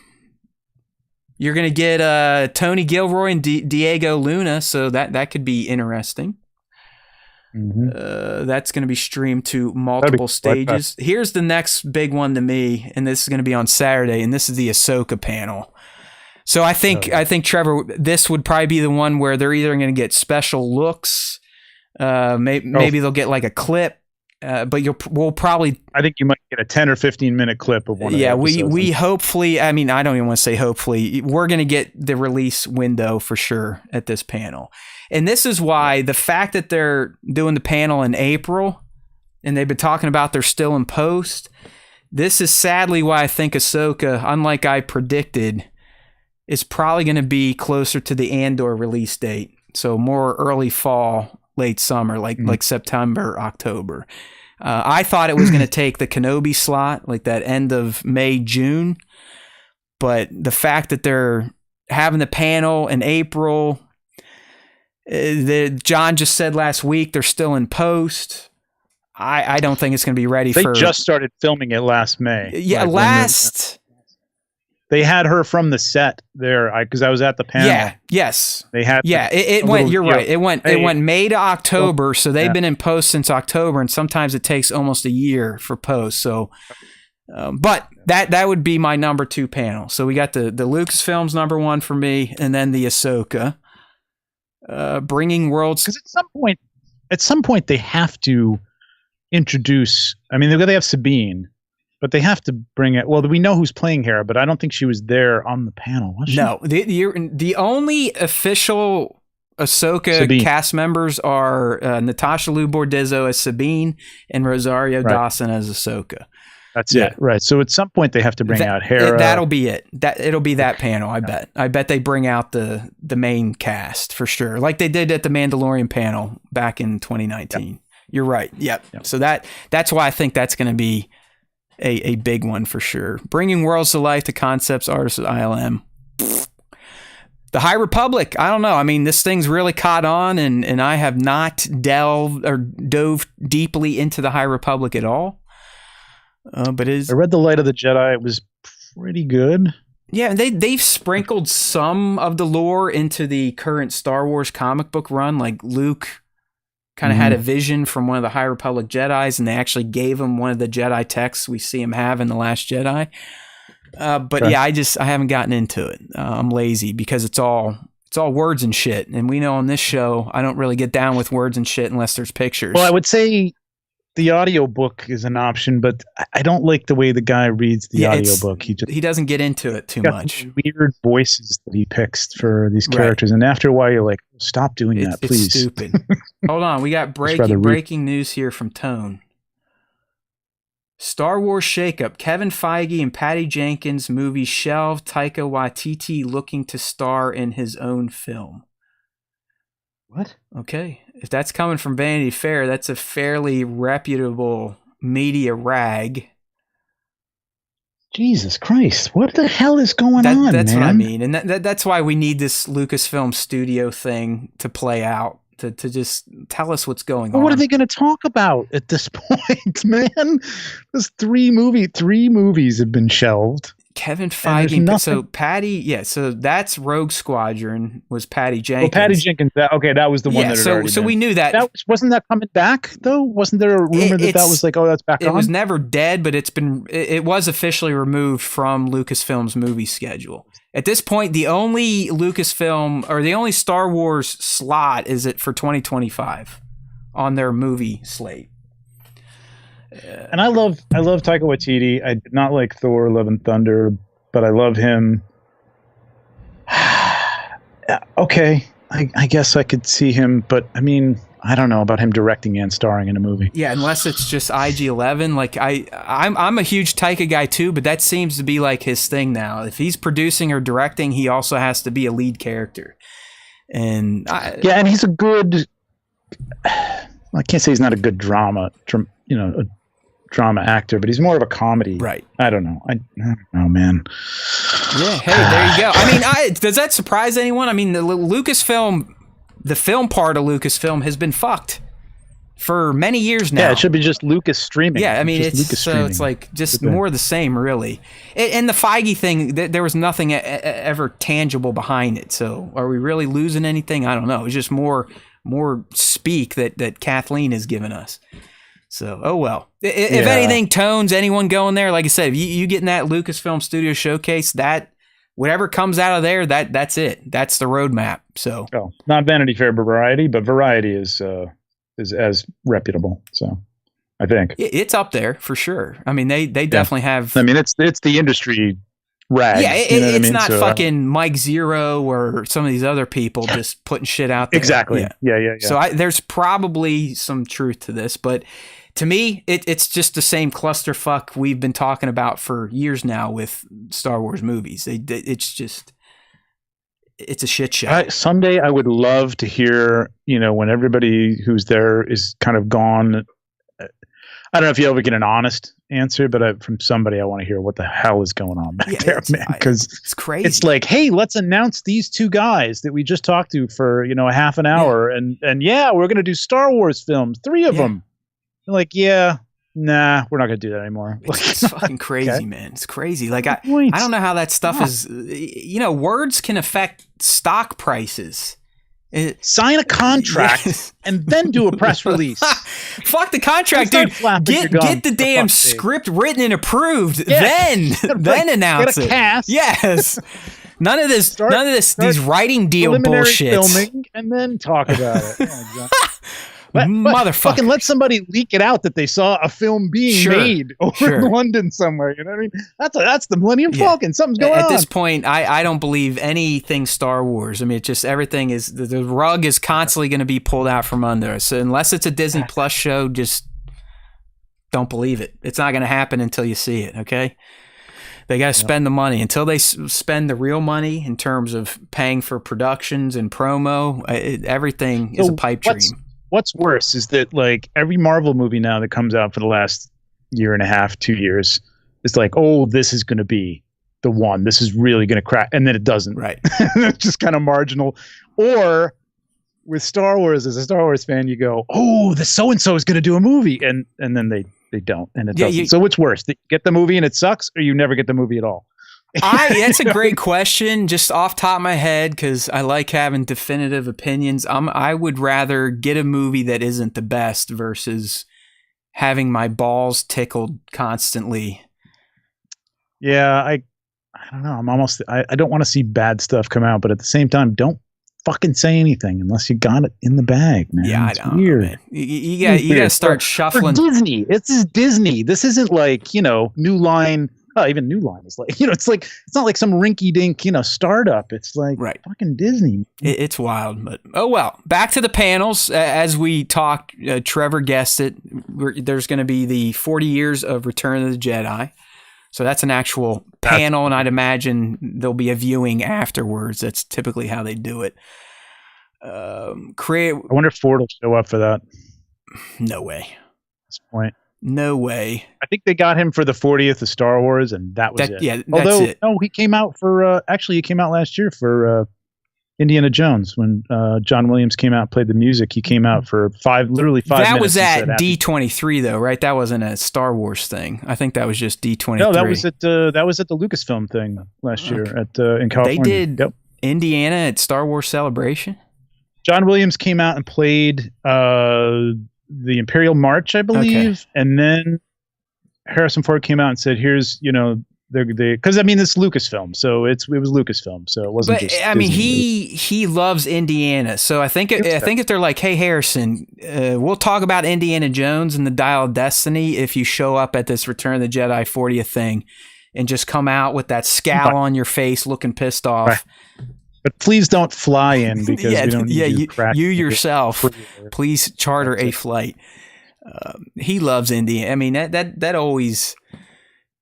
You're going to get Tony Gilroy and Diego Luna, so that could be interesting. Mm-hmm. That's going to be streamed to multiple stages. Here's the next big one to me, and this is going to be on Saturday, and this is the Ahsoka panel. So I think Trevor, this would probably be the one where they're either going to get special looks, maybe they'll get like a clip. But we'll probably. I think you might get a 10 or 15 minute clip of one. Yeah, of the we hopefully. I mean, I don't even want to say hopefully. We're going to get the release window for sure at this panel, and this is why the fact that they're doing the panel in April, and they've been talking about they're still in post. This is sadly why I think Ahsoka, unlike I predicted, is probably going to be closer to the Andor release date, so more early fall. Late summer, like September, October. I thought it was going to take the Kenobi slot, like that end of May, June. But the fact that they're having the panel in April. John just said last week they're still in post. I don't think it's going to be ready They just started filming it last May. Yeah, they had her from the set there because I was at the panel. Yeah, yes. They had it went. You're right. It went May to October, so they've been in post since October, and sometimes it takes almost a year for post. So, but that would be my number 2 panel. So we got the Lucasfilms number 1 for me, and then the Ahsoka. Bringing Worlds. Because at some point they have to introduce. I mean, they have Sabine, but they have to bring it. Well, we know who's playing Hera, but I don't think she was there on the panel. Was she? No, the only official Ahsoka cast members are Natasha Liu Bordizzo as Sabine and Rosario Dawson as Ahsoka. That's it, right? So at some point they have to bring out Hera. That'll be it. It'll be that panel. I bet. I bet they bring out the main cast for sure, like they did at the Mandalorian panel back in 2019. Yep. You're right. Yep. So that's why I think that's going to be a big one for sure. Bringing Worlds to life, the concepts artists at ILM. The High Republic. I don't know. I mean, this thing's really caught on, and I have not dove deeply into the High Republic at all. But I read The Light of the Jedi. It was pretty good. Yeah, they've sprinkled some of the lore into the current Star Wars comic book run, like Luke kind of had a vision from one of the High Republic Jedis, and they actually gave him one of the Jedi texts we see him have in The Last Jedi. But yeah, I haven't gotten into it. I'm lazy because it's all words and shit, and we know on this show I don't really get down with words and shit unless there's pictures. Well, I would say the audiobook is an option, but I don't like the way the guy reads the audiobook. He doesn't get into it too much. Weird voices that he picks for these characters, and after a while you're like, stop doing that, please. It's stupid. Hold on, we got breaking news here from Tone. Star Wars shakeup. Kevin Feige and Patty Jenkins movie shelved. Taika Waititi looking to star in his own film. What? Okay. If that's coming from Vanity Fair, that's a fairly reputable media rag. Jesus Christ. What the hell is going on, That's man? what I mean. And that's why we need this Lucasfilm studio thing to play out, to just tell us what's going on. What are they going to talk about at this point, man? There's three movies have been shelved. Kevin Feige. So Patty, so that's Rogue Squadron was Patty Jenkins. Well, Patty Jenkins. That was the one that had already been. We knew that. Wasn't that coming back though? Wasn't there a rumor that was like, that's back on? It was never dead, but it was officially removed from Lucasfilm's movie schedule. At this point, the only Lucasfilm or the only Star Wars slot is it for 2025 on their movie slate. And I love Taika Waititi. I did not like Thor: Love and Thunder, but I love him. Okay, I guess I could see him, but I mean, I don't know about him directing and starring in a movie. Yeah, unless it's just IG-11. Like I'm a huge Taika guy too, but that seems to be like his thing now. If he's producing or directing, he also has to be a lead character. And and he's a good. I can't say he's not a good drama actor, but he's more of a comedy. Right. I don't know. I don't know, man. Yeah. Hey, there you go. I mean, does that surprise anyone? I mean, the Lucasfilm, the film part of Lucasfilm has been fucked for many years now. Yeah, it should be just Lucas streaming. Yeah, I mean, it's like just more of the same, really. And the Feige thing, there was nothing ever tangible behind it. So are we really losing anything? I don't know. It's just more speak that Kathleen has given us. So, oh well. If anything, Tones, anyone going there, like I said, if you get in that Lucasfilm Studio showcase, that whatever comes out of there, that's it. That's the roadmap. So, not Vanity Fair, but Variety, but Variety is as reputable. So, I think it's up there for sure. I mean, they definitely have. I mean, it's the industry rag. Yeah, it's not fucking Mike Zero or some of these other people just putting shit out there. Exactly. Yeah. So there's probably some truth to this, but to me, it's just the same clusterfuck we've been talking about for years now with Star Wars movies. It's a shit show. Someday I would love to hear, when everybody who's there is kind of gone. I don't know if you ever get an honest answer, but from somebody, I want to hear what the hell is going on back there, man. Because it's crazy. It's like, hey, let's announce these two guys that we just talked to for a half an hour, and we're gonna do Star Wars films, 3 of them. They're like, nah, we're not gonna do that anymore. It's fucking crazy, man. It's crazy. Like I don't know how that stuff is. Words can affect stock prices. Sign a contract and then do a press release. Fuck the contract, dude. Get the damn script written and approved. Then announce it. Cast. Yes. None of this. These writing deal bullshit. Filming and then talk about it. Motherfucker. Fucking let somebody leak it out that they saw a film being made over in London somewhere. You know what I mean? That's the Millennium Falcon. Something's going on. At this point, I don't believe anything Star Wars. I mean, it's just everything is the rug is constantly going to be pulled out from under us. So unless it's a Disney Plus show, just don't believe it. It's not going to happen until you see it. Okay. They got to spend the money. Until they spend the real money in terms of paying for productions and promo, everything is a pipe dream. What's worse is that like every Marvel movie now that comes out for the last year and a half, 2 years, it's like, oh, this is going to be the one. This is really going to crack. And then it doesn't. Right. It's just kind of marginal. Or with Star Wars, as a Star Wars fan, you go, oh, the so-and-so is going to do a movie. And then they don't. And it doesn't. So what's worse? They get the movie and it sucks, or you never get the movie at all? That's a great question, just off top of my head, because I like having definitive opinions. I would rather get a movie that isn't the best versus having my balls tickled constantly. Yeah, I don't know. I don't want to see bad stuff come out, but at the same time, don't fucking say anything unless you got it in the bag, man. Yeah, it's I know. Weird. Man. You got to start shuffling. For Disney. This is Disney. This isn't like, New Line. Oh, even New Line is like, it's not like some rinky-dink, startup. It's like fucking Disney. It's wild, but oh well. Back to the panels. As we talked, Trevor guessed it. There's going to be the 40 years of Return of the Jedi. So that's an actual panel, and I'd imagine there'll be a viewing afterwards. That's typically how they do it. I wonder if Ford will show up for that. No way. At this point. No way. I think they got him for the 40th of Star Wars, and that was it. Yeah, that's Although, it. No, he came out for he came out last year for Indiana Jones when John Williams came out and played the music. He came out for literally 5 minutes. That was at D23 though, right? That wasn't a Star Wars thing. I think that was just D23. No, that was at the Lucasfilm thing last year in California. They did Indiana at Star Wars Celebration. John Williams came out and played the Imperial March, I believe, and then Harrison Ford came out and said, "Here's, because it's Lucasfilm, so it was Lucasfilm, so it wasn't." But I mean, he loves Indiana, so I think if they're like, "Hey, Harrison, we'll talk about Indiana Jones and the Dial of Destiny if you show up at this Return of the Jedi 40th thing, and just come out with that scowl on your face, looking pissed off." Right. But please don't fly in because we don't need you yourself. Please charter a flight. He loves Indiana. I mean that always.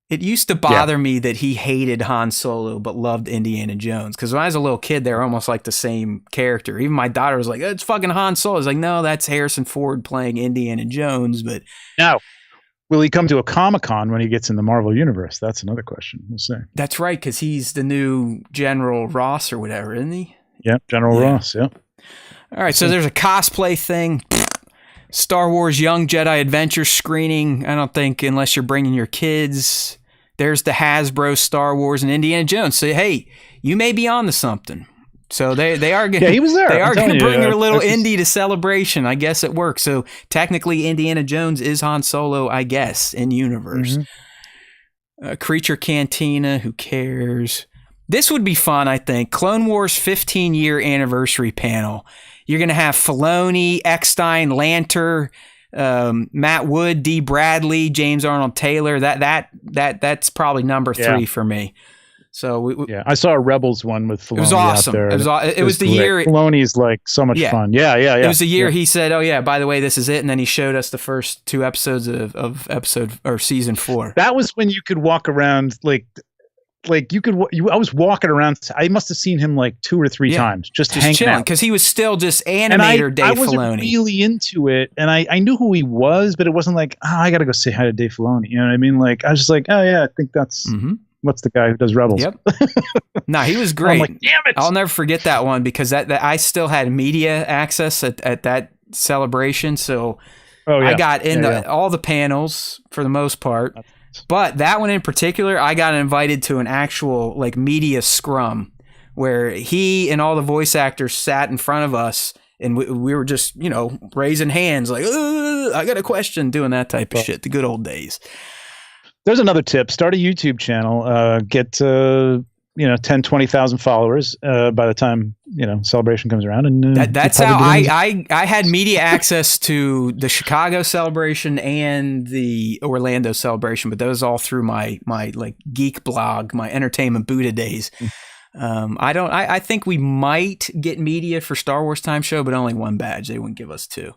It used to bother me that he hated Han Solo but loved Indiana Jones, because when I was a little kid, they were almost like the same character. Even my daughter was like, "It's fucking Han Solo." I was like, "No, that's Harrison Ford playing Indiana Jones." But now, will he come to a Comic-Con when he gets in the Marvel Universe? That's another question. We'll see. That's right, because he's the new General Ross or whatever, isn't he? Yeah, General Ross, yeah. All right, so there's a cosplay thing. Star Wars Young Jedi Adventure screening. I don't think, unless you're bringing your kids. There's the Hasbro Star Wars and Indiana Jones. So, hey, you may be on to something. So they are going. Yeah, he was there. They are going to bring their little Indy to Celebration. I guess it works. So technically, Indiana Jones is Han Solo, I guess, in universe. Mm-hmm. Creature Cantina. Who cares? This would be fun, I think. Clone Wars 15-year anniversary panel. You're going to have Filoni, Eckstein, Lanter, Matt Wood, D. Bradley, James Arnold Taylor. That's probably number 3 for me. So I saw a Rebels one with Filoni. It was awesome. Out there. It was the year. Filoni's like so much fun. Yeah. It was the year he said, "Oh yeah, by the way, this is it," and then he showed us the first 2 episodes of episode or season 4. That was when you could walk around like like I was walking around. I must have seen him like 2 or 3 times, just hanging chilling, out, because he was still just animator Dave Filoni. I wasn't really into it, and I knew who he was, but it wasn't like, I got to go say hi to Dave Filoni. You know what I mean? Like, I was just like, oh yeah, I think that's what's the guy who does Rebels. Yep. No, he was great. I'm like, damn it! I'll never forget that one, because that I still had media access at that celebration, so I got into all the panels for the most part. But that one in particular, I got invited to an actual like media scrum where he and all the voice actors sat in front of us, and we were just, raising hands like, I got a question, doing that type of shit. The good old days. There's another tip. Start a YouTube channel. Get 10, 20,000 followers by the time celebration comes around, and that's how I had media access to the Chicago celebration and the Orlando celebration, but those all through my like geek blog, my Entertainment Buddha days. I think we might get media for Star Wars Time Show, but only 1 badge. They wouldn't give us 2.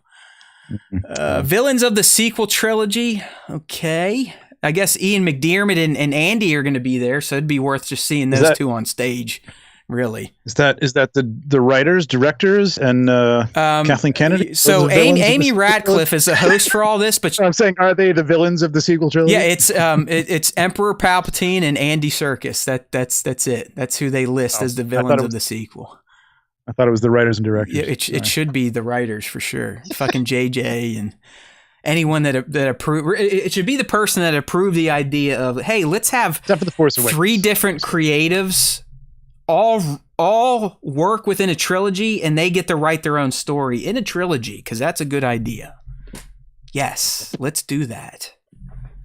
Villains of the sequel trilogy. Okay. I guess Ian McDiarmid and Andy are going to be there, so it'd be worth just seeing those 2 on stage. Really, is that the writers, directors, and Kathleen Kennedy? So Amy Ratcliffe is the host for all this, but I'm saying, are they the villains of the sequel trilogy? Yeah, it's Emperor Palpatine and Andy Serkis. That's it. That's who they list as the villains of the sequel. I thought it was the writers and directors. Yeah, it should be the writers for sure. Fucking JJ and anyone that approved. It should be the person that approved the idea of, hey, let's have 3 different creatives all work within a trilogy, and they get to write their own story in a trilogy, because that's a good idea. Yes, let's do that.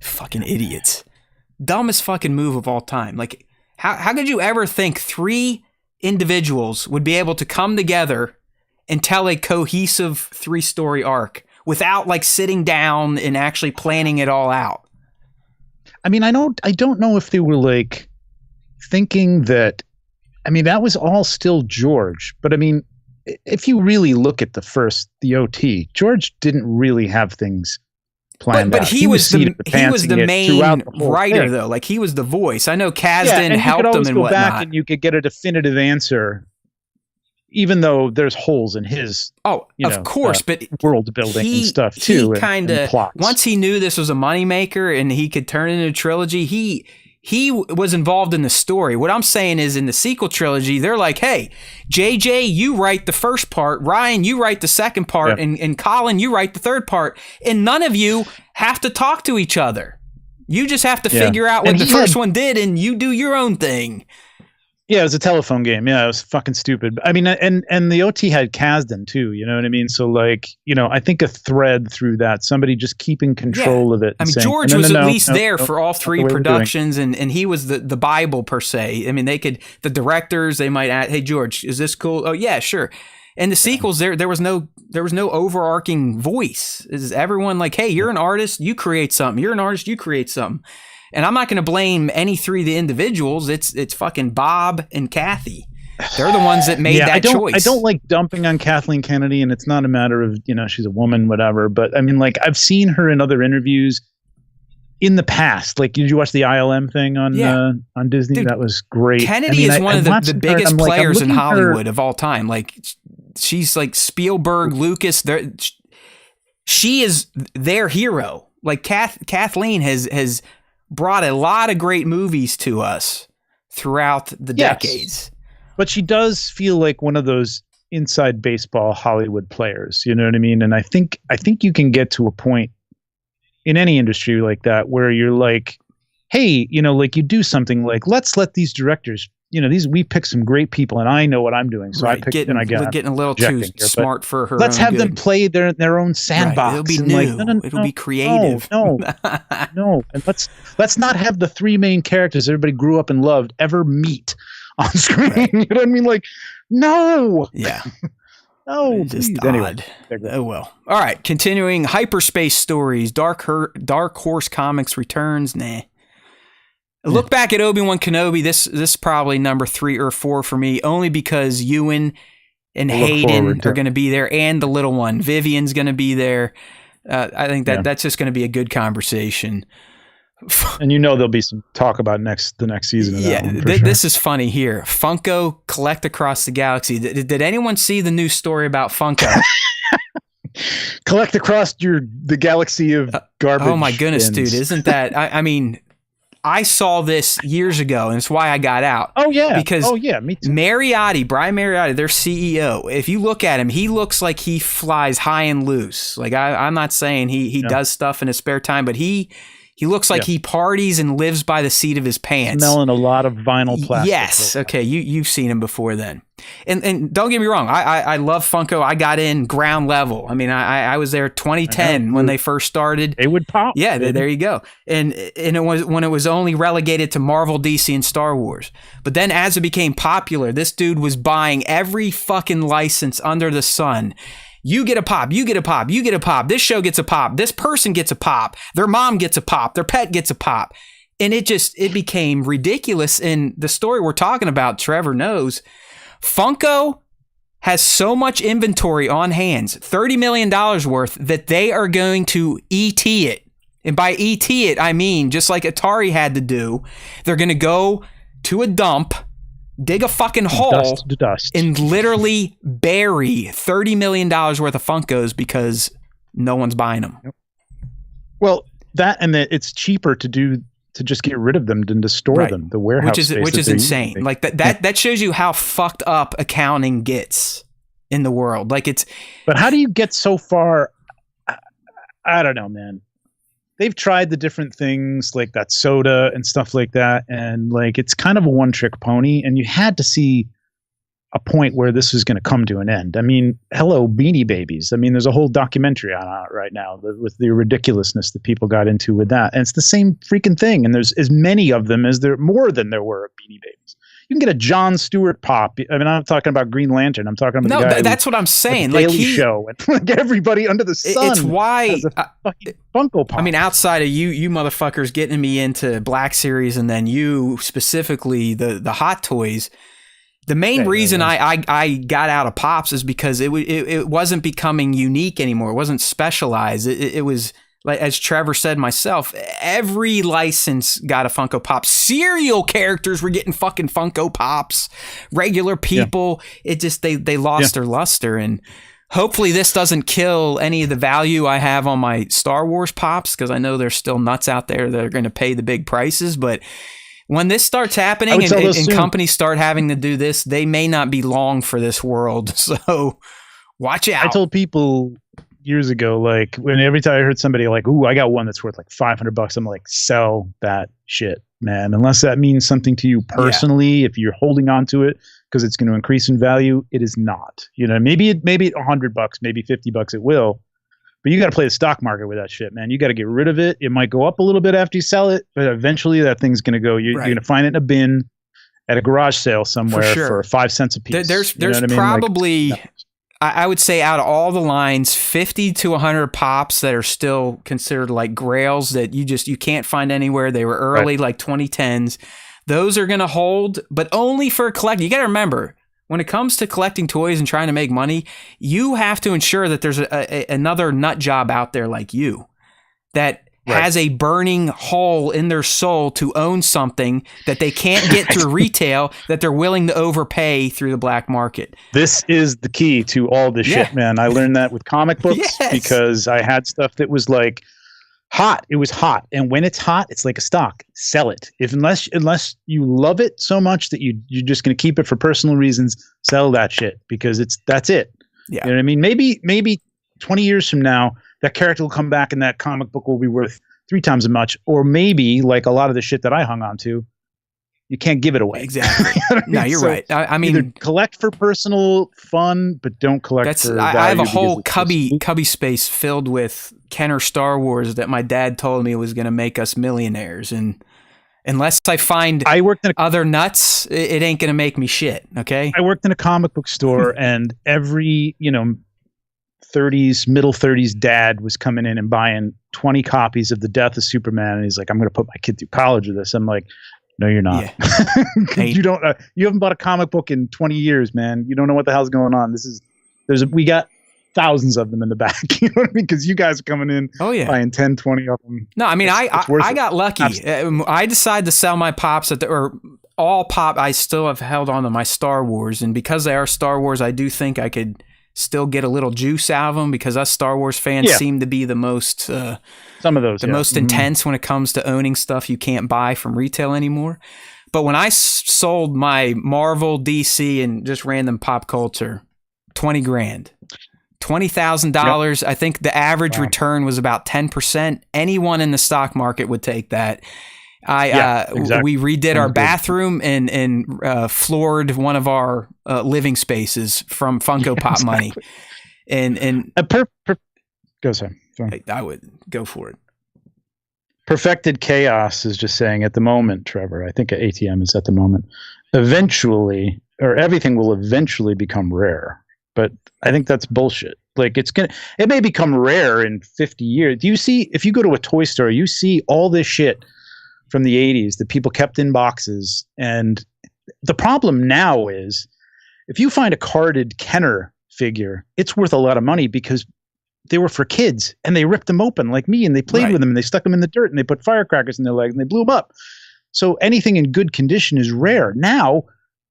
Fucking idiots. Dumbest fucking move of all time. Like, how could you ever think 3 individuals would be able to come together and tell a cohesive 3-story arc without like sitting down and actually planning it all out? I mean, I don't know if they were like thinking that. I mean, that was all still George, but I mean, if you really look at the OT, George didn't really have things planned but out. He was the main writer, though. Like, he was the voice. I know Kasdan helped him and whatnot. You could always go back and you could get a definitive answer, even though there's holes in his of course, but world building and stuff too. He kind of, once he knew this was a moneymaker and he could turn it into a trilogy, he was involved in the story. What I'm saying is, in the sequel trilogy, they're like, hey, JJ, you write the first part, Ryan, you write the second part, and Colin, you write the third part, and none of you have to talk to each other. You just have to figure out what the first one did, and you do your own thing. Yeah, it was a telephone game. Yeah, it was fucking stupid. I mean, and the OT had Kasdan too, you know what I mean? So like, I think a thread through that, somebody just keeping control of it. I mean, saying, George was at least there for all 3 productions, and he was the Bible per se. I mean, the directors, they might add, hey, George, is this cool? Oh yeah, sure. And the sequels, there was no overarching voice. Is everyone like, hey, you're an artist, you create something. You're an artist, you create something. And I'm not going to blame any 3 of the individuals. It's fucking Bob and Kathy. They're the ones that made that choice. I don't like dumping on Kathleen Kennedy, and it's not a matter of, she's a woman, whatever. But I mean, like, I've seen her in other interviews in the past. Like, did you watch the ILM thing on Disney? Dude, that was great. Kennedy is one of the biggest players in Hollywood of all time. Like, she's like Spielberg, Lucas. She is their hero. Like, Kathleen has brought a lot of great movies to us throughout the decades. But she does feel like one of those inside baseball Hollywood players, you know what I mean? And I think you can get to a point in any industry like that where you're like, hey, like you do something like, let's let these directors, we pick some great people, and I know what I'm doing. So I pick, getting a little too smart for her. Let's have them play their own sandbox. It'll be new. Like, It'll be creative. No. And let's not have the 3 main characters everybody grew up and loved ever meet on screen. Right. You know what I mean? Like, no. Yeah. No, just odd. Anyway. Oh well. All right. Continuing hyperspace stories. Dark Horse Comics returns. Nah. Look back at Obi-Wan Kenobi. This is probably number 3 or 4 for me, only because Ewan and Hayden are going to be there, and the little one Vivian's going to be there. I think that's just going to be a good conversation. And there'll be some talk about the next season of that one, sure. This is funny here. Funko collect across the galaxy. Did anyone see the new story about Funko? Collect across the galaxy of garbage. Oh my goodness, bins. dude! Isn't that? I mean, I saw this years ago, and it's why I got out. Oh yeah, because me too. Brian Mariotti, their CEO. If you look at him, he looks like he flies high and loose. Like I'm not saying he does stuff in his spare time, but he looks like he parties and lives by the seat of his pants. Smelling a lot of vinyl plastic. Yes. Okay. You've seen him before then. And don't get me wrong. I love Funko. I got in ground level. I mean, I was there 2010 when they first started. They would pop. Yeah. There you go. And it was when it was only relegated to Marvel, DC, and Star Wars. But then as it became popular, this dude was buying every fucking license under the sun. You get a pop, you get a pop, you get a pop. This show gets a pop. This person gets a pop. Their mom gets a pop. Their pet gets a pop. And it became ridiculous. And the story we're talking about, Trevor knows, Funko has so much inventory on hands, $30 million worth, that they are going to ET it. And by ET it, I mean, just like Atari had to do, they're going to go to a dump, dig a fucking hole, and literally bury $30 million worth of Funkos because no one's buying them. Well, that and it's cheaper to just get rid of them than to store them. The warehouse which is insane. Using. Like that shows you how fucked up accounting gets in the world. Like But how do you get so far? I don't know, man. They've tried the different things like that soda and stuff like that. And like, it's kind of a one-trick pony. And you had to see a point where this was going to come to an end. I mean, hello, Beanie Babies. I mean, there's a whole documentary on it right now with the ridiculousness that people got into with that. And it's the same freaking thing. And there's as many of them as more than there were of Beanie Babies. You can get a John Stewart pop. I mean, I'm talking about Green Lantern. I'm talking about the guy that's what I'm saying. Like Daily Show and like everybody under the sun. It's why has a fucking Funko Pop. I mean, outside of you motherfuckers getting me into Black Series, and then you specifically the Hot Toys. The main reason I got out of Pops is because it wasn't becoming unique anymore. It wasn't specialized. It was. Like, as Trevor said myself, every license got a Funko Pop. Serial characters were getting fucking Funko Pops. Regular people, it just they lost their luster. And hopefully this doesn't kill any of the value I have on my Star Wars Pops, because I know there's still nuts out there that are going to pay the big prices. But when this starts happening and companies start having to do this, they may not be long for this world. So watch out. I told people years ago, like, when every time I heard somebody like, "Ooh, I got one that's worth like $500," I'm like, sell that shit, man. Unless that means something to you personally, if you're holding on to it because it's going to increase in value, it is not. You know, maybe $100, maybe $50 it will, but you got to play the stock market with that shit, man. You got to get rid of it. It might go up a little bit after you sell it, but eventually that thing's going to go. You're going to find it in a bin at a garage sale somewhere for 5 cents a piece. There's probably. Like, I would say out of all the lines, 50 to 100 Pops that are still considered like grails that you can't find anywhere. They were early, like 2010s. Those are going to hold, but only for collecting. You got to remember, when it comes to collecting toys and trying to make money, you have to ensure that there's another nut job out there like you that has a burning hole in their soul to own something that they can't get through retail, that they're willing to overpay through the black market. This is the key to all this shit, man. I learned that with comic books because I had stuff that was like hot. It was hot. And when it's hot, it's like a stock. Sell it. Unless you love it so much that you're just going to keep it for personal reasons, sell that shit because that's it. Yeah. You know what I mean? Maybe 20 years from now, that character will come back and that comic book will be worth 3 times as much. Or maybe, like a lot of the shit that I hung on to, you can't give it away. Exactly. You know no, you're right. I mean, either collect for personal fun, but don't collect for value. I have a whole cubby space filled with Kenner Star Wars that my dad told me was going to make us millionaires. And unless I find other nuts, it ain't going to make me shit. Okay. I worked in a comic book store and every, middle 30s dad was coming in and buying 20 copies of The Death of Superman. And he's like, I'm going to put my kid through college with this. I'm like, no, you're not. Yeah. You haven't bought a comic book in 20 years, man. You don't know what the hell's going on. We got thousands of them in the back. You know what I mean? Because you guys are coming in buying 10, 20 of them. No, I mean, I got lucky. I decided to sell my Pops all Pop. I still have held on to my Star Wars. And because they are Star Wars, I do think I could still get a little juice out of them, because us Star Wars fans seem to be the most some of those most intense when it comes to owning stuff you can't buy from retail anymore. But when I sold my Marvel, DC, and just random pop culture, $20,000, $20,000. I think the average return was about 10%. Anyone in the stock market would take that. We redid our bathroom and floored one of our living spaces from Funko Pop money. And go sorry. I would go for it. Perfected Chaos is just saying at the moment, Trevor, I think ATM is at the moment, eventually, or everything will eventually become rare. But I think that's bullshit. Like it may become rare in 50 years. Do you see, if you go to a toy store, you see all this shit from the 80s that people kept in boxes. And the problem now is if you find a carded Kenner figure, it's worth a lot of money because they were for kids and they ripped them open like me and they played with them and they stuck them in the dirt and they put firecrackers in their legs and they blew them up. So anything in good condition is rare. Now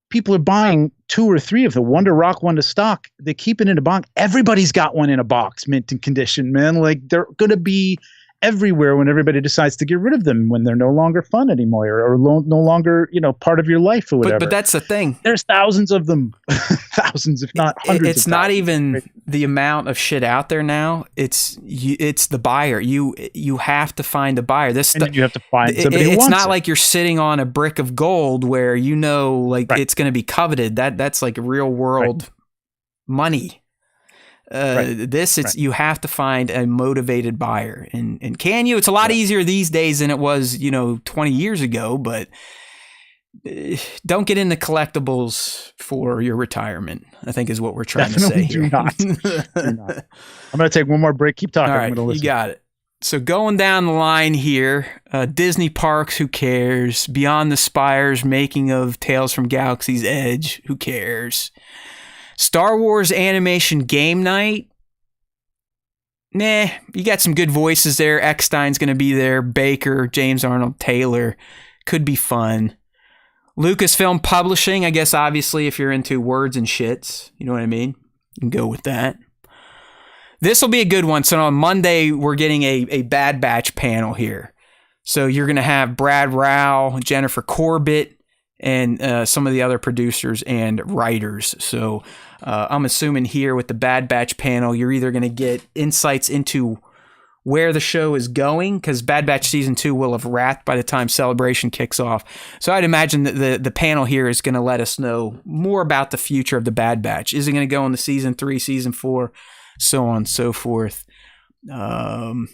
people are buying 2 or 3 of the Wonder Rock one to stock. They keep it in a box. Everybody's got one in a box, mint in condition, man. Like they're going to be everywhere when everybody decides to get rid of them, when they're no longer fun anymore or no longer, part of your life or whatever. But that's the thing. There's thousands of them, thousands, if not hundreds. It's not even the amount of shit out there now. It's the buyer. You have to find a buyer. You have to find somebody who wants It's not it. like you're sitting on a brick of gold where it's going to be coveted. That's like real world money. You have to find a motivated buyer, and can you? It's a lot easier these days than it was 20 years ago, but don't get into collectibles for your retirement, I think is what we're trying to say here. Do not. Do not. I'm going to take one more break. Keep talking. All right, you got it. So going down the line here, Disney parks, who cares? Beyond the Spires, making of Tales from Galaxy's Edge, who cares? Star Wars animation game night. Nah, you got some good voices there. Eckstein's going to be there. Baker, James Arnold Taylor. Could be fun. Lucasfilm Publishing, I guess obviously if you're into words and shits, you know what I mean? You can go with that. This will be a good one. So on Monday, we're getting a Bad Batch panel here. So you're going to have Brad Rao, Jennifer Corbett, and some of the other producers and writers. So I'm assuming here with the Bad Batch panel, you're either going to get insights into where the show is going, because Bad Batch Season 2 will have wrapped by the time Celebration kicks off. So I'd imagine that the panel here is going to let us know more about the future of the Bad Batch. Is it going to go into Season 3, Season 4, so on and so forth?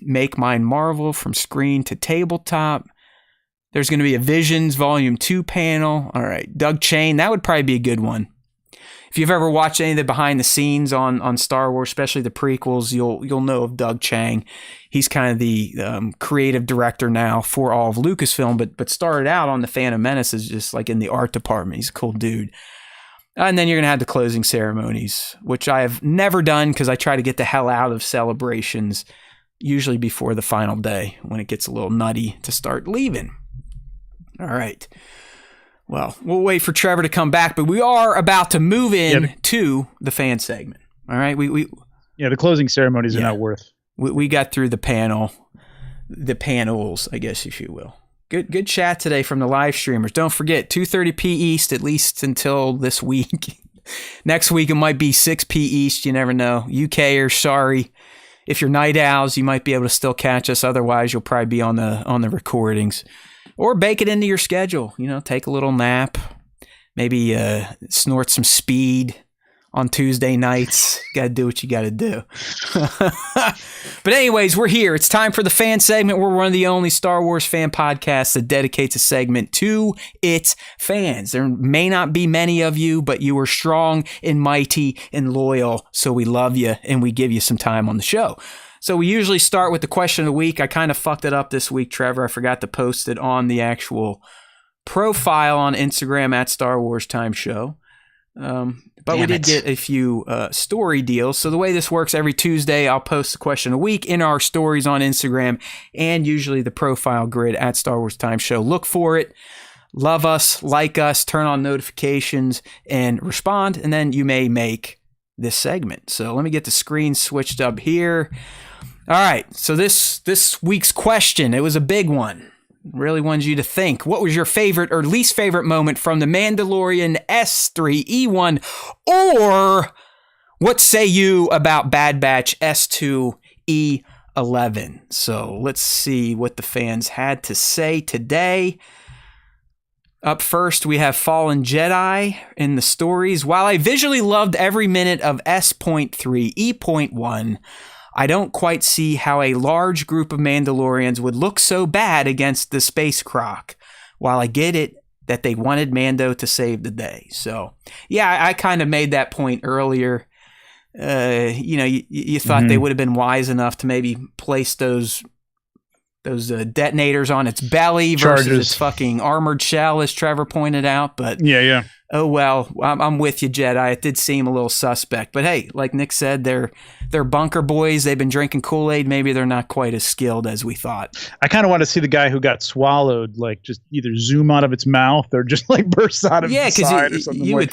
Make Mine Marvel from screen to tabletop. There's going to be a Visions Volume 2 panel. All right, Doug Chain, that would probably be a good one. If you've ever watched any of the behind the scenes on Star Wars, especially the prequels, you'll know of Doug Chang. He's kind of the creative director now for all of Lucasfilm, but started out on The Phantom Menace as just like in the art department. He's a cool dude. And then you're going to have the closing ceremonies, which I have never done because I try to get the hell out of celebrations, usually before the final day when it gets a little nutty to start leaving. All right. Well, we'll wait for Trevor to come back, but we are about to move in to the fan segment. All right. The closing ceremonies are not worth. We got through the panels, I guess, if you will. Good chat today from the live streamers. Don't forget, 2:30 p East, at least until this week. Next week, it might be 6 p East. You never know. UKers, sorry. If you're night owls, you might be able to still catch us. Otherwise, you'll probably be on the recordings. Or bake it into your schedule. Take a little nap. Maybe snort some speed on Tuesday nights. Got to do what you got to do. But anyways, we're here. It's time for the fan segment. We're one of the only Star Wars fan podcasts that dedicates a segment to its fans. There may not be many of you, but you are strong and mighty and loyal. So we love you and we give you some time on the show. So we usually start with the question of the week. I kind of fucked it up this week, Trevor. I forgot to post it on the actual profile on Instagram at Star Wars Time Show. But we did get a few story deals. So the way this works, every Tuesday, I'll post a question a week in our stories on Instagram and usually the profile grid at Star Wars Time Show. Look for it. Love us, like us, turn on notifications, and respond. And then you may make this segment. So let me get the screen switched up here. All right. So this week's question, it was a big one. Really wanted you to think. What was your favorite or least favorite moment from The Mandalorian S3E1? Or what say you about Bad Batch S2E11? So let's see what the fans had to say today. Up first, we have Fallen Jedi in the stories. While I visually loved every minute of S.3E1, I don't quite see how a large group of Mandalorians would look so bad against the space croc. While I get it that they wanted Mando to save the day. So, yeah, I kind of made that point earlier. You thought they would have been wise enough to maybe place those detonators on its belly versus its fucking armored shell, as Trevor pointed out. But yeah. Oh, well, I'm with you, Jedi. It did seem a little suspect. But hey, like Nick said, they're bunker boys. They've been drinking Kool-Aid. Maybe they're not quite as skilled as we thought. I kind of want to see the guy who got swallowed, like, just either zoom out of its mouth or just, like, burst out of its side or something. You would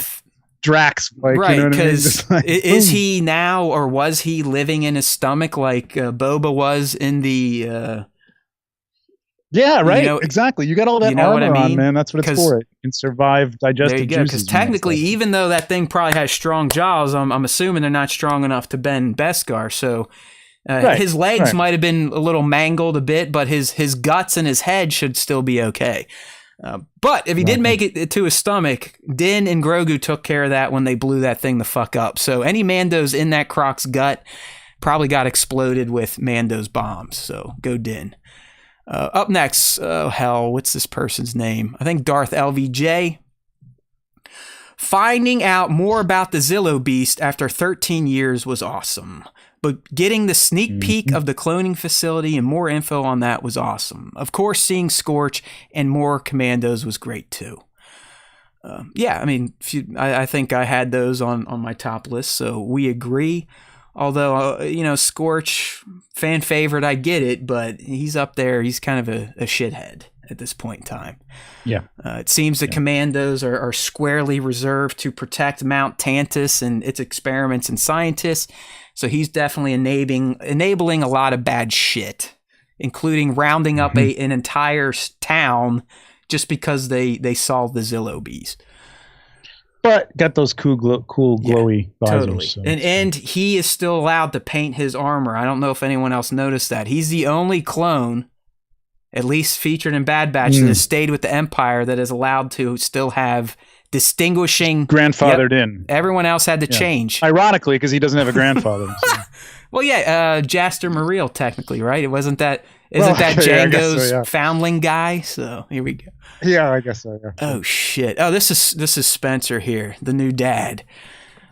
Drax, like, right? Because is he now, or was he living in his stomach like Boba was in the... Yeah, right. Exactly. You got all that armor on, man. That's what it's for. It can survive digestive juices. Because technically, even though that thing probably has strong jaws, I'm assuming they're not strong enough to bend Beskar. So his legs might have been a little mangled a bit, but his guts and his head should still be okay. But if he did make it to his stomach, Din and Grogu took care of that when they blew that thing the fuck up. So any Mandos in that Croc's gut probably got exploded with Mando's bombs. So go Din. Up next, what's this person's name? I think Darth LVJ. Finding out more about the Zillo Beast after 13 years was awesome. But getting the sneak peek of the cloning facility and more info on that was awesome. Of course, seeing Scorch and more commandos was great too. I mean, I think I had those on my top list, so we agree. Although, Scorch, fan favorite, I get it, but he's up there. He's kind of a shithead at this point in time. Yeah. It seems the commandos are squarely reserved to protect Mount Tantus and its experiments and scientists. So he's definitely enabling a lot of bad shit, including rounding up an entire town just because they solved the Zillo Beast. But got those cool glowy visors. Totally. So. And he is still allowed to paint his armor. I don't know if anyone else noticed that. He's the only clone, at least featured in Bad Batch, that has stayed with the Empire that is allowed to still have distinguishing... Grandfathered in. Everyone else had to change. Ironically, because he doesn't have a grandfather. So. Well, Jaster Muriel, technically, right? It wasn't that... Isn't that Django's foundling guy? So here we go. Yeah, I guess so. Yeah. Oh shit! Oh, this is Spencer here, the new dad.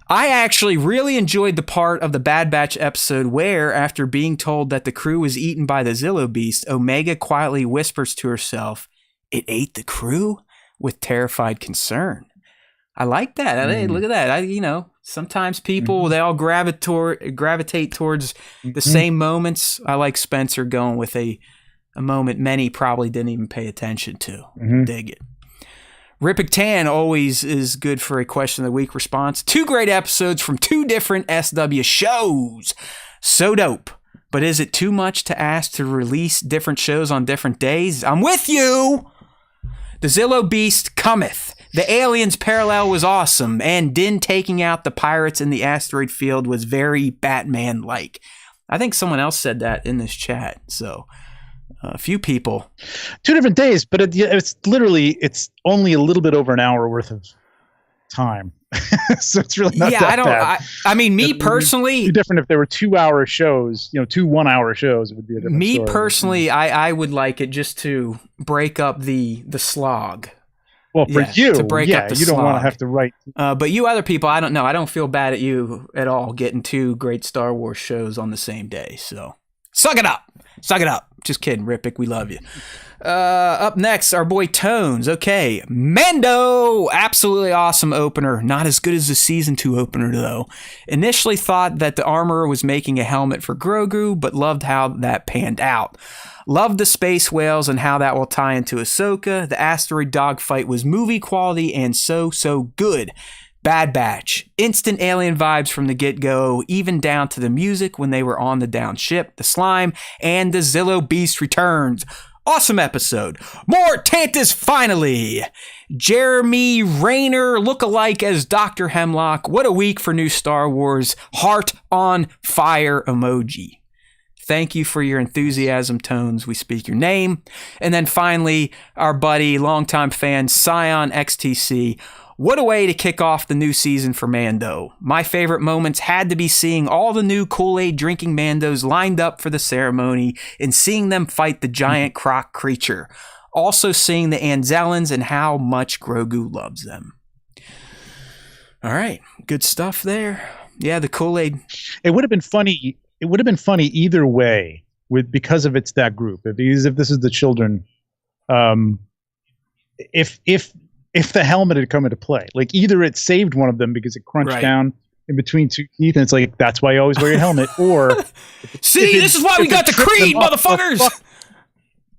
I actually really enjoyed the part of the Bad Batch episode where, after being told that the crew was eaten by the Zillo Beast, Omega quietly whispers to herself, "It ate the crew?" with terrified concern. I like that. Hey, look at that. Sometimes people, they all gravitate towards the same moments. I like Spencer going with a moment many probably didn't even pay attention to. Dig it. Rippick Tan always is good for a question of the week response. 2 great episodes from 2 different SW shows. So dope. But is it too much to ask to release different shows on different days? I'm with you. The Zillo Beast cometh. The aliens parallel was awesome, and Din taking out the pirates in the asteroid field was very Batman-like. I think someone else said that in this chat, so a few people. 2 different days, but it's only a little bit over an hour worth of time. So it's really not that bad. I mean, me personally... It'd be different if there were 2-hour shows, 2 1-hour shows. It would be a different story. Personally, I would like it just to break up the slog. Well, for you, to break up the you don't want to have to write. But you other people, I don't know. I don't feel bad at you at all getting 2 great Star Wars shows on the same day. So suck it up. Suck it up. Just kidding, Rippick. We love you. Up next, our boy Tones. Okay, Mando, absolutely awesome opener. Not as good as the season 2 opener though. Initially thought that the armorer was making a helmet for Grogu, but loved how that panned out. Loved the space whales and how that will tie into Ahsoka. The asteroid dogfight was movie quality and so good. Bad Batch. Instant alien vibes from the get-go, even down to the music when they were on the down ship, the slime, and the Zillo Beast returns. Awesome episode. More Tantus finally. Jeremy Rayner lookalike as Dr. Hemlock. What a week for new Star Wars. Heart on fire emoji. Thank you for your enthusiasm, Tones. We speak your name. And then finally, our buddy, longtime fan, Scion XTC. What a way to kick off the new season for Mando. My favorite moments had to be seeing all the new Kool-Aid drinking Mandos lined up for the ceremony and seeing them fight the giant croc creature. Also seeing the Anzellans and how much Grogu loves them. All right, good stuff there. Yeah, the Kool-Aid. It would have been funny. It would have been funny either way because of it's that group. If this is the children, if the helmet had come into play, like either it saved one of them because it crunched down in between two teeth, and it's like that's why you always wear your helmet. Or see, this is why we got the Creed, motherfuckers.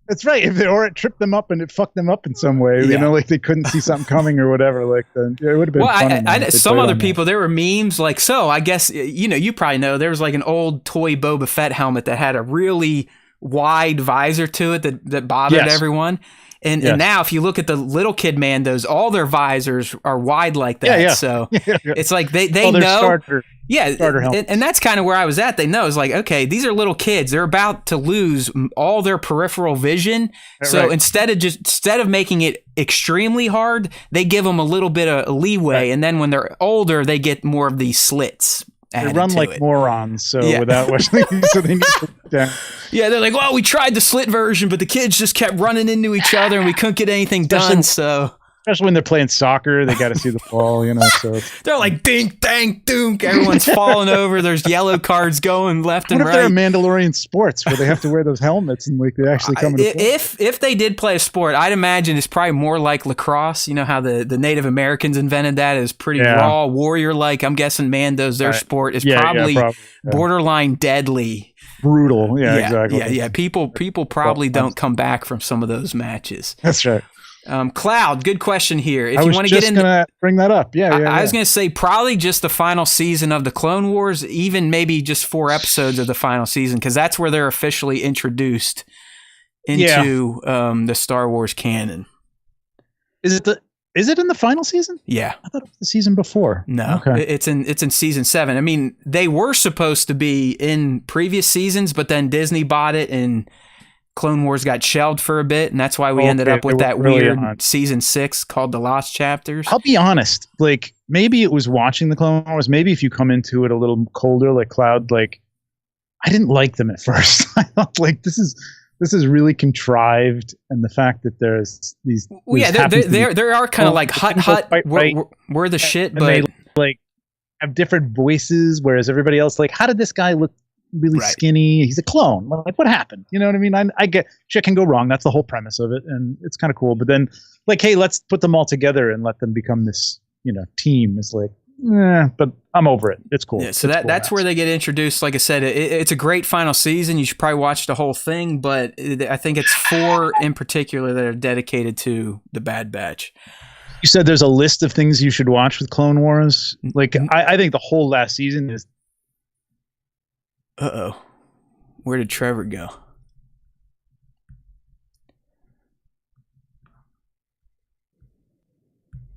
That's right. Or it tripped them up and it fucked them up in some way. You know, like they couldn't see something coming or whatever. Like it would have been. Well, some other people, there were memes like, so I guess you probably know there was like an old toy Boba Fett helmet that had a really wide visor to it that bothered everyone. And now if you look at the little kid Mandos, all their visors are wide like that. Yeah. So it's like they know. Starter and that's kind of where I was at. They know it's like, okay, these are little kids. They're about to lose all their peripheral vision. So instead of making it extremely hard, they give them a little bit of leeway. And then when they're older, they get more of these slits. They run like morons, so without watching, so they need to down. Yeah, they're like, well, we tried the slit version, but the kids just kept running into each other, and we couldn't get anything done. So, especially when they're playing soccer, they got to see the ball, So they're like, dink, dang, dunk. Everyone's falling over. There's yellow cards going left and right. What if they're Mandalorian sports where they have to wear those helmets and like they actually come into play? If they did play a sport, I'd imagine it's probably more like lacrosse. You know how the Native Americans invented that? It's pretty raw, warrior-like. I'm guessing Mando's their sport is probably borderline deadly. Brutal. Exactly. Yeah. People probably don't come back from some of those matches. That's right. Cloud, good question here. If I you was want to get into, gonna bring that up. I was going to say probably just the final season of the Clone Wars, even maybe just 4 episodes of the final season, because that's where they're officially introduced into the Star Wars canon. Is it in the final season? Yeah, I thought it was the season before. No, it's in season 7. I mean, they were supposed to be in previous seasons, but then Disney bought it and Clone Wars got shelved for a bit, and that's why we ended up with that weird season 6 called The Lost Chapters. I'll be honest, like maybe it was watching the Clone Wars. Maybe if you come into it a little colder, like Cloud, like I didn't like them at first. I thought like this is really contrived, and the fact that there's these. Well, yeah, there are kind of like hut. We're the shit, but they like have different voices, whereas everybody else like, how did this guy look? Really skinny. He's a clone. Like, what happened? You know what I mean? I get shit can go wrong. That's the whole premise of it, and it's kind of cool. But then, like, hey, let's put them all together and let them become this, team. It's like, but I'm over it. It's cool. Yeah, so that's where they get introduced. Like I said, it's a great final season. You should probably watch the whole thing, but I think it's 4 in particular that are dedicated to the Bad Batch. You said there's a list of things you should watch with Clone Wars. Like, I think the whole last season is. Uh-oh. Where did Trevor go?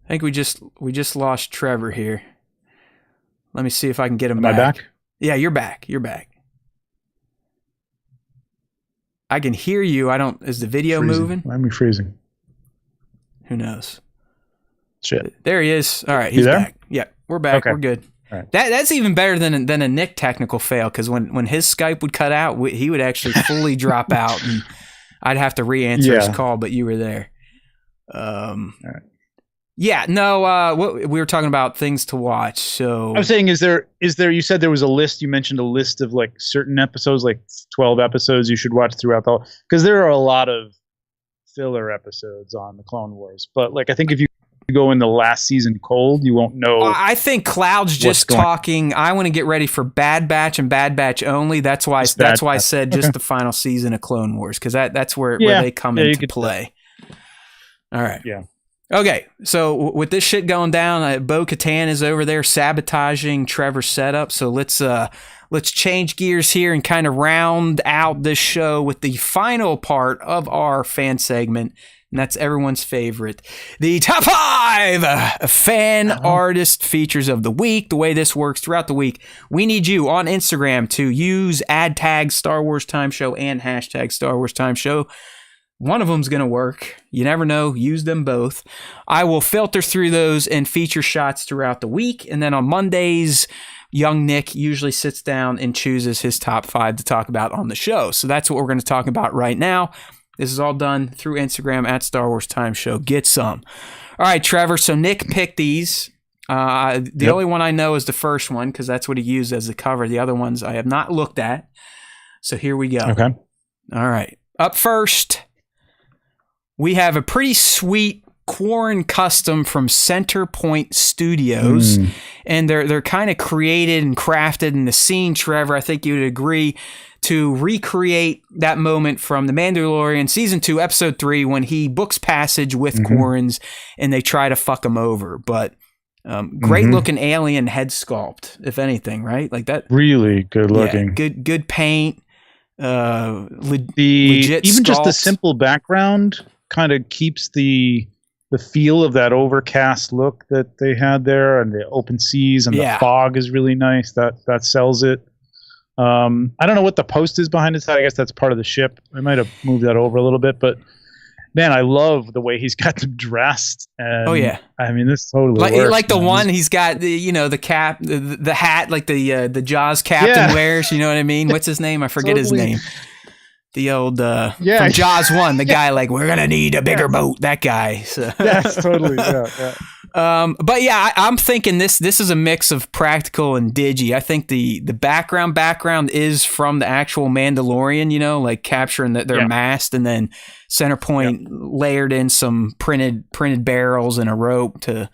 I think we just lost Trevor here. Let me see if I can get him back. Am I back? Yeah, you're back. You're back. I can hear you. Is the video moving? Why am I freezing? Who knows? Shit. There he is. All right, he's back. Yeah, we're back. Okay. We're good. Right. That's even better than a Nick technical fail, because when his Skype would cut out, he would actually fully drop out, and I'd have to re-answer his call. But you were there. All right. Yeah. No. What we were talking about things to watch. So I'm saying, is there? You said there was a list. You mentioned a list of like certain episodes, like 12 episodes you should watch throughout the. Because there are a lot of filler episodes on the Clone Wars. But like, I think if you go in the last season cold, you won't know. I think Cloud's just talking. I want to get ready for Bad Batch and Bad Batch only. That's why I said just the final season of Clone Wars, because that's where they come into play. All right. Yeah. Okay, so with this shit going down, Bo-Katan is over there sabotaging Trevor's setup. So let's change gears here and kind of round out this show with the final part of our fan segment, and that's everyone's favorite, the top 5 fan artist features of the week. The way this works throughout the week, we need you on Instagram to use #tag Star Wars Time Show and # Star Wars Time Show. One of them's going to work. You never know. Use them both. I will filter through those and feature shots throughout the week. And then on Mondays, young Nick usually sits down and chooses his top 5 to talk about on the show. So that's what we're going to talk about right now. This is all done through Instagram @Star Wars Time Show. Get some. All right, Trevor. So Nick picked these. The only one I know is the first one because that's what he used as the cover. The other ones I have not looked at. So here we go. Okay. All right. Up first, we have a pretty sweet Quarren custom from Centerpoint Studios, and they're kind of created and crafted in the scene, Trevor, I think you would agree, to recreate that moment from The Mandalorian Season 2, Episode 3, when he books passage with Quarrens and they try to fuck him over. But great looking alien head sculpt, if anything, right? Like that. Really good looking. Yeah, good paint. Legit even sculpt. Just the simple background kind of keeps the feel of that overcast look that they had there, and the open seas and the fog is really nice. That sells it. I don't know what the post is behind his head. I guess that's part of the ship. I might have moved that over a little bit, but man, I love the way he's got them dressed. And, I mean, this totally works. Like the one he's got, the cap, the hat, like the Jaws captain wears. You know what I mean? What's his name? I forget his name. The old from Jaws 1, the guy like, we're gonna need a bigger boat. That guy. So. Yes, totally. But yeah, I'm thinking this is a mix of practical and digi. I think the background is from the actual Mandalorian. Like capturing their mast, and then Centerpoint layered in some printed barrels and a rope to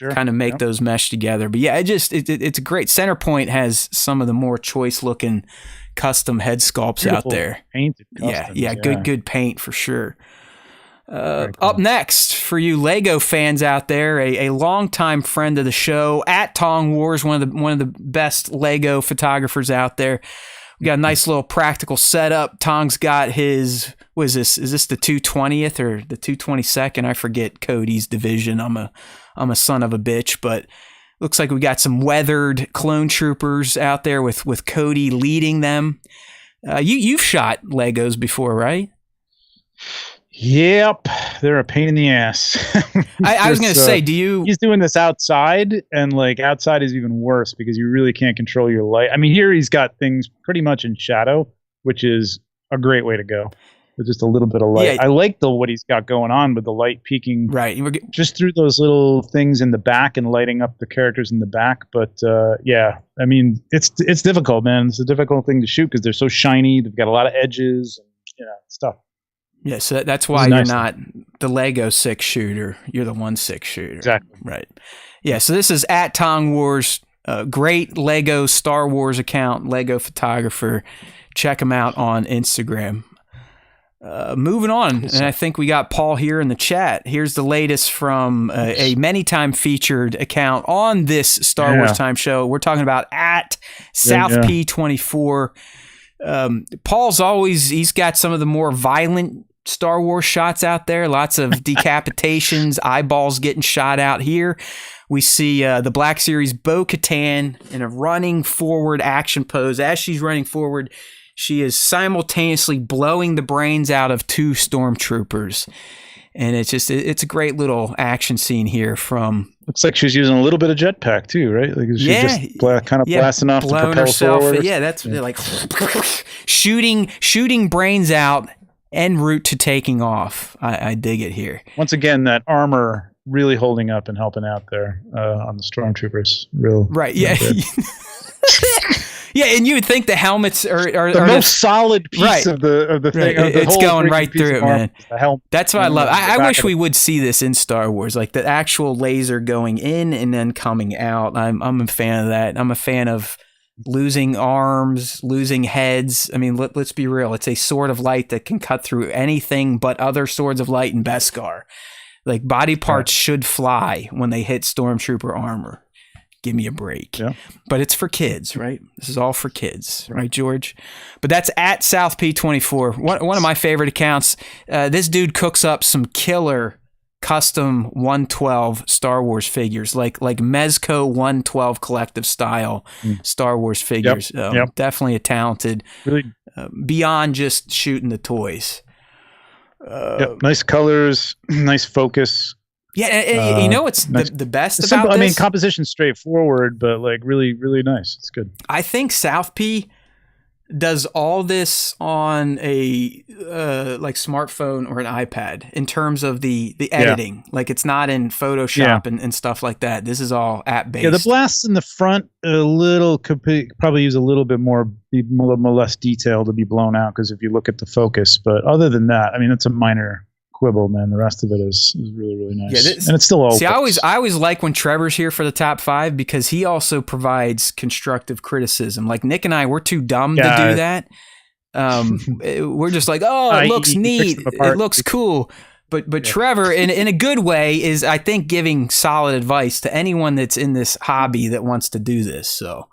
kind of make those mesh together. But yeah, it's a great. Centerpoint has some of the more choice looking custom head sculpts out there. Painted customs, good paint for sure. Cool. Up next for you Lego fans out there, a longtime friend of the show @Tong Wars, one of the best Lego photographers out there. We got a nice little practical setup. Tong's got his, what is this? Is this the 220th or the 222nd? I forget Cody's division. I'm a son of a bitch, but looks like we got some weathered clone troopers out there with Cody leading them. You've shot Legos before, right? Yep, they're a pain in the ass. I was going to say, do you? He's doing this outside, and like outside is even worse because you really can't control your light. I mean, here he's got things pretty much in shadow, which is a great way to go. With just a little bit of light. I like what he's got going on with the light peeking just through those little things in the back and lighting up the characters in the back. But I mean, it's difficult, man. It's a difficult thing to shoot because they're so shiny. They've got a lot of edges and stuff. Yeah, so that's why you're not the Lego 6 shooter. You're the 1/6 shooter. Exactly. Right. Yeah, so this is @Tong Wars, great Lego Star Wars account, Lego photographer. Check him out on Instagram. Moving on, and I think we got Paul here in the chat. Here's the latest from a many-time featured account on this Star Wars Time Show. We're talking about @SouthP24. Paul's he's got some of the more violent Star Wars shots out there. Lots of decapitations, eyeballs getting shot out here. We see the Black Series Bo-Katan in a running forward action pose. As she's running forward, she is simultaneously blowing the brains out of 2 stormtroopers. And it's a great little action scene here from... Looks like she's using a little bit of jetpack too, right? Like she's just blasting off to propel herself forward. Yeah, that's like shooting brains out en route to taking off. I dig it here. Once again, that armor really holding up and helping out there on the stormtroopers. Right, yeah. Yeah, and you would think the helmets are the most solid piece of the thing. Right. It's going right through it, man. The helmet. That's what I love. I wish we would see this in Star Wars, like the actual laser going in and then coming out. I'm a fan of that. I'm a fan of losing arms, losing heads. I mean, let's be real. It's a sword of light that can cut through anything but other swords of light in Beskar. Like, body parts should fly when they hit Stormtrooper armor. Give me a break. Yeah. But it's for kids, right? This is all for kids, right, George? But that's at SouthP24. One of my favorite accounts. This dude cooks up some killer custom 112 Star Wars figures, like Mezco 112 collective style Star Wars figures. Definitely a talented, really, beyond just shooting the toys. Nice colors, nice focus. Yeah, you know what's nice. the best about simple, this? I mean, composition's straightforward, but like really, really nice. It's good. I think South P does all this on a like smartphone or an iPad in terms of the editing. Like, it's not in Photoshop and stuff like that. This is all app based. Yeah, the blasts in the front could probably use a little bit more less detail to be blown out, because if you look at the focus. But other than that, I mean, it's a minor quibble, man. The rest of it is really, really nice. Yeah, and it's still all. See, I always like when Trevor's here for the top 5, because he also provides constructive criticism. Like, Nick and I, we're too dumb to do that. We're just like, it looks neat, it looks cool. But Trevor, in a good way, is, I think, giving solid advice to anyone that's in this hobby that wants to do this. So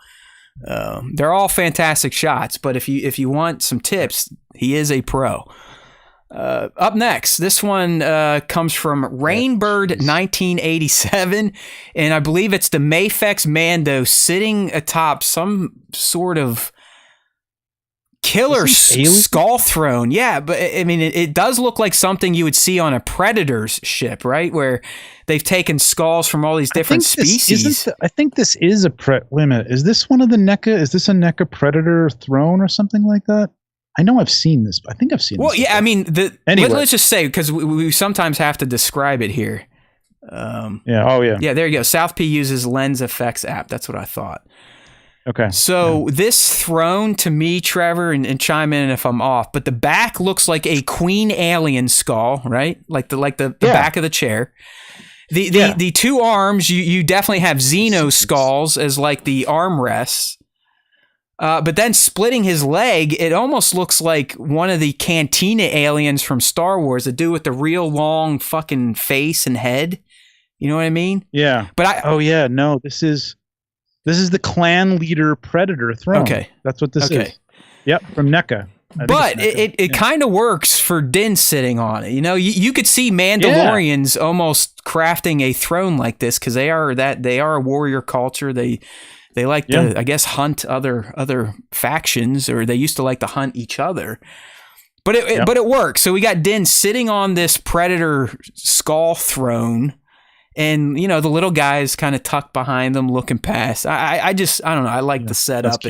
they're all fantastic shots. But if you want some tips, he is a pro. Up next, this one comes from Rainbird 1987, and I believe it's the Mayfex Mando sitting atop some sort of killer skull throne. Yeah, but I mean, it does look like something you would see on a Predator's ship, right? Where they've taken skulls from all these different species. I think this is a wait a minute. Is this one of the NECA? Is this a NECA Predator throne or something like that? I know I've seen this. I think I've seen this. Well, yeah, I mean, let's just say, because we sometimes have to describe it here. Yeah, there you go. South P uses Lens Effects app. That's what I thought. Okay. So this throne, to me, Trevor, and chime in if I'm off, but the back looks like a Queen Alien skull, right? Like the back of the chair. The two arms, you definitely have Xeno skulls as like the armrests. But then splitting his leg, it almost looks like one of the Cantina aliens from Star Wars, the dude with the real long fucking face and head. You know what I mean? Yeah. But this is the clan leader Predator throne. Okay. That's what this is. Yep, from NECA. But it kind of works for Din sitting on it. You know, you could see Mandalorians almost crafting a throne like this, because they are a warrior culture. They like to, I guess, hunt other factions, or they used to like to hunt each other. But it works. So we got Din sitting on this Predator skull throne, and, you know, the little guy is kind of tucked behind them looking past. I don't know. I like the setup.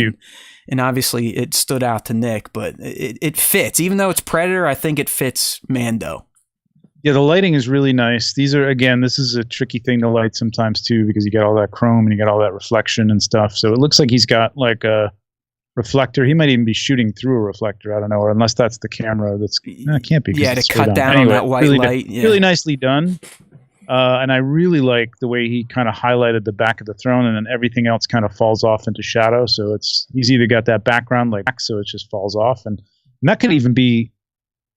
And obviously it stood out to Nick, but it fits. Even though it's Predator, I think it fits Mando. Yeah, the lighting is really nice. This is a tricky thing to light sometimes too, because you got all that chrome and you got all that reflection and stuff. So it looks like he's got like a reflector. He might even be shooting through a reflector. I don't know, or unless that's the camera. It can't be. Yeah, to cut down on that white light. Really nicely done. And I really like the way he kind of highlighted the back of the throne, and then everything else kind of falls off into shadow. So he's either got that background so it just falls off, and that could even be.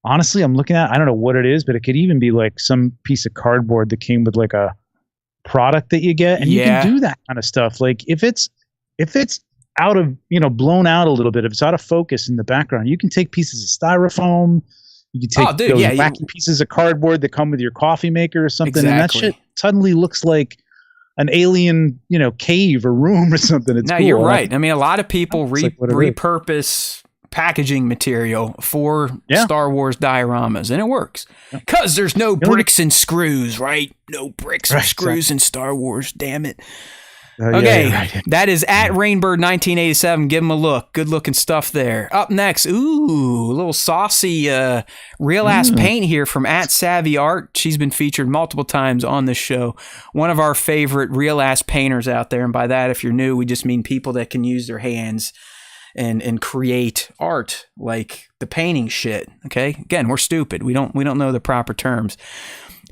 Honestly, I'm looking at, I don't know what it is, but it could even be like some piece of cardboard that came with like a product that you get. And you can do that kind of stuff. Like if it's out of, blown out a little bit, if it's out of focus in the background, you can take pieces of styrofoam. You can take those wacky pieces of cardboard that come with your coffee maker or something. Exactly. And that shit suddenly looks like an alien, cave or room or something. It's cool. You're right. I mean, a lot of people repurpose packaging material for Star Wars dioramas, and it works because there's no bricks and screws, right? No bricks and screws in Star Wars, damn it. That is at Rainbird 1987. Give him a look. Good looking stuff there. Up next, a little saucy real ass paint here from at Savvy Art. She's been featured multiple times on this show. One of our favorite real ass painters out there, and by that, if you're new, we just mean people that can use their hands. and create art like the painting shit. Okay, again, we're stupid. We don't know the proper terms.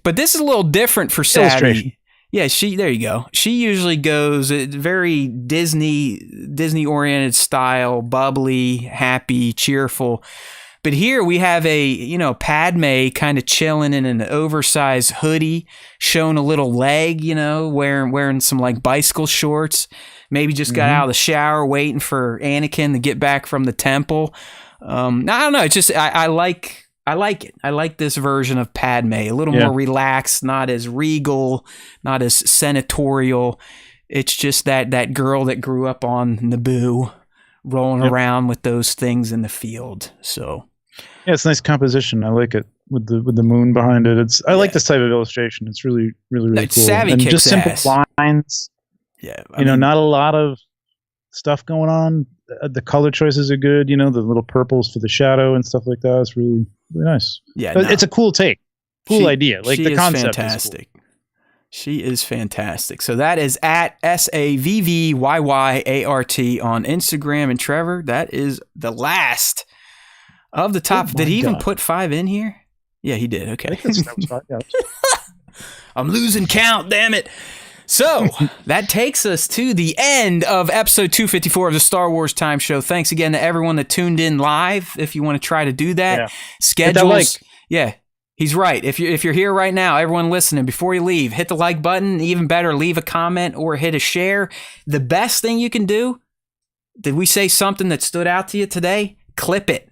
But this is a little different for Savvy. Yeah, there you go. She usually goes very Disney oriented style, bubbly, happy, cheerful. But here we have Padme kind of chilling in an oversized hoodie, showing a little leg, wearing some like bicycle shorts. Maybe just got out of the shower, waiting for Anakin to get back from the temple. I don't know. It's just I like it. I like this version of Padme, a little more relaxed, not as regal, not as senatorial. It's just that girl that grew up on Naboo, rolling around with those things in the field. So yeah, it's nice composition. I like it with the moon behind it. I like this type of illustration. It's really cool. Savvy and kicks just simple ass. lines. Yeah, I mean, not a lot of stuff going on. The color choices are good. The little purples for the shadow and stuff like that. It's really nice. Yeah, it's a cool take, idea. Like the concept fantastic. is cool. She is fantastic. So that is at SAVVYYART on Instagram. And Trevor, that is the last of the top. Did he even put 5 in here? Yeah, he did. Okay. That was 5, yeah. I'm losing count, damn it. So that takes us to the end of episode 254 of the Star Wars Time Show. Thanks again to everyone that tuned in live. If you want to try to do that, schedules. Yeah, he's right. If you're here right now, everyone listening, before you leave, hit the like button. Even better, leave a comment or hit a share. The best thing you can do, did we say something that stood out to you today? Clip it.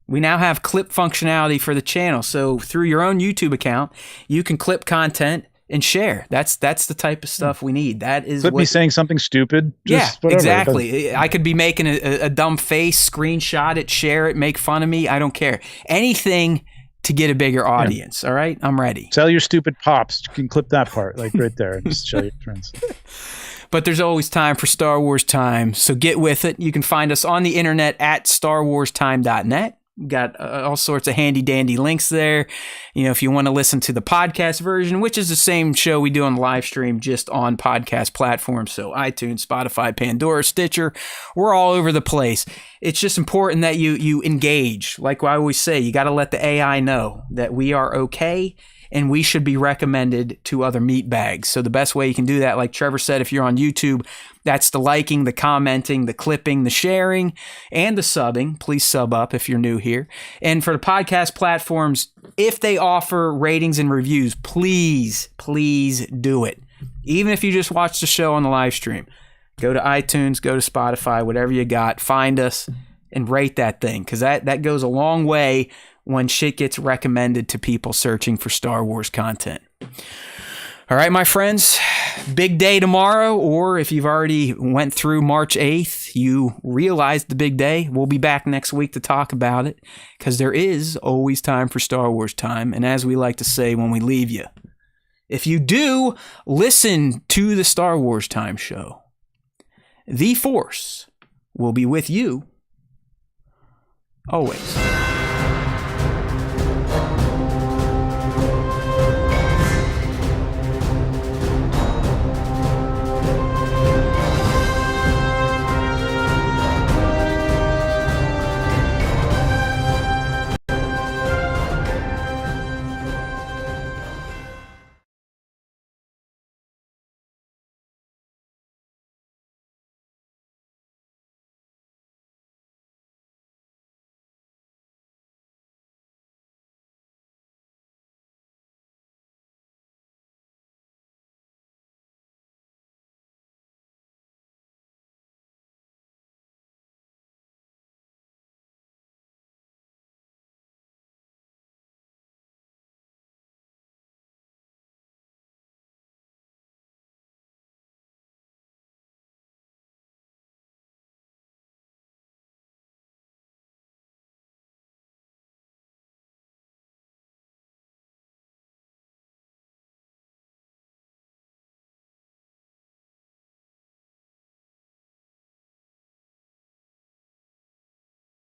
We now have clip functionality for the channel. So through your own YouTube account, you can clip content and share. That's the type of stuff we need. That is me saying something stupid. Whatever. Exactly. I could be making a dumb face, screenshot it, share it, make fun of me. I don't care. Anything to get a bigger audience. All right, I'm ready. Sell your stupid pops. You can clip that part, like right there, and just show your friends. But there's always time for Star Wars Time, so get with it. You can find us on the internet at starwarstime.net. Got all sorts of handy dandy links there. If you want to listen to the podcast version, which is the same show we do on the live stream, just on podcast platforms. So iTunes, Spotify, Pandora, Stitcher, we're all over the place. It's just important that you engage. Like I always say, you got to let the AI know that we are okay and we should be recommended to other meat bags. So the best way you can do that, like Trevor said, if you're on YouTube, that's the liking, the commenting, the clipping, the sharing, and the subbing. Please sub up if you're new here. And for the podcast platforms, if they offer ratings and reviews, please do it. Even if you just watch the show on the live stream, go to iTunes, go to Spotify, whatever you got, find us and rate that thing, because that goes a long way when shit gets recommended to people searching for Star Wars content. All right, my friends, big day tomorrow, or if you've already went through March 8th, you realized the big day. We'll be back next week to talk about it, because there is always time for Star Wars Time. And as we like to say when we leave you, if you do listen to the Star Wars Time Show, the Force will be with you always.